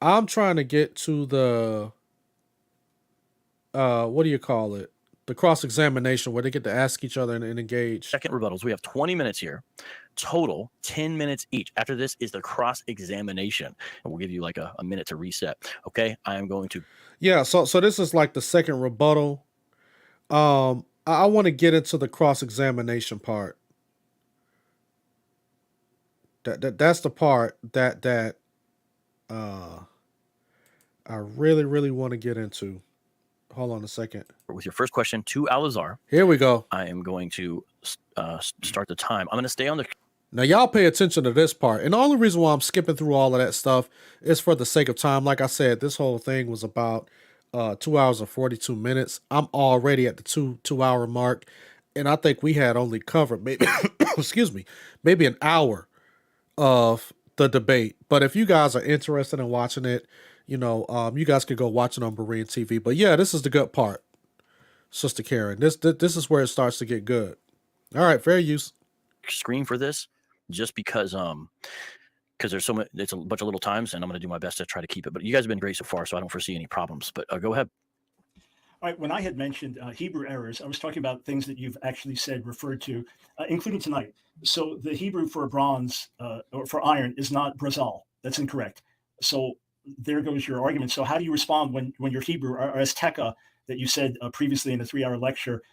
I'm trying to get to the what do you call it? The cross-examination where they get to ask each other and engage. Second rebuttals. We have 20 minutes here, total 10 minutes each. After this is the cross-examination, and we'll give you like a minute to reset. Okay, I am going to. Yeah, so this is like the second rebuttal. I want to get into the cross-examination part. That's the part that I really want to get into. Hold on a second. With your first question to Alazar, Here we go. I am going to start the time. I'm going to stay on the. Now, y'all pay attention to this part. And the only reason why I'm skipping through all of that stuff is for the sake of time. Like I said, this whole thing was about 2 hours and 42 minutes. I'm already at the two-hour mark. And I think we had only covered maybe, maybe an hour of the debate. But if you guys are interested in watching it, you guys could go watch it on Berean TV. But yeah, this is the good part, Sister Karen. This is where it starts to get good. All right, fair use. Screen for this, just because there's so much. It's a bunch of little times, and I'm going to do my best to try to keep it. But you guys have been great so far, so I don't foresee any problems. But go ahead. All right. When I had mentioned Hebrew errors, I was talking about things that you've actually said, referred to, including tonight. So the Hebrew for bronze or for iron is not brazal. That's incorrect. So there goes your argument. So how do you respond when your Hebrew or Azteca that you said previously in a 3-hour lecture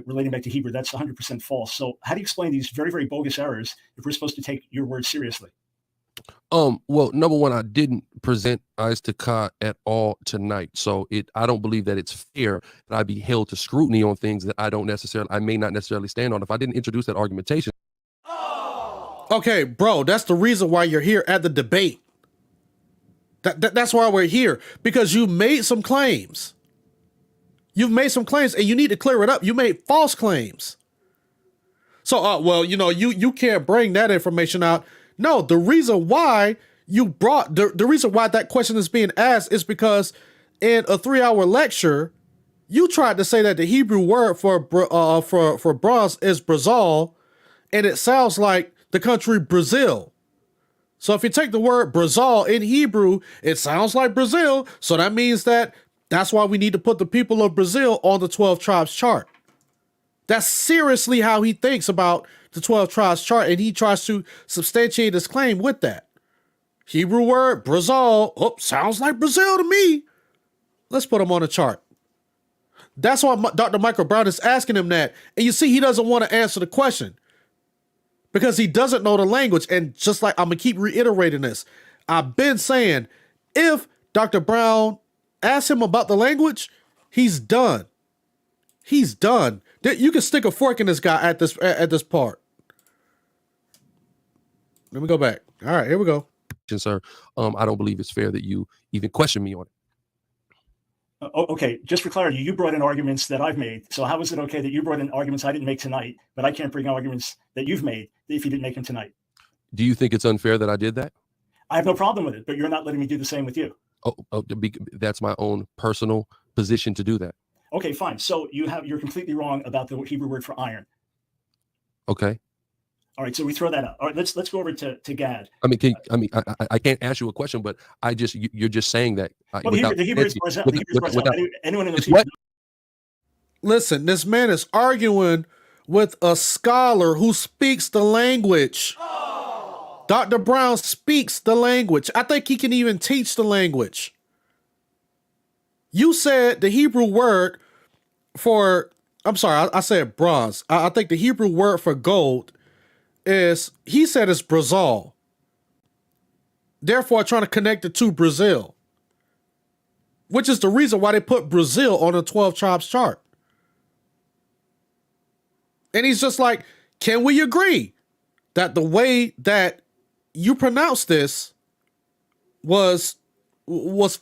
relating back to Hebrew, that's 100% false. So how do you explain these very, very bogus errors if we're supposed to take your word seriously? Well, number one, I didn't present Azteca at all tonight. So I don't believe that it's fair that I be held to scrutiny on things that I may not necessarily stand on. If I didn't introduce that argumentation. Okay, bro, that's the reason why you're here at the debate. That's why we're here, because you made some claims. You've made some claims and you need to clear it up. You made false claims. So, you can't bring that information out. No, the reason why you brought the reason why that question is being asked is because in a 3-hour lecture, you tried to say that the Hebrew word for bronze is brazal, and it sounds like the country Brazil. So if you take the word brazal in Hebrew, it sounds like Brazil. So that means that's why we need to put the people of Brazil on the 12 tribes chart. That's seriously how he thinks about the 12 tribes chart, and he tries to substantiate his claim with that. Hebrew word, brazal, sounds like Brazil to me. Let's put him on the chart. That's why Dr. Michael Brown is asking him that. And you see, he doesn't want to answer the question because he doesn't know the language. And just like I'm going to keep reiterating this, I've been saying, if Dr. Brown asks him about the language, he's done. He's done. You can stick a fork in this guy at this part. Let me go back. All right, here we go. Sir, I don't believe it's fair that you even question me on it. Okay, just for clarity, you brought in arguments that I've made. So how is it okay that you brought in arguments I didn't make tonight, but I can't bring arguments that you've made if you didn't make them tonight? Do you think it's unfair that I did that? I have no problem with it, but you're not letting me do the same with you. That's my own personal position to do that. Okay, fine. So you're completely wrong about the Hebrew word for iron. Okay. All right, so we throw that out. All right, let's go over to Gad. I can't ask you a question, but you're just saying that. Well, the Hebrew is brazal. Anyone in the Listen, this man is arguing with a scholar who speaks the language. Dr. Brown speaks the language. I think he can even teach the language. You said the Hebrew word for, I'm sorry, I said bronze. I think the Hebrew word for gold is he said it's Brazil. Therefore, trying to connect it to Brazil, which is the reason why they put Brazil on the 12 tribes chart. And he's just like, can we agree that the way that you pronounce this was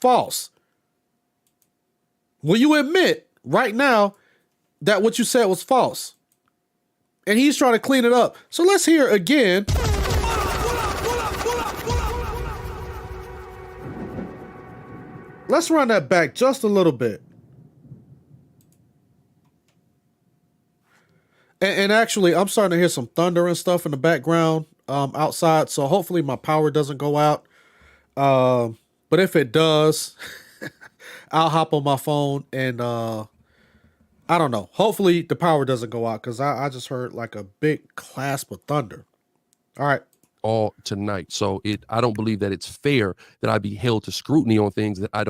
false? Will you admit right now that what you said was false? And he's trying to clean it up. So let's hear again. Let's run that back just a little bit. And actually, I'm starting to hear some thunder and stuff in the background outside. So hopefully my power doesn't go out. But if it does, I'll hop on my phone and I don't know. Hopefully the power doesn't go out because I just heard like a big clasp of thunder. All right. All tonight. So I don't believe that it's fair that I be held to scrutiny on things that I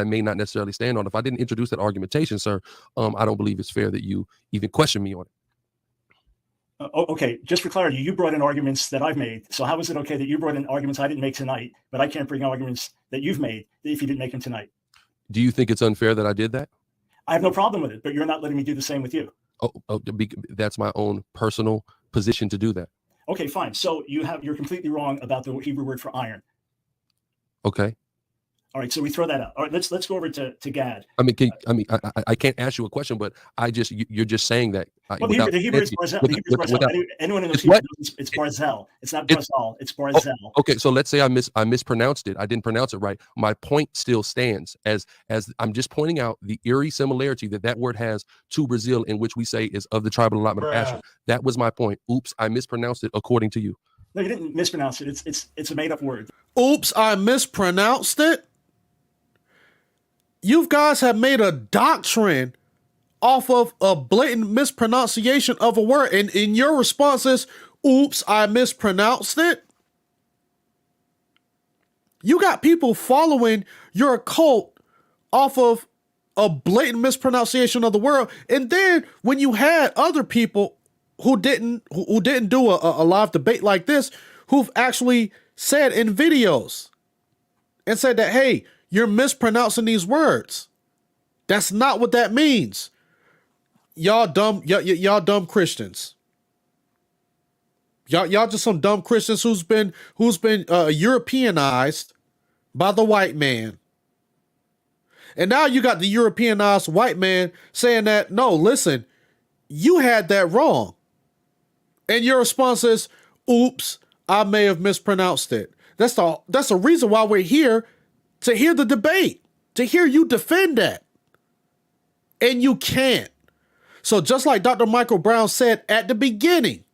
may not necessarily stand on. If I didn't introduce that argumentation, sir, I don't believe it's fair that you even question me on it. Okay, just for clarity, you brought in arguments that I've made. So how is it okay that you brought in arguments I didn't make tonight, but I can't bring arguments that you've made if you didn't make them tonight? Do you think it's unfair that I did that? I have no problem with it, but you're not letting me do the same with you. That's my own personal position to do that. Okay, fine. So you're completely wrong about the Hebrew word for iron. Okay. All right, so we throw that out. All right, let's go over to Gad. I can't ask you a question, but you're just saying that. Well, the Hebrew is Barzel. Anyone in the Hebrew knows it's Barzel. It's not Barzal. It's Barzel. Okay, so let's say I mispronounced it. I didn't pronounce it right. My point still stands as I'm just pointing out the eerie similarity that word has to Brazil, in which we say is of the tribal allotment of Asher. That was my point. Oops, I mispronounced it according to you. No, you didn't mispronounce it. It's a made up word. Oops, I mispronounced it. You guys have made a doctrine off of a blatant mispronunciation of a word. And in your response is, oops, I mispronounced it. You got people following your cult off of a blatant mispronunciation of the word. And then when you had other people who didn't do a live debate like this, who've actually said in videos and said that, hey, you're mispronouncing these words. That's not what that means. Y'all dumb Christians. Y'all just some dumb Christians who's been Europeanized by the white man. And now you got the Europeanized white man saying that, no, listen, you had that wrong. And your response is, oops, I may have mispronounced it. That's the reason why we're here, to hear the debate, to hear you defend that. And you can't. So just like Dr. Michael Brown said at the beginning,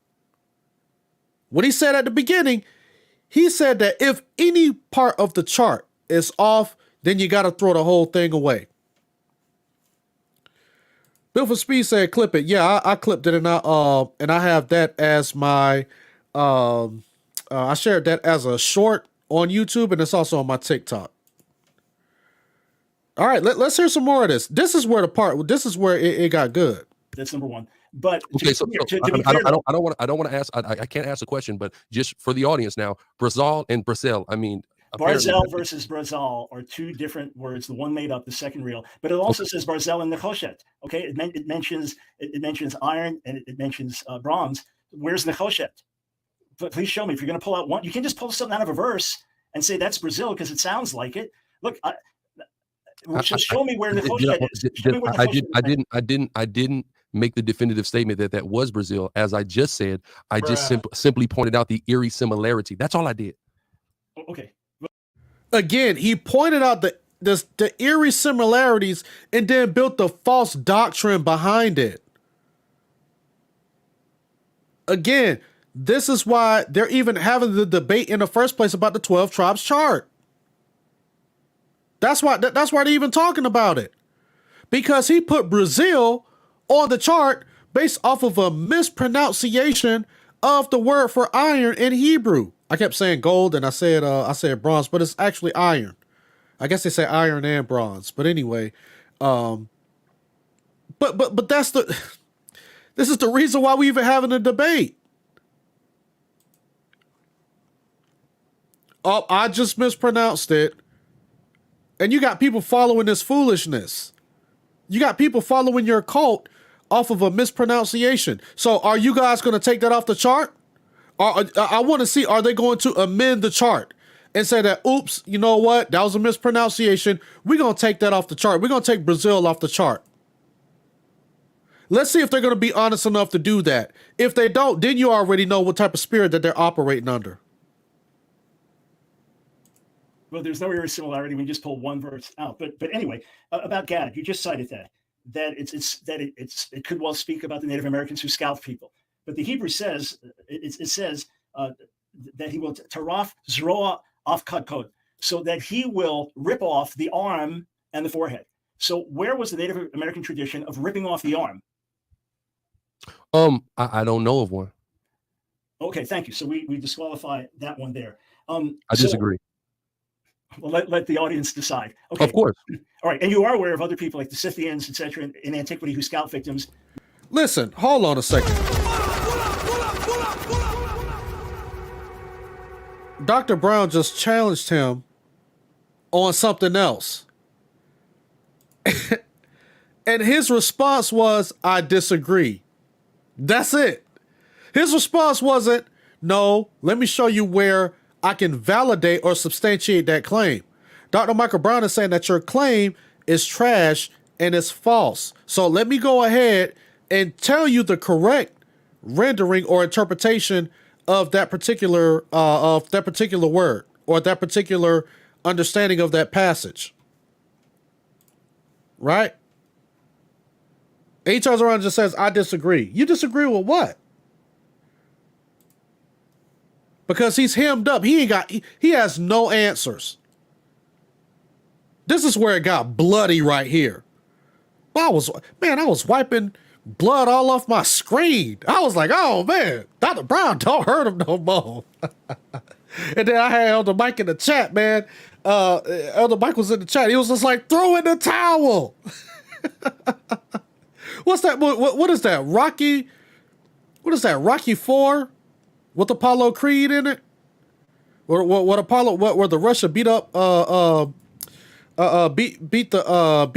what he said at the beginning, he said that if any part of the chart is off, then you got to throw the whole thing away. Bill for Speed said, clip it. Yeah, I clipped it, and I have that as my, I shared that as a short on YouTube, and it's also on my TikTok. All right, let's hear some more of this. This is where it got good. That's number one. But okay, I don't want to ask. I can't ask a question, but just for the audience now, Brazil and Brazil. I mean, Barzel versus Brazal are two different words. The one made up, the second real. But it also says Barzel and Nechoshet. Okay, it mentions iron and it mentions bronze. Where's Nechoshet? But please show me. If you're going to pull out one, you can just pull something out of a verse and say that's Brazil because it sounds like it. Look, show me where Nechoshet is. I didn't make the definitive statement that was Brazil. As I just said, I just simply pointed out the eerie similarity. That's all I did. Okay. Again, he pointed out the eerie similarities and then built the false doctrine behind it. Again, this is why they're even having the debate in the first place about the 12 tribes chart. That's why they're even talking about it. Because he put Brazil on the chart based off of a mispronunciation of the word for iron in Hebrew. I kept saying gold and I said bronze, but it's actually iron. I guess they say iron and bronze. But anyway, but this is the reason why we even having a debate. Oh, I just mispronounced it. And you got people following this foolishness. You got people following your cult off of a mispronunciation. So are you guys going to take that off the chart? I want to see, are they going to amend the chart and say that, oops, you know what? That was a mispronunciation. We're going to take that off the chart. We're going to take Brazil off the chart. Let's see if they're going to be honest enough to do that. If they don't, then you already know what type of spirit that they're operating under. Well, there's no real similarity. We just pull one verse out. But anyway, about Gad, you just cited that it could well speak about the Native Americans who scalped people. But the Hebrew says it says that he will taraf zroa af kadkod, so that he will rip off the arm and the forehead. So where was the Native American tradition of ripping off the arm? I don't know of one. Okay, thank you. So we disqualify that one there. I disagree. Well, let the audience decide. Okay. Of course. All right. And you are aware of other people like the Scythians, etc., in antiquity who scalp victims. Listen, hold on a second. Dr. Brown just challenged him on something else. And his response was, I disagree. That's it. His response wasn't, no, let me show you where I can validate or substantiate that claim. Dr. Michael Brown is saying that your claim is trash and it's false. So let me go ahead and tell you the correct rendering or interpretation of that particular word or that particular understanding of that passage. Right? And he turns around and just says, I disagree. You disagree with what? Because he's hemmed up. He has no answers. This is where it got bloody right here. I was wiping blood all off my screen. I was like, oh man, Dr. Brown, don't hurt him no more. And then I had Elder Mike in the chat, man. Elder Mike was in the chat. He was just like, throw in the towel. What's that? What is that? Rocky? What is that? Rocky 4? With Apollo Creed in it? Where the Russia beat up beat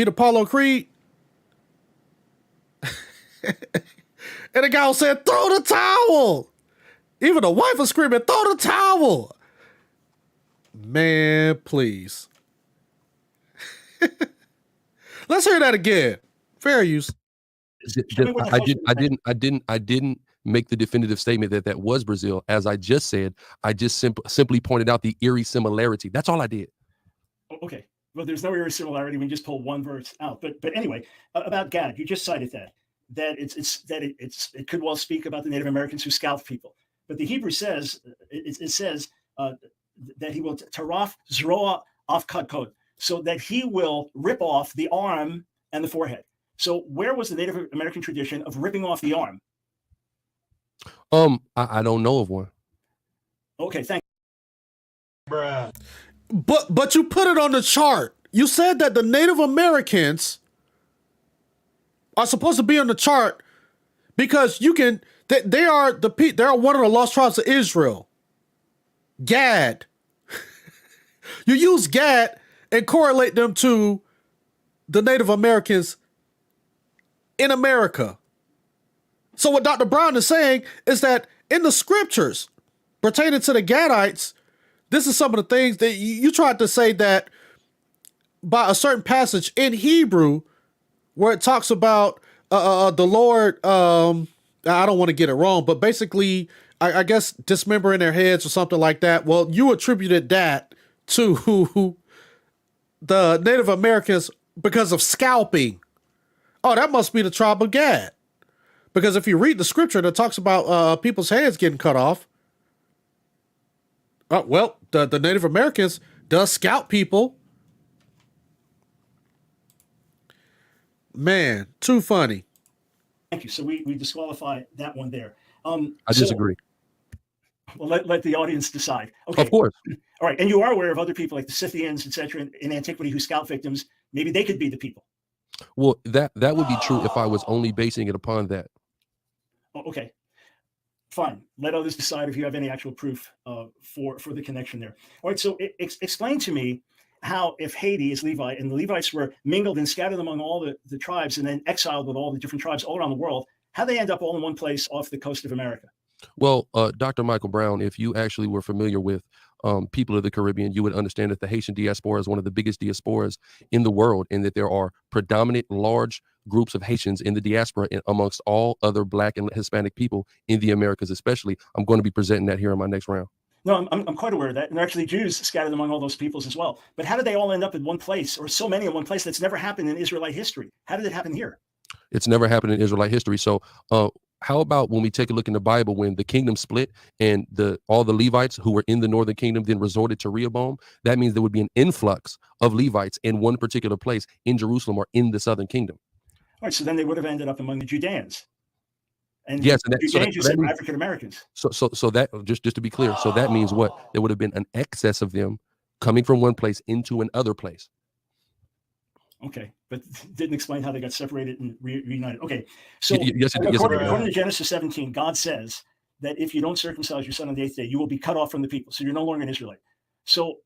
Apollo Creed? And the guy was saying, throw the towel. Even the wife was screaming, throw the towel. Man, please. Let's hear that again. Fair use. I didn't make the definitive statement that was Brazil. As I just said, I just simply pointed out the eerie similarity. That's all I did. Okay. Well, there's no eerie similarity. We just pull one verse out. But anyway, about Gad, you just cited that it could well speak about the Native Americans who scalped people. But the Hebrew says it says that he will taraf zroa af kadkod, so that he will rip off the arm and the forehead. So where was the Native American tradition of ripping off the arm? I don't know of one. Okay, thank you. Bruh. But you put it on the chart. You said that the Native Americans are supposed to be on the chart because they are one of the lost tribes of Israel. Gad. You use Gad and correlate them to the Native Americans in America. So what Dr. Brown is saying is that in the scriptures pertaining to the Gadites, this is some of the things that you tried to say that by a certain passage in Hebrew where it talks about the Lord, I don't want to get it wrong, but basically, I guess dismembering their heads or something like that. Well, you attributed that to the Native Americans because of scalping. Oh, that must be the tribe of Gad. Because if you read the scripture that talks about people's heads getting cut off, the Native Americans does scalp people. Man, too funny. Thank you. So we disqualify that one there. I disagree. Well, let the audience decide. Okay. Of course. All right. And you are aware of other people like the Scythians, etc., in antiquity who scalp victims. Maybe they could be the people. Well, that would be true if I was only basing it upon that. Oh, okay. fine. Let others decide if you have any actual proof for the connection there. All right. So explain to me how, if Haiti is Levite and the Levites were mingled and scattered among all the tribes and then exiled with all the different tribes all around the world, how they end up all in one place off the coast of America? Well, Dr. Michael Brown, if you actually were familiar with people of the Caribbean, you would understand that the Haitian diaspora is one of the biggest diasporas in the world, and that there are predominant large groups of Haitians in the diaspora amongst all other Black and Hispanic people in the Americas, especially. I'm going to be presenting that here in my next round. No, I'm quite aware of that. And there are actually Jews scattered among all those peoples as well. But how did they all end up in one place, or so many in one place? That's never happened in Israelite history. How did it happen here? It's never happened in Israelite history. So how about when we take a look in the Bible, when the kingdom split and all the Levites who were in the northern kingdom then resorted to Rehoboam? That means there would be an influx of Levites in one particular place in Jerusalem or in the southern kingdom. All right, so then they would have ended up among the Judeans. And yes, and Judeans, you said, were African Americans. So that, just to be clear, so that means what? There would have been an excess of them coming from one place into another place. Okay, but didn't explain how they got separated and reunited. Okay, so yes, according to Genesis 17, God says that if you don't circumcise your son on the 8th day, you will be cut off from the people. So you're no longer an Israelite. So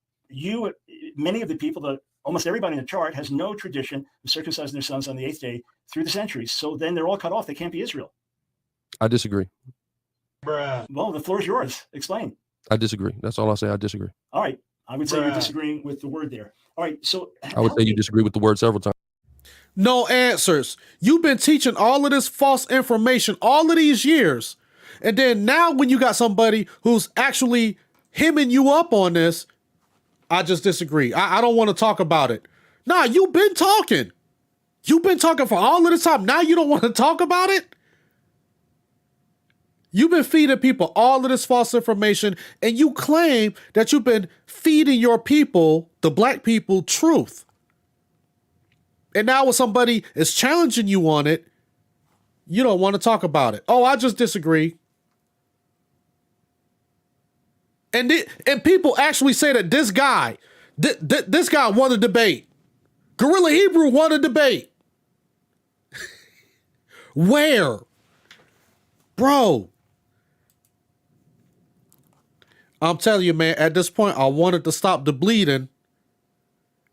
many of the people, almost everybody in the chart, has no tradition of circumcising their sons on the 8th day through the centuries. So then they're all cut off. They can't be Israel. I disagree. Well, the floor is yours. Explain. I disagree. That's all I'll say. I disagree. All right. I would say you're disagreeing with the word there. All right. So I would say you disagree with the word several times. No answers. You've been teaching all of this false information all of these years. And then now when you got somebody who's actually hemming you up on this, I just disagree. I don't want to talk about it. Nah, you've been talking. You've been talking for all of this time. Now you don't want to talk about it? You've been feeding people all of this false information, and you claim that you've been feeding your people, the Black people, truth. And now when somebody is challenging you on it, you don't want to talk about it. Oh, I just disagree. And people actually say that this guy won a debate. Gorilla Hebrew won a debate. Where? Bro. I'm telling you, man, at this point, I wanted to stop the bleeding.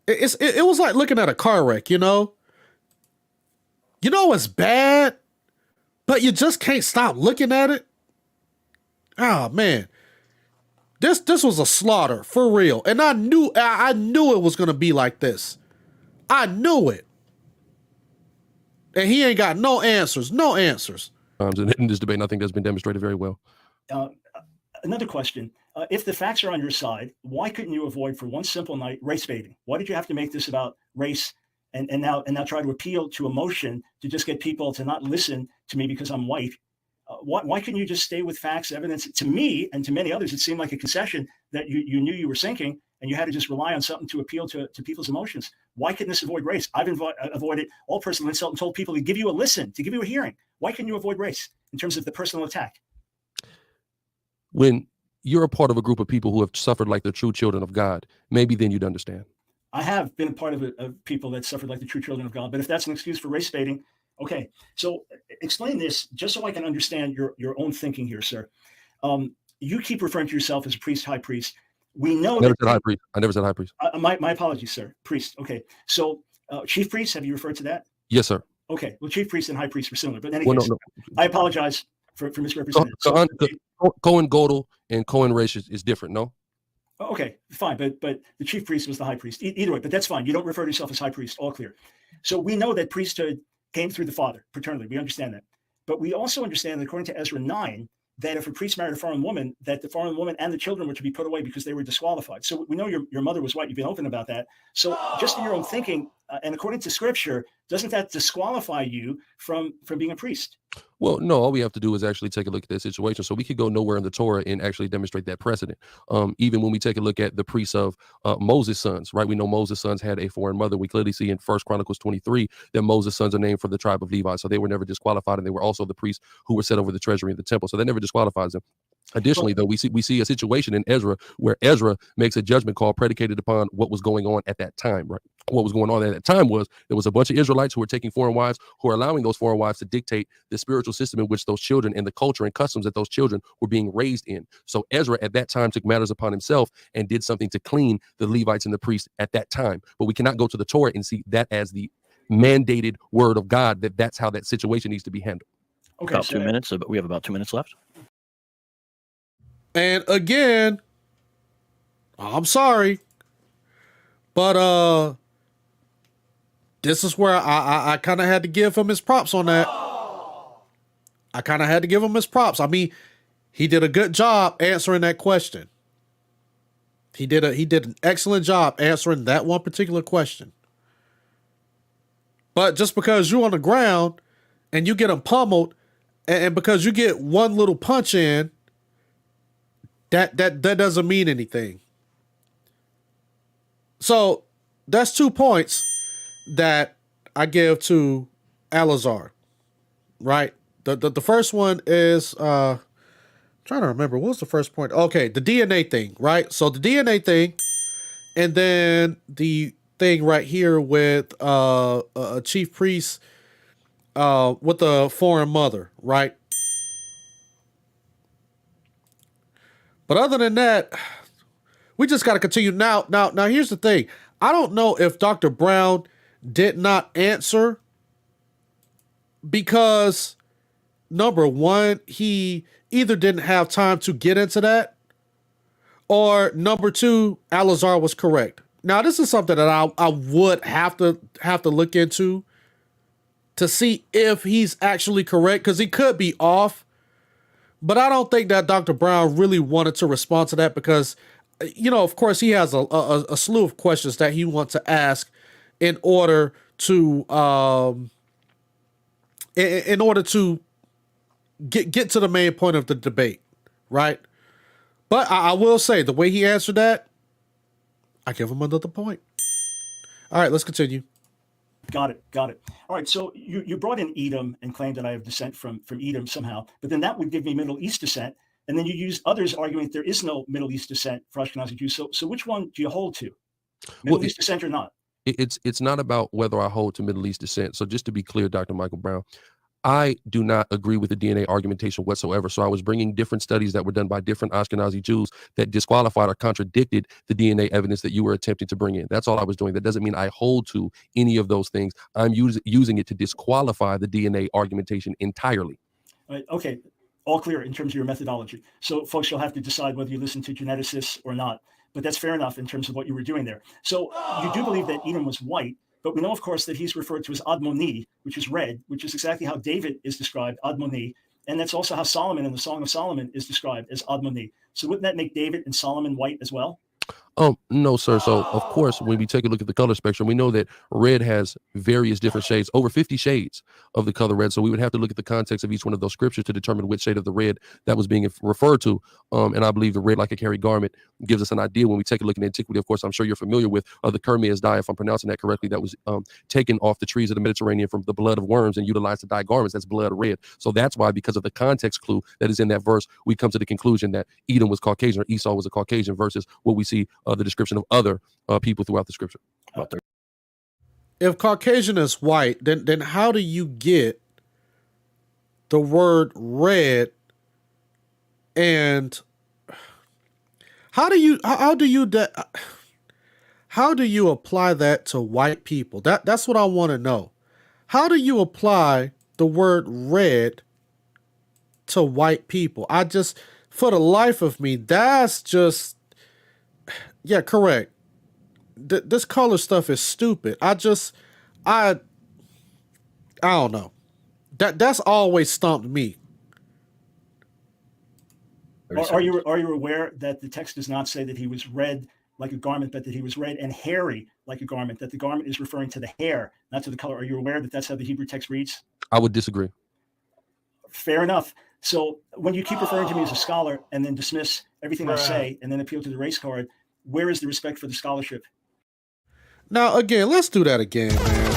It was like looking at a car wreck, you know? You know it's bad, but you just can't stop looking at it. Oh, man. This was a slaughter, for real. And I knew it was going to be like this. I knew it. And he ain't got no answers. No answers. In this debate, and I think that's been demonstrated very well. Another question. If the facts are on your side, why couldn't you avoid for one simple night race baiting? Why did you have to make this about race and now try to appeal to emotion to just get people to not listen to me because I'm white? Why couldn't you just stay with facts, evidence? To me and to many others, it seemed like a concession that you knew you were sinking and you had to just rely on something to appeal to people's emotions. Why couldn't this avoid race? I've avoided all personal insult and told people to give you a listen, to give you a hearing. Why couldn't you avoid race in terms of the personal attack? When you're a part of a group of people who have suffered like the true children of God, maybe then you'd understand. I have been a part of people that suffered like the true children of God, but if that's an excuse for race baiting, okay. So explain this just so I can understand your own thinking here, sir. You keep referring to yourself as a priest, high priest. We know I never said high priest. I never said high priest. My apologies, sir. Priest. Okay. So chief priest, have you referred to that? Yes, sir. Okay. Well, chief priest and high priest were similar, but in any case, no. I apologize for misrepresenting. Cohen Godel and Cohen Resh is different, no? Okay, fine, but the chief priest was the high priest. Either way, but that's fine. You don't refer to yourself as high priest. All clear. So we know that priesthood came through the father, paternally. We understand that. But we also understand that according to Ezra 9, that if a priest married a foreign woman, that the foreign woman and the children were to be put away because they were disqualified. So we know your mother was white. You've been open about that. So just in your own thinking, and according to scripture, doesn't that disqualify you from being a priest? Well, no, all we have to do is actually take a look at that situation. So we could go nowhere in the Torah and actually demonstrate that precedent. Even when we take a look at the priests of Moses' sons, right? We know Moses' sons had a foreign mother. We clearly see in 1 Chronicles 23 that Moses' sons are named for the tribe of Levi. So they were never disqualified, and they were also the priests who were set over the treasury of the temple. So that never disqualifies them. Additionally, though, we see a situation in Ezra where Ezra makes a judgment call predicated upon what was going on at that time, right? What was going on at that time was there was a bunch of Israelites who were taking foreign wives, who are allowing those foreign wives to dictate the spiritual system in which those children and the culture and customs that those children were being raised in. So Ezra at that time took matters upon himself and did something to clean the Levites and the priests at that time. But we cannot go to the Torah and see that as the mandated word of God, that's how that situation needs to be handled. Okay, About 2 minutes. We have about 2 minutes left. And again, I'm sorry, but this is where I kind of had to give him his props on that. I kind of had to give him his props. I mean, he did a good job answering that question. He did an excellent job answering that one particular question. But just because you're on the ground and you get him pummeled, and because you get one little punch in, that doesn't mean anything. So that's 2 points that I give to Elazar, right? The first one is trying to remember, what was the first point? Okay, the DNA thing, right? So the DNA thing, and then the thing right here with a chief priest with a foreign mother, right? But other than that, we just got to continue. Now, here's the thing. I don't know if Dr. Brown did not answer because, number one, he either didn't have time to get into that, or number two, Elazar was correct. Now, this is something that I would have to look into to see if he's actually correct, because he could be off. But I don't think that Dr. Brown really wanted to respond to that because, of course, he has a slew of questions that he wants to ask in order to get to the main point of the debate, right? But I will say the way he answered that, I give him another point. All right, let's continue. Got it. All right, so you brought in Edom and claimed that I have descent from Edom somehow, but then that would give me Middle East descent, and then you use others arguing that there is no Middle East descent for Ashkenazi Jews. So which one do you hold to? Middle East descent or not? It's not about whether I hold to Middle East descent. So just to be clear, Dr. Michael Brown, I do not agree with the DNA argumentation whatsoever. So I was bringing different studies that were done by different Ashkenazi Jews that disqualified or contradicted the DNA evidence that you were attempting to bring in. That's all I was doing. That doesn't mean I hold to any of those things. I'm using it to disqualify the DNA argumentation entirely. All right, okay, all clear in terms of your methodology. So folks, you'll have to decide whether you listen to geneticists or not. But that's fair enough in terms of what you were doing there. So you do believe that Edom was white, but we know, of course, that he's referred to as Admoni, which is red, which is exactly how David is described, Admoni. And that's also how Solomon in the Song of Solomon is described as Admoni. So wouldn't that make David and Solomon white as well? No, sir. So, of course, when we take a look at the color spectrum, we know that red has various different shades, over 50 shades of the color red. So we would have to look at the context of each one of those scriptures to determine which shade of the red that was being referred to. And I believe the red like a carry garment gives us an idea when we take a look at antiquity. Of course, I'm sure you're familiar with the Kermes dye, if I'm pronouncing that correctly, that was taken off the trees of the Mediterranean from the blood of worms and utilized to dye garments. That's blood red. So that's why, because of the context clue that is in that verse, we come to the conclusion that Edom was Caucasian or Esau was a Caucasian versus what we see the description of other people throughout the scripture. If Caucasian is white, then how do you get the word red, and how do you apply that to white people? That's what I want to know. How do you apply the word red to white people? I just, for the life of me, that's just, yeah, correct. This color stuff is stupid. I don't know. That's always stumped me. Are you aware that the text does not say that he was red like a garment, but that he was red and hairy like a garment, that the garment is referring to the hair, not to the color? Are you aware that that's how the Hebrew text reads? I would disagree. Fair enough. So when you keep referring to me as a scholar and then dismiss everything I say and then appeal to the race card, where is the respect for the scholarship? Now, again, let's do that again, man.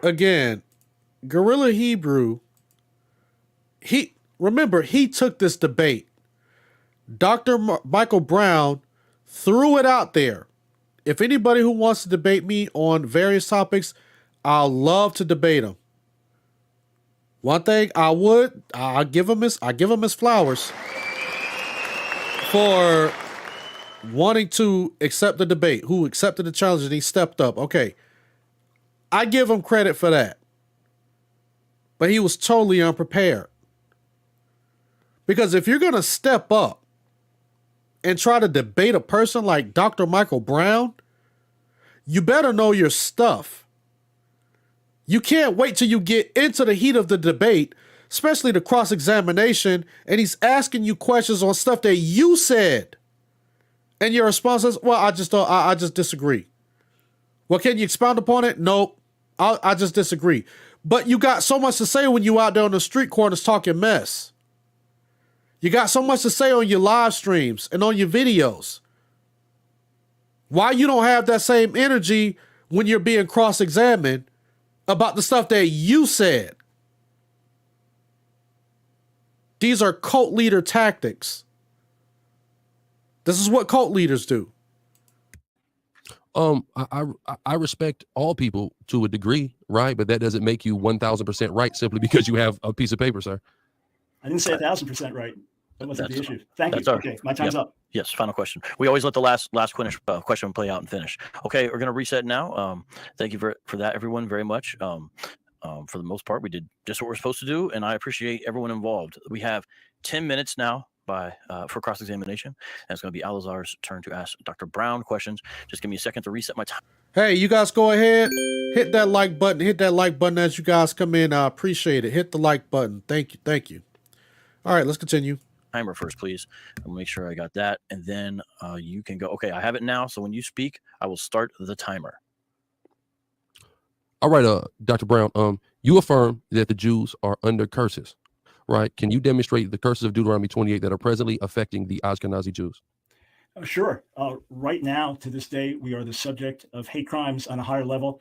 Again, Gorilla Hebrew, he took this debate. Dr. Michael Brown threw it out there. If anybody who wants to debate me on various topics, I'll love to debate him. One thing I'll give him his flowers for wanting to accept the debate, who accepted the challenge and he stepped up. Okay. I give him credit for that. But he was totally unprepared. Because if you're going to step up and try to debate a person like Dr. Michael Brown, you better know your stuff. You can't wait till you get into the heat of the debate, especially the cross-examination, and he's asking you questions on stuff that you said. And your response is, well, I just disagree. Well, can you expound upon it? Nope. I just disagree. But you got so much to say when you out there on the street corners talking mess. You got so much to say on your live streams and on your videos. Why you don't have that same energy when you're being cross-examined about the stuff that you said? These are cult leader tactics. This is what cult leaders do. I respect all people to a degree, right? But that doesn't make you 1,000% right simply because you have a piece of paper, sir. I didn't say 1,000% right. That wasn't the issue. Thank you. That's our- Okay, my time's up. Yes, final question. We always let the last question play out and finish. Okay, we're going to reset now. Thank you for that, everyone, very much. For the most part, we did just what we're supposed to do, and I appreciate everyone involved. We have 10 minutes now for cross-examination, and it's going to be Alazar's turn to ask Dr. Brown questions. Just give me a second to reset my time. Hey, you guys go ahead, hit that like button. Hit that like button as you guys come in. I appreciate it. Hit the like button. Thank you. All right, let's continue. Timer first, please. I'll make sure I got that, and then you can go. Okay, I have it now, so when you speak, I will start the timer. All right, Dr. Brown, you affirm that the Jews are under curses, right? Can you demonstrate the curses of Deuteronomy 28 that are presently affecting the Ashkenazi Jews? Sure. Right now, to this day, we are the subject of hate crimes on a higher level,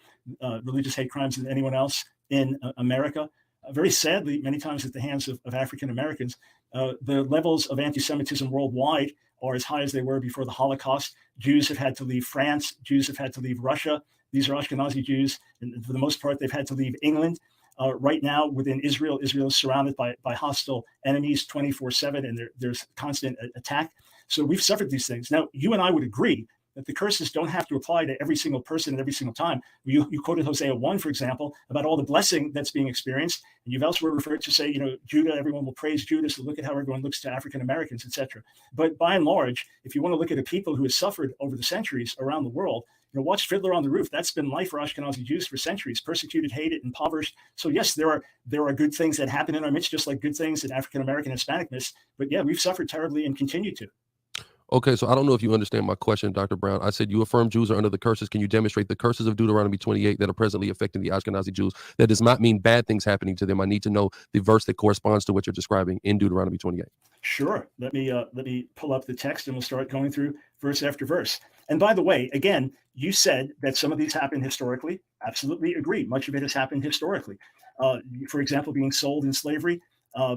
religious hate crimes than anyone else in America. Very sadly, many times at the hands of African Americans, the levels of anti-Semitism worldwide are as high as they were before the Holocaust. Jews have had to leave France. Jews have had to leave Russia. These are Ashkenazi Jews, and for the most part, they've had to leave England. Right now, within Israel, Israel is surrounded by hostile enemies 24/7, and there's constant attack. So we've suffered these things. Now, you and I would agree that the curses don't have to apply to every single person at every single time. You quoted Hosea 1, for example, about all the blessing that's being experienced. And you've elsewhere referred to say, Judah, everyone will praise Judah. So look at how everyone looks to African Americans, etc. But by and large, if you want to look at a people who has suffered over the centuries around the world, watch Fiddler on the Roof. That's been life for Ashkenazi Jews for centuries, persecuted, hated, impoverished. So yes, there are good things that happen in our midst, just like good things in African American Hispanic midst. But yeah, we've suffered terribly and continue to. Okay, so I don't know if you understand my question, Dr. Brown. I said you affirm Jews are under the curses. Can you demonstrate the curses of Deuteronomy 28 that are presently affecting the Ashkenazi Jews? That does not mean bad things happening to them. I need to know the verse that corresponds to what you're describing in Deuteronomy 28. Sure. Let me pull up the text and we'll start going through verse after verse. And by the way, again, you said that some of these happened historically. Absolutely agree. Much of it has happened historically. For example, being sold in slavery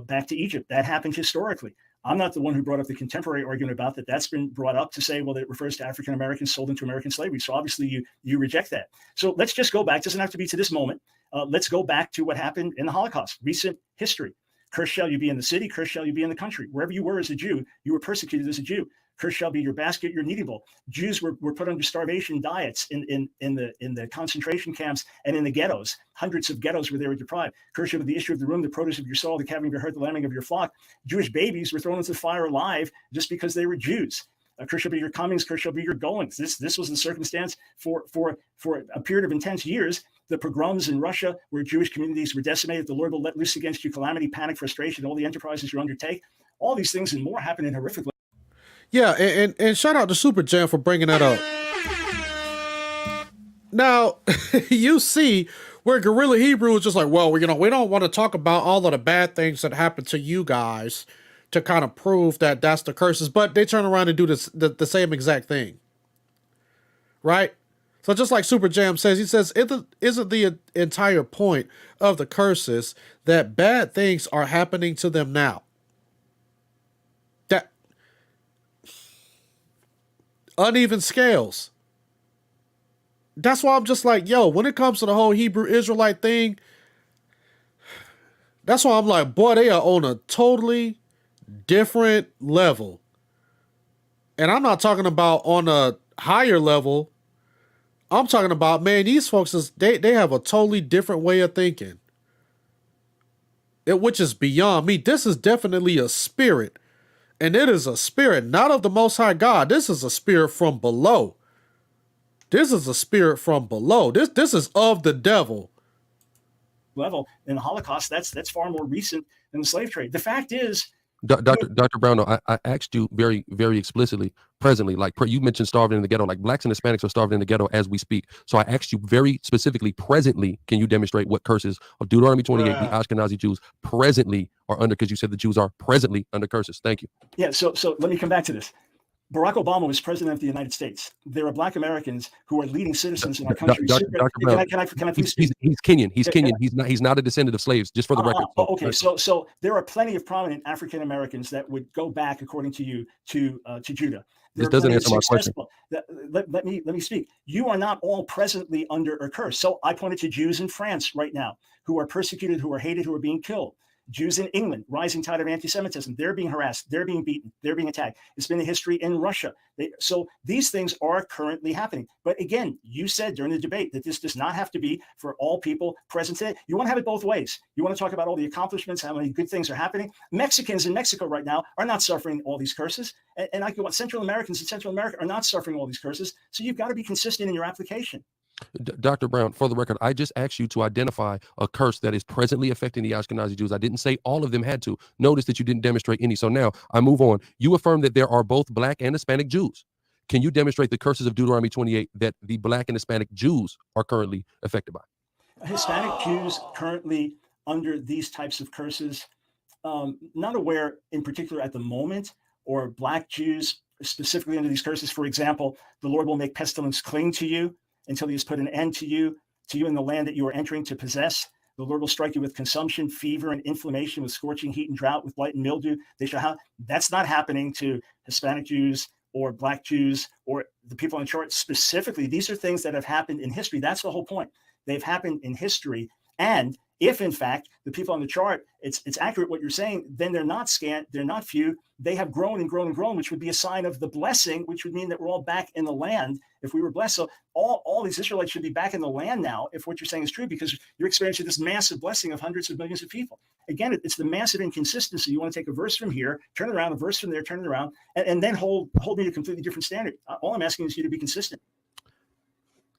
back to Egypt, that happened historically. I'm not the one who brought up the contemporary argument about that. That's been brought up to say, well, it refers to African Americans sold into American slavery. So obviously you reject that. So let's just go back. It doesn't have to be to this moment. Let's go back to what happened in the Holocaust, recent history. Cursed shall you be in the city, cursed shall you be in the country. Wherever you were as a Jew, you were persecuted as a Jew. Cursed shall be your basket, your kneading bowl. Jews were put under starvation diets in the concentration camps and in the ghettos. Hundreds of ghettos where they were deprived. Cursed shall be the issue of the room, the produce of your soul, the calving of your herd, the lambing of your flock. Jewish babies were thrown into the fire alive just because they were Jews. Cursed shall be your comings, cursed shall be your goings. This was the circumstance for a period of intense years. The pogroms in Russia, where Jewish communities were decimated, the Lord will let loose against you calamity, panic, frustration, all the enterprises you undertake. All these things and more happen in horrific ways. Yeah, and shout out to Super Jam for bringing that up. Now, you see where Gorilla Hebrew is just like, well, we don't want to talk about all of the bad things that happened to you guys to kind of prove that that's the curses, but they turn around and do the same exact thing, right? So just like Super Jam says, he says, isn't the entire point of the curses that bad things are happening to them now? That uneven scales. That's why I'm just like, yo, when it comes to the whole Hebrew Israelite thing, that's why I'm like, boy, they are on a totally different level. And I'm not talking about on a higher level. I'm talking about, man, these folks, they have a totally different way of thinking. Which is beyond me. This is definitely a spirit. And it is a spirit not of the Most High God. This is a spirit from below. This is a spirit from below. This is of the devil. Level in the Holocaust, that's far more recent than the slave trade. The fact is, Dr. Brown, I asked you very, very explicitly, presently, like you mentioned starving in the ghetto, like blacks and Hispanics are starving in the ghetto as we speak. So I asked you very specifically, presently, can you demonstrate what curses of Deuteronomy 28, the Ashkenazi Jews presently are under, because you said the Jews are presently under curses. Thank you. Yeah, so let me come back to this. Barack Obama was president of the United States. There are black Americans who are leading citizens in our country. Dr. Brown, can I please speak? He's Kenyan. He's Kenyan. He's not a descendant of slaves, just for the record. Okay, so there are plenty of prominent African Americans that would go back, according to you, to Judah. This doesn't answer my question. Let me speak. You are not all presently under a curse. So I pointed to Jews in France right now who are persecuted, who are hated, who are being killed. Jews in England, rising tide of anti-Semitism. They're being harassed. They're being beaten. They're being attacked. It's been a history in Russia. So these things are currently happening. But again, you said during the debate that this does not have to be for all people present today. You want to have it both ways. You want to talk about all the accomplishments, how many good things are happening. Mexicans in Mexico right now are not suffering all these curses. And I want Central Americans in Central America are not suffering all these curses. So you've got to be consistent in your application. Dr. Brown, for the record, I just asked you to identify a curse that is presently affecting the Ashkenazi Jews. I didn't say all of them had to. Notice that you didn't demonstrate any. So now I move on. You affirm that there are both black and Hispanic Jews. Can you demonstrate the curses of Deuteronomy 28 that the black and Hispanic Jews are currently affected by? Hispanic Jews currently under these types of curses, not aware in particular at the moment, or black Jews specifically under these curses. For example, the Lord will make pestilence cling to you until he has put an end to you in the land that you are entering to possess. The Lord will strike you with consumption, fever, and inflammation, with scorching heat and drought, with blight and mildew. They shall have. That's not happening to Hispanic Jews or black Jews or the people on the chart specifically. These are things that have happened in history. That's the whole point. They've happened in history. And if in fact the people on the chart, it's accurate what you're saying, then they're not scant, they're not few. They have grown and grown and grown, which would be a sign of the blessing, which would mean that we're all back in the land if we were blessed. So all these Israelites should be back in the land now, if what you're saying is true, because you're experiencing this massive blessing of hundreds of millions of people. Again, it's the massive inconsistency. You want to take a verse from here, turn it around, a verse from there, turn it around, and then hold me to a completely different standard. All I'm asking is you to be consistent.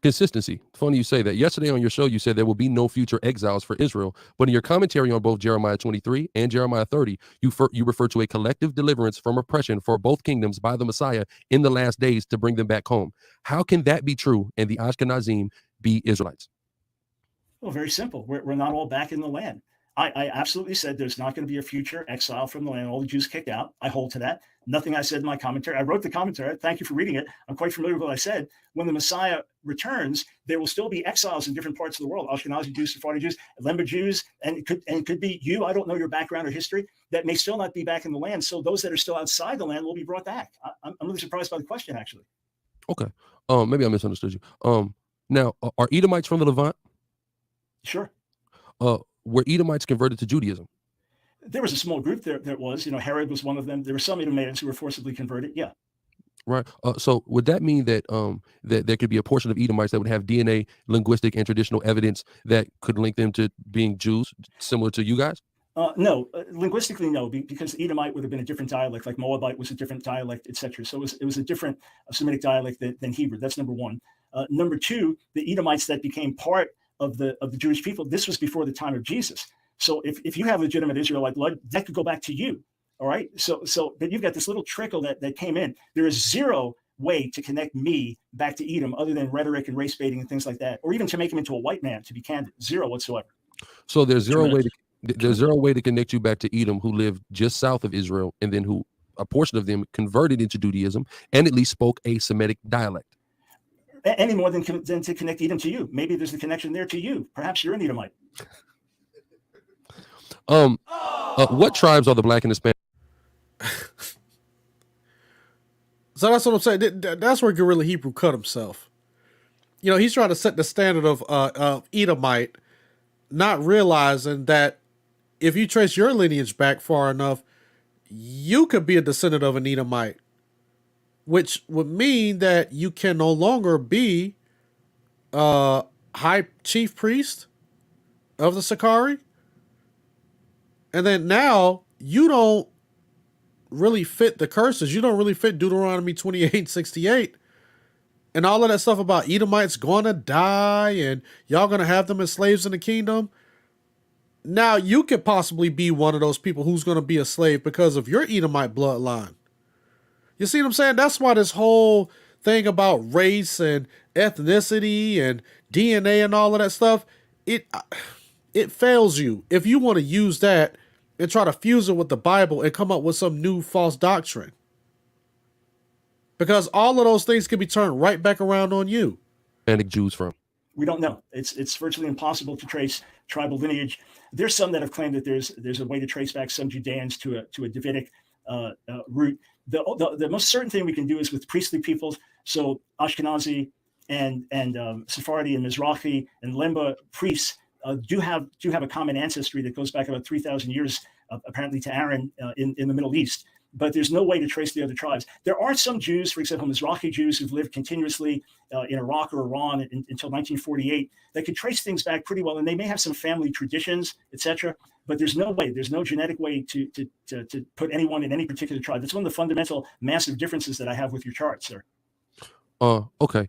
Consistency. Funny you say that. Yesterday on your show, you said there will be no future exiles for Israel. But in your commentary on both Jeremiah 23 and Jeremiah 30, you refer to a collective deliverance from oppression for both kingdoms by the Messiah in the last days to bring them back home. How can that be true and the Ashkenazim be Israelites? Well, very simple. We're not all back in the land. I absolutely said there's not going to be a future exile from the land. All the Jews kicked out. I hold to that. Nothing I said in my commentary. I wrote the commentary. Thank you for reading it. I'm quite familiar with what I said. When the Messiah returns, there will still be exiles in different parts of the world. Ashkenazi Jews, Sephardi Jews, Lemba Jews, and it could be you. I don't know your background or history. That may still not be back in the land. So those that are still outside the land will be brought back. I'm really surprised by the question, actually. Okay. Maybe I misunderstood you. Now, are Edomites from the Levant? Sure. Were Edomites converted to Judaism? There was a small group there. There was, Herod was one of them. There were some Edomites who were forcibly converted. Yeah. Right. So would that mean that that there could be a portion of Edomites that would have DNA, linguistic, and traditional evidence that could link them to being Jews, similar to you guys? No, linguistically, no, because Edomite would have been a different dialect, like Moabite was a different dialect, etc. So it was a different Semitic dialect than Hebrew. That's number one. Number two, the Edomites that became part of the Jewish people, this was before the time of Jesus. So if you have legitimate Israelite blood, that could go back to you. All right. So but you've got this little trickle that came in. There is zero way to connect me back to Edom other than rhetoric and race baiting and things like that, or even to make him into a white man, to be candid. Zero whatsoever. So there's zero way to connect you back to Edom, who lived just south of Israel, and then who a portion of them converted into Judaism and at least spoke a Semitic dialect. any more than to connect Edom to you. Maybe there's a connection there to you. Perhaps you're an Edomite. What tribes are the black and Hispanic? So that's what I'm saying. That's where Gorilla Hebrew cut himself. You know, he's trying to set the standard of Edomite, not realizing that if you trace your lineage back far enough, you could be a descendant of an Edomite, which would mean that you can no longer be high chief priest of the Sakari. And then now you don't really fit the curses. You don't really fit Deuteronomy 28:68. And all of that stuff about Edomites going to die and y'all going to have them as slaves in the kingdom. Now you could possibly be one of those people who's going to be a slave because of your Edomite bloodline. You see what I'm saying? That's why this whole thing about race and ethnicity and DNA and all of that stuff, it fails you if you want to use that and try to fuse it with the Bible and come up with some new false doctrine. Because all of those things can be turned right back around on you. Jews from? We don't know. It's virtually impossible to trace tribal lineage. There's some that have claimed that there's a way to trace back some Judeans to a Davidic root. The most certain thing we can do is with priestly peoples. So Ashkenazi and Sephardi and Mizrahi and Lemba priests do have a common ancestry that goes back about 3,000 years, apparently to Aaron in the Middle East. But there's no way to trace the other tribes. There are some Jews, for example, Mizrahi Jews who've lived continuously in Iraq or Iran until 1948 that could trace things back pretty well, and they may have some family traditions, etc. But there's no way, there's no genetic way to put anyone in any particular tribe. That's one of the fundamental, massive differences that I have with your chart, sir. Okay.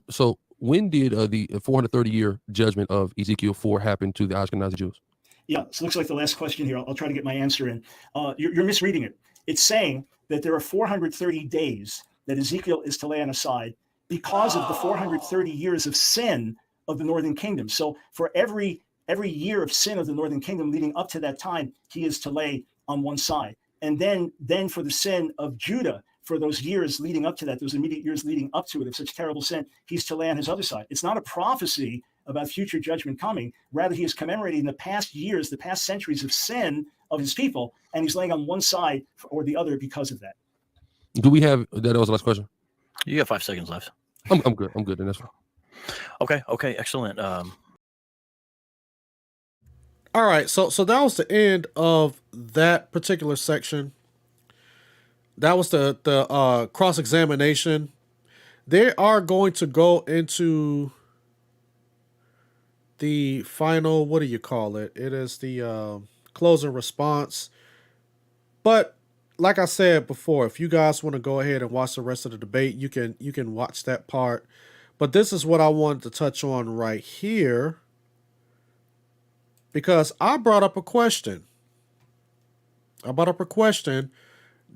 So when did the 430-year judgment of Ezekiel 4 happen to the Ashkenazi Jews? Yeah, so it looks like the last question here. I'll try to get my answer in. You're misreading it. It's saying that there are 430 days that Ezekiel is to lay on aside because of the 430 years of sin of the northern kingdom. So for every year of sin of the northern kingdom leading up to that time, he is to lay on one side. And then for the sin of Judah, for those years leading up to that, those immediate years leading up to it of such terrible sin, he's to lay on his other side. It's not a prophecy about future judgment coming. Rather, he is commemorating the past years, the past centuries of sin of his people, and he's laying on one side or the other because of that. Do we have that? Was the last question. You have 5 seconds left. I'm good. I'm good. And that's fine. Okay, excellent. All right, so that was the end of that particular section. That was the cross-examination. They are going to go into the final, what do you call it? It is the closing response. But like I said before, if you guys want to go ahead and watch the rest of the debate, you can watch that part. But this is what I wanted to touch on right here, because I brought up a question.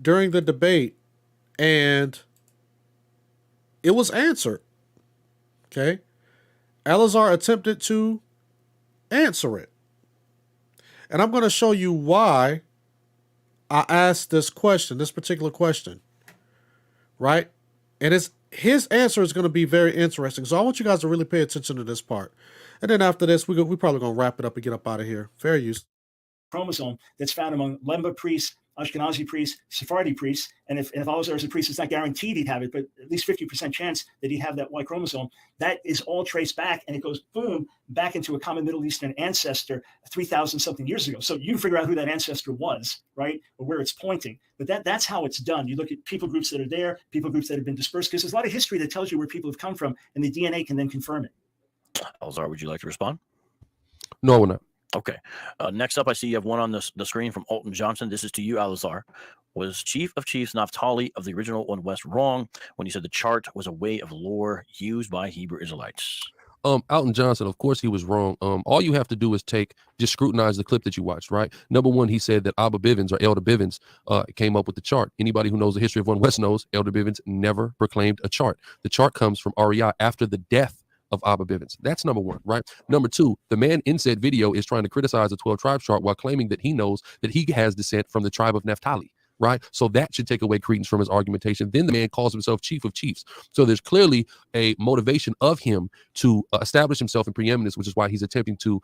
During the debate, and it was answered. Okay. Elazar attempted to answer it. And I'm going to show you why I asked this particular question. Right? And his answer is going to be very interesting. So I want you guys to really pay attention to this part. And then after this, we're probably going to wrap it up and get up out of here. Fair use. Chromosome that's found among Lemba priests, Ashkenazi priests, Sephardi priests, and if Elazar is a priest, it's not guaranteed he'd have it, but at least 50% chance that he'd have that Y chromosome. That is all traced back, and it goes, boom, back into a common Middle Eastern ancestor 3,000 something years ago. So you can figure out who that ancestor was, right, or where it's pointing. But that's how it's done. You look at people groups that are there, people groups that have been dispersed, because there's a lot of history that tells you where people have come from, and the DNA can then confirm it. Elazar, would you like to respond? No, I will not. Okay. Next up, I see you have one on the screen from Alton Johnson. This is to you, Elazar. Was Chief of Chiefs Naphtali of the original One West wrong when he said the chart was a way of lore used by Hebrew Israelites? Alton Johnson, of course he was wrong. All you have to do is just scrutinize the clip that you watched, right? Number one, he said that Abba Bivens or Elder Bivens came up with the chart. Anybody who knows the history of One West knows Elder Bivens never proclaimed a chart. The chart comes from REI after the death of Abba Bivens. That's number one, right? Number two, the man in said video is trying to criticize the 12 tribes chart while claiming that he knows that he has descent from the tribe of Naphtali. right? So that should take away credence from his argumentation. Then the man calls himself chief of chiefs. So there's clearly a motivation of him to establish himself in preeminence, which is why he's attempting to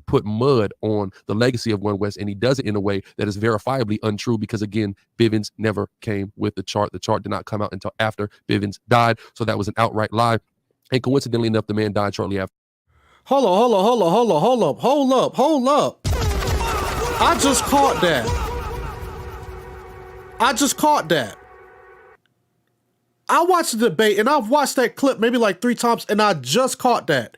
put mud on the legacy of One West, and he does it in a way that is verifiably untrue because, again, Bivens never came with the chart. The chart did not come out until after Bivens died, so that was an outright lie. And coincidentally enough, the man died shortly after. Hold up. I just caught that. I watched the debate, and I've watched that clip maybe like 3 times, and I just caught that.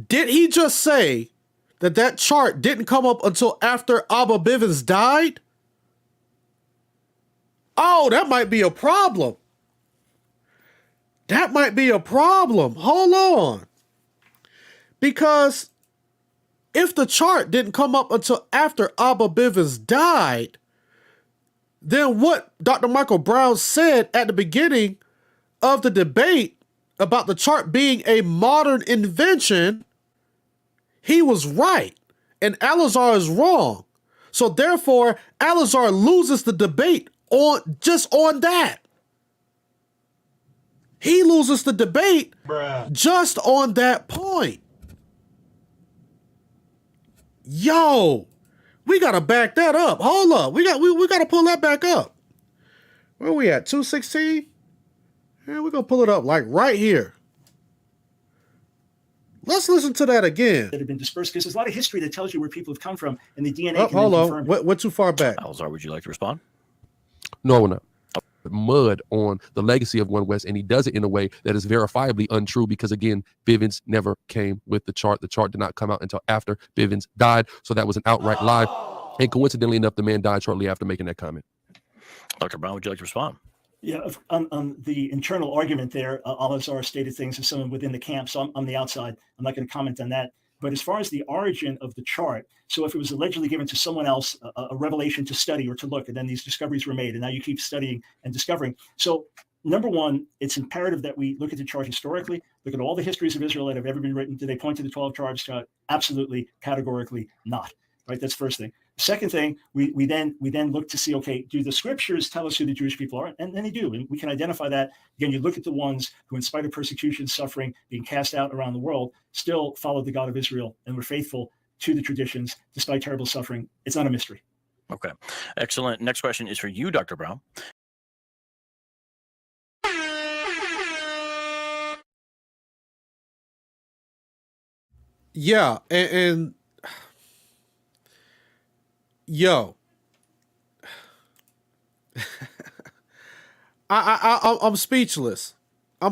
Did he just say that chart didn't come up until after Abba Bivens died? Oh, that might be a problem. Hold on. Because if the chart didn't come up until after Abba Bivens died, then what Dr. Michael Brown said at the beginning of the debate about the chart being a modern invention, he was right and Alizar is wrong. So therefore, Alizar loses the debate on that. He loses the debate just on that point. Yo, we gotta back that up. Hold up. We gotta pull that back up. Where are we at? 216? Yeah, we're gonna pull it up like right here. Let's listen to that again. That have been dispersed, because there's a lot of history that tells you where people have come from, and the DNA can Hold on. confirm it. We're too far back. Alzar, would you like to respond? No, we're not. Mud on the legacy of One West, and he does it in a way that is verifiably untrue because, again, Bivens never came with the chart. The chart did not come out until after Bivens died, so that was an outright lie. And coincidentally enough, the man died shortly after making that comment. Dr. Brown, would you like to respond? Yeah, on the internal argument there, Al-Azhar stated things as someone within the camp, so I'm on the outside. I'm not going to comment on that. But as far as the origin of the chart, so if it was allegedly given to someone else, a revelation to study or to look, and then these discoveries were made, and now you keep studying and discovering. So number one, it's imperative that we look at the chart historically, look at all the histories of Israel that have ever been written. Do they point to the 12 tribes? Absolutely, categorically not. Right, that's first thing. Second thing, we then look to see, okay, do the scriptures tell us who the Jewish people are? And they do, and we can identify that. Again, you look at the ones who, in spite of persecution, suffering, being cast out around the world, still followed the God of Israel and were faithful to the traditions despite terrible suffering. It's not a mystery. Okay, excellent. Next question is for you, Dr. Brown. Yeah, and yo, I'm speechless. I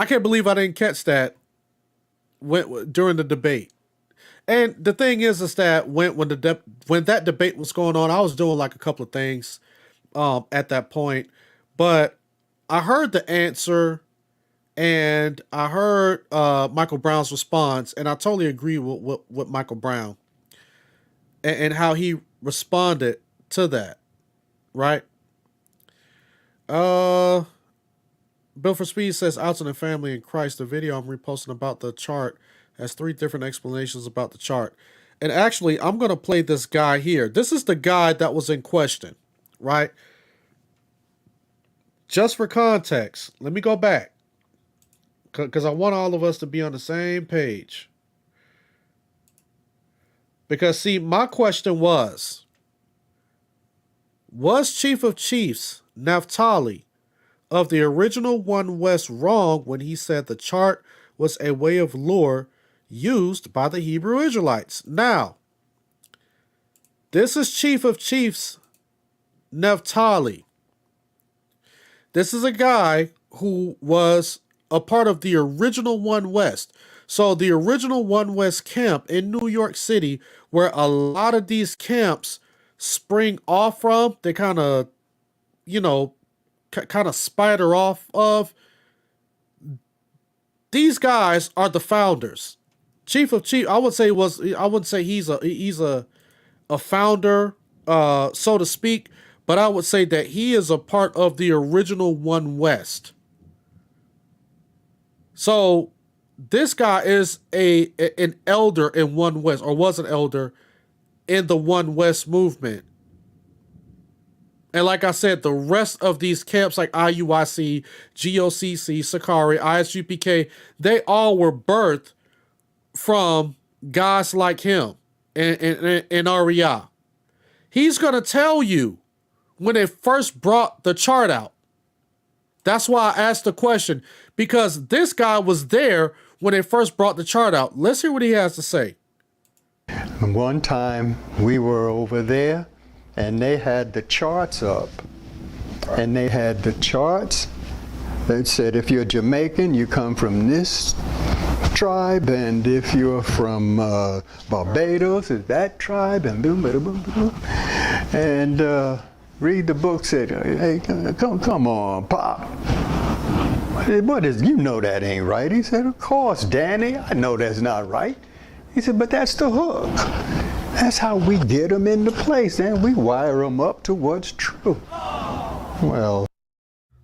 can't believe I didn't catch that during the debate. And the thing is that when that debate was going on, I was doing like a couple of things at that point, but I heard the answer and I heard Michael Brown's response, and I totally agree with Michael Brown and how he responded to that, right? Bill for Speed says, Alton and Family in Christ, the video I'm reposting about the chart has 3 different explanations about the chart. And actually, I'm going to play this guy here. This is the guy that was in question, right? Just for context, let me go back, because I want all of us to be on the same page. Because, see, my question was Chief of Chiefs Naphtali of the original One West wrong when he said the chart was a way of lore used by the Hebrew Israelites? Now, this is Chief of Chiefs Naphtali. This is a guy who was a part of the original One West. So the original One West camp in New York City, where a lot of these camps spring off from, they kind of, spider off of. These guys are the founders. Chief of Chief, I wouldn't say he's a founder, so to speak, but I would say that he is a part of the original One West. So this guy is an elder in One West, or was an elder in the One West movement. And like I said, the rest of these camps like IUIC, GOCC, Sakari, ISUPK, they all were birthed from guys like him and Arya. He's going to tell you when they first brought the chart out. That's why I asked the question, because this guy was there when they first brought the chart out. Let's hear what he has to say. One time we were over there and they had the charts up. And they had the charts that said if you're Jamaican, you come from this tribe, and if you're from Barbados, it's that tribe, and boom, boom, boom, boom. And read the book, said, hey, come on, Pop. What is, you know that ain't right. He said, of course, Danny, I know that's not right. He said, but that's the hook. That's how we get them into place, and we wire them up to what's true. Well.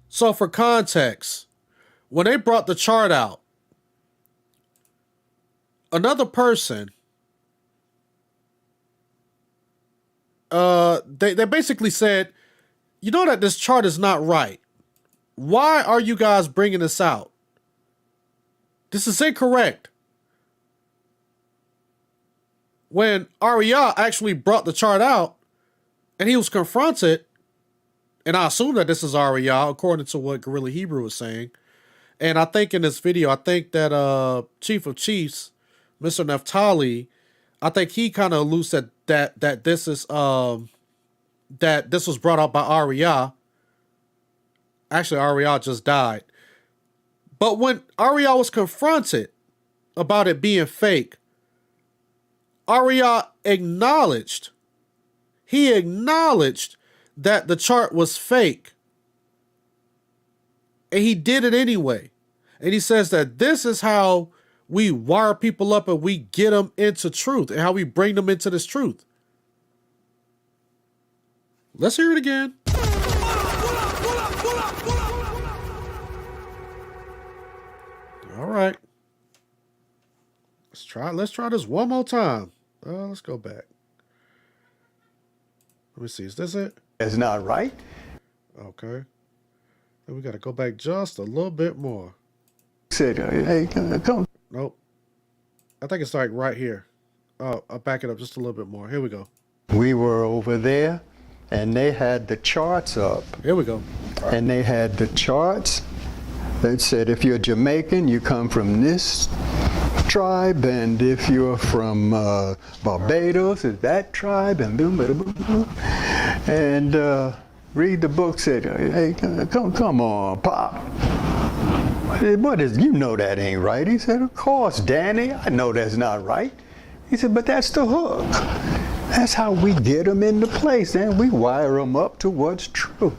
So for context, when they brought the chart out, another person, they basically said, you know that this chart is not right. Why are you guys bringing this out? This is incorrect. When Arya actually brought the chart out and he was confronted, and I assume that this is Arya, according to what Gorilla Hebrew was saying. And I think in this video, I think that Chief of Chiefs, Mr. Neftali, I think he kind of alludes that this is that this was brought up by Arya. Actually, Arya just died. But when Arya was confronted about it being fake, Arya acknowledged that the chart was fake. And he did it anyway. And he says that this is how we wire people up and we get them into truth and how we bring them into this truth. Let's hear it again. All right. Let's try this one more time. Let's go back. Let me see. Is this it? That's not right. Okay. Then we got to go back just a little bit more. Said, hey, come. Nope. I think it's like right here. Oh, I'll back it up just a little bit more. Here we go. We were over there and they had the charts up. Here we go. And they had the charts that said if you're Jamaican, you come from this tribe, and if you're from Barbados, it's that tribe, and boom, boom, boom, boom. And read the book, said, hey, come on, Pop. What is, you know that ain't right. He said, of course, Danny, I know that's not right. He said, but that's the hook. That's how we get them into place, and we wire them up to what's true.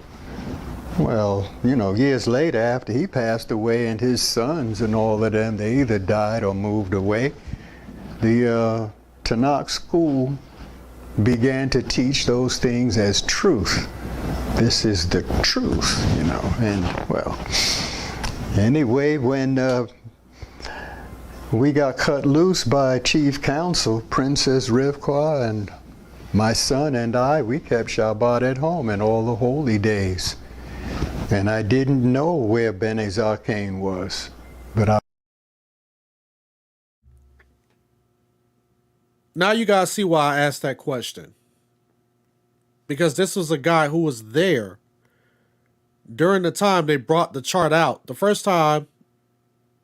Well, you know, years later, after he passed away and his sons and all of them, they either died or moved away, the Tanakh school began to teach those things as truth. This is the truth, you know, and well, anyway, when we got cut loose by Chief Counsel, Princess Rivka, and my son and I, we kept Shabbat at home and all the holy days. And I didn't know where Bene Zarkain was, but Now you guys see why I asked that question. Because this was a guy who was there during the time they brought the chart out. The first time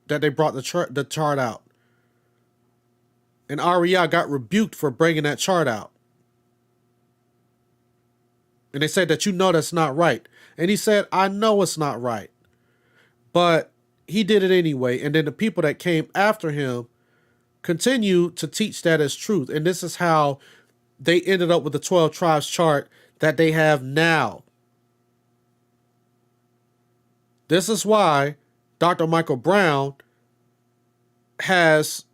that they brought the chart out. And Arya got rebuked for bringing that chart out. And they said that, you know, that's not right. And he said, I know it's not right. But he did it anyway. And then the people that came after him continued to teach that as truth. And this is how they ended up with the 12 tribes chart that they have now. This is why Dr. Michael Brown has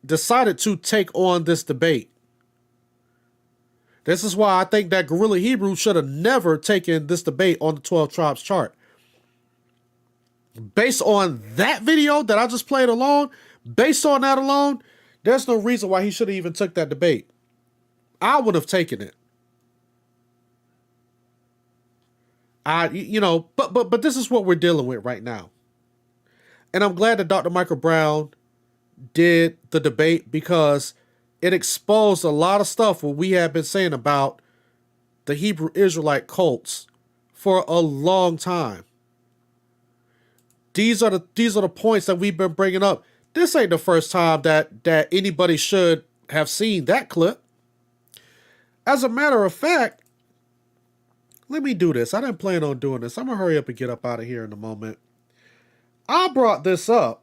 decided to take on this debate. This is why I think that Gorilla Hebrew should have never taken this debate on the 12 tribes chart. Based on that video that I just played alone, based on that alone, there's no reason why he should have even took that debate. I would have taken it. But this is what we're dealing with right now. And I'm glad that Dr. Michael Brown did the debate because it exposed a lot of stuff what we have been saying about the Hebrew Israelite cults for a long time. These are the points that we've been bringing up. This ain't the first time that anybody should have seen that clip. As a matter of fact, let me do this. I didn't plan on doing this. I'm going to hurry up and get up out of here in a moment. I brought this up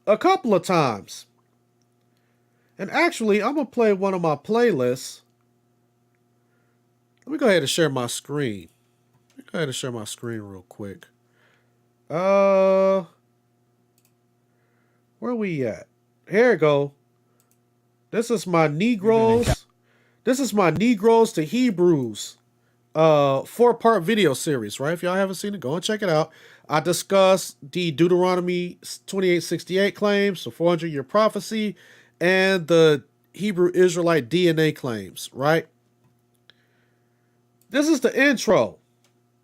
a couple of times. And actually, I'm going to play one of my playlists. Let me go ahead and share my screen. Real quick. Where we at? Here we go. This is my Negroes. This is my Negroes to Hebrews 4-part video series, right? If y'all haven't seen it, go and check it out. I discuss the Deuteronomy 28:68 claims, the 400-year prophecy, and the Hebrew Israelite DNA claims, right? This is the intro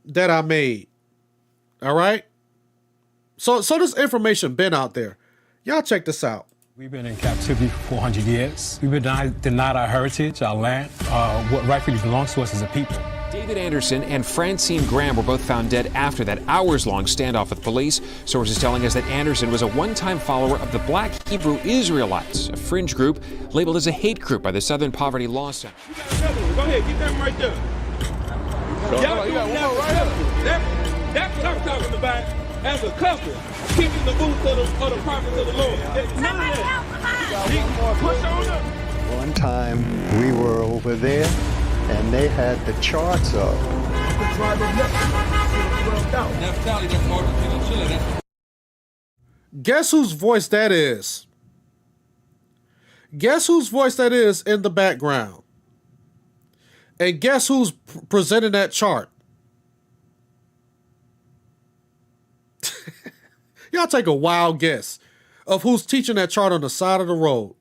that I made. All right? So this information been out there. Y'all check this out. We've been in captivity for 400 years. We've been denied our heritage, our land, what rightfully belongs to us as a people. David Anderson and Francine Graham were both found dead after that hours-long standoff with police. Sources telling us that Anderson was a one-time follower of the Black Hebrew Israelites, a fringe group labeled as a hate group by the Southern Poverty Law Center. Go ahead, get them right there. Y'all doing that. That's what I'm talking about. As a couple, keeping the boots of the prophets of the Lord. None of that. Push on up. One time we were over there and they had the charts up. Guess whose voice that is? Guess whose voice that is in the background? And guess who's presenting that chart? Y'all take a wild guess of who's teaching that chart on the side of the road.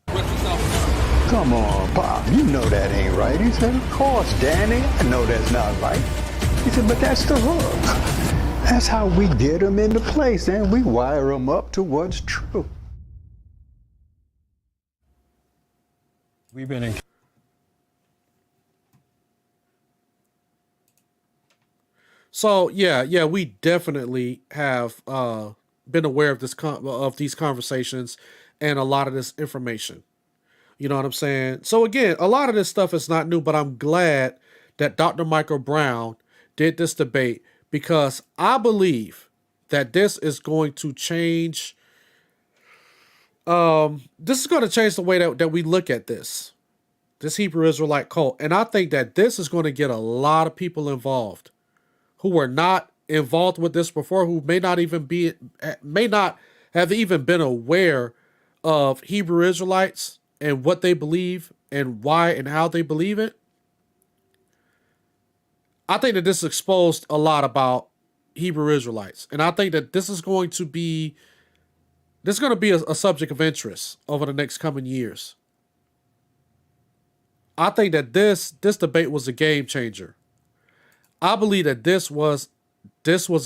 Come on, Pop, you know that ain't right. He said, of course, Danny, I know that's not right. He said, but that's the hook. That's how we get them into place, and we wire them up to what's true. We've been in. So yeah, we definitely have been aware of these conversations and a lot of this information. You know what I'm saying? So again, a lot of this stuff is not new, but I'm glad that Dr. Michael Brown did this debate because I believe that this is going to change. This is going to change the way that we look at this Hebrew Israelite cult, and I think that this is going to get a lot of people involved who were not involved with this before, who may not have even been aware of Hebrew Israelites and what they believe and why and how they believe it. I think that this exposed a lot about Hebrew Israelites. And I think that this is going to be a subject of interest over the next coming years. I think that this debate was a game changer. I believe that this was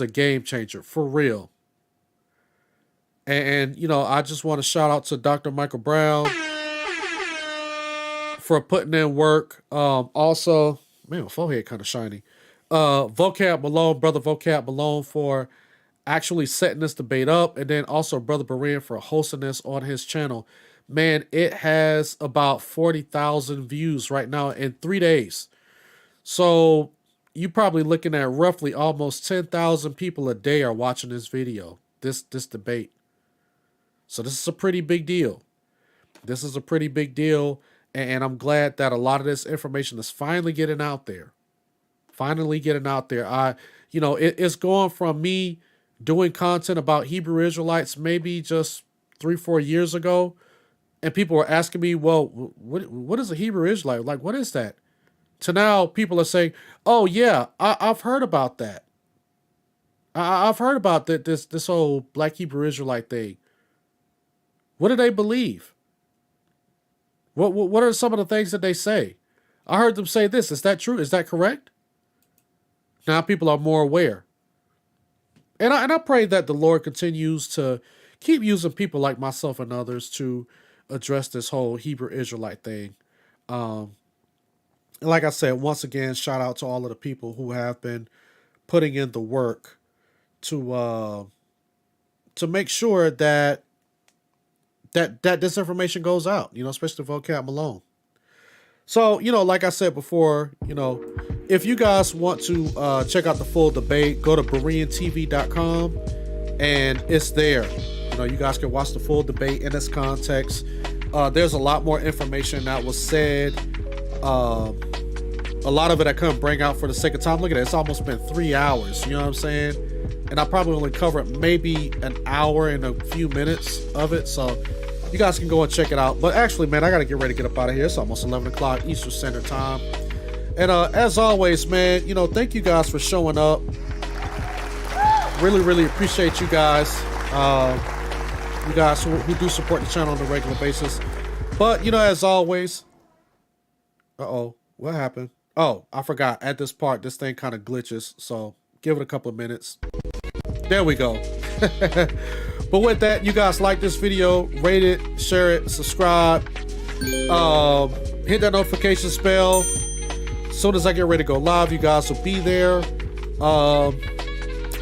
a game changer for real. And I just want to shout out to Dr. Michael Brown for putting in work. Also, man, my forehead kind of shiny. Vocab Malone, brother Vocab Malone, for actually setting this debate up, and then also brother Berean for hosting this on his channel. Man, it has about 40,000 views right now in 3 days. So you're probably looking at roughly almost 10,000 people a day are watching this video, this debate. So this is a pretty big deal. And I'm glad that a lot of this information is finally getting out there. It's going from me doing content about Hebrew Israelites maybe just 3-4 years ago, and people were asking me, well, what is a Hebrew Israelite? Like, what is that? To now people are saying, oh yeah, I've heard about that. I've heard about this whole Black Hebrew Israelite thing. What do they believe? What are some of the things that they say? I heard them say this. Is that true? Is that correct? Now people are more aware. And I pray that the Lord continues to keep using people like myself and others to address this whole Hebrew Israelite thing. Like I said, once again, shout out to all of the people who have been putting in the work to make sure that this information goes out, especially vocab Malone. So, like I said before, if you guys want to check out the full debate, go to BereanTV.com and it's there. You guys can watch the full debate in its context. There's a lot more information that was said. A lot of it I couldn't bring out for the sake of time. Look at it. It's almost been 3 hours. You know what I'm saying? And I probably only covered maybe an hour and a few minutes of it. So you guys can go and check it out. But actually, man, I got to get ready to get up out of here. It's almost 11 o'clock Eastern Standard Time. And as always, man, thank you guys for showing up. Really, really appreciate you guys. You guys who do support the channel on a regular basis. But, as always... Uh-oh. What happened? Oh, I forgot. At this part, this thing kind of glitches. So give it a couple of minutes. There we go. But with that, you guys like this video, rate it, share it, subscribe. Hit that notification bell. As soon as I get ready to go live, you guys will be there.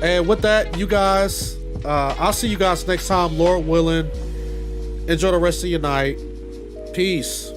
And with that, you guys, I'll see you guys next time, Lord willing. Enjoy the rest of your night. Peace.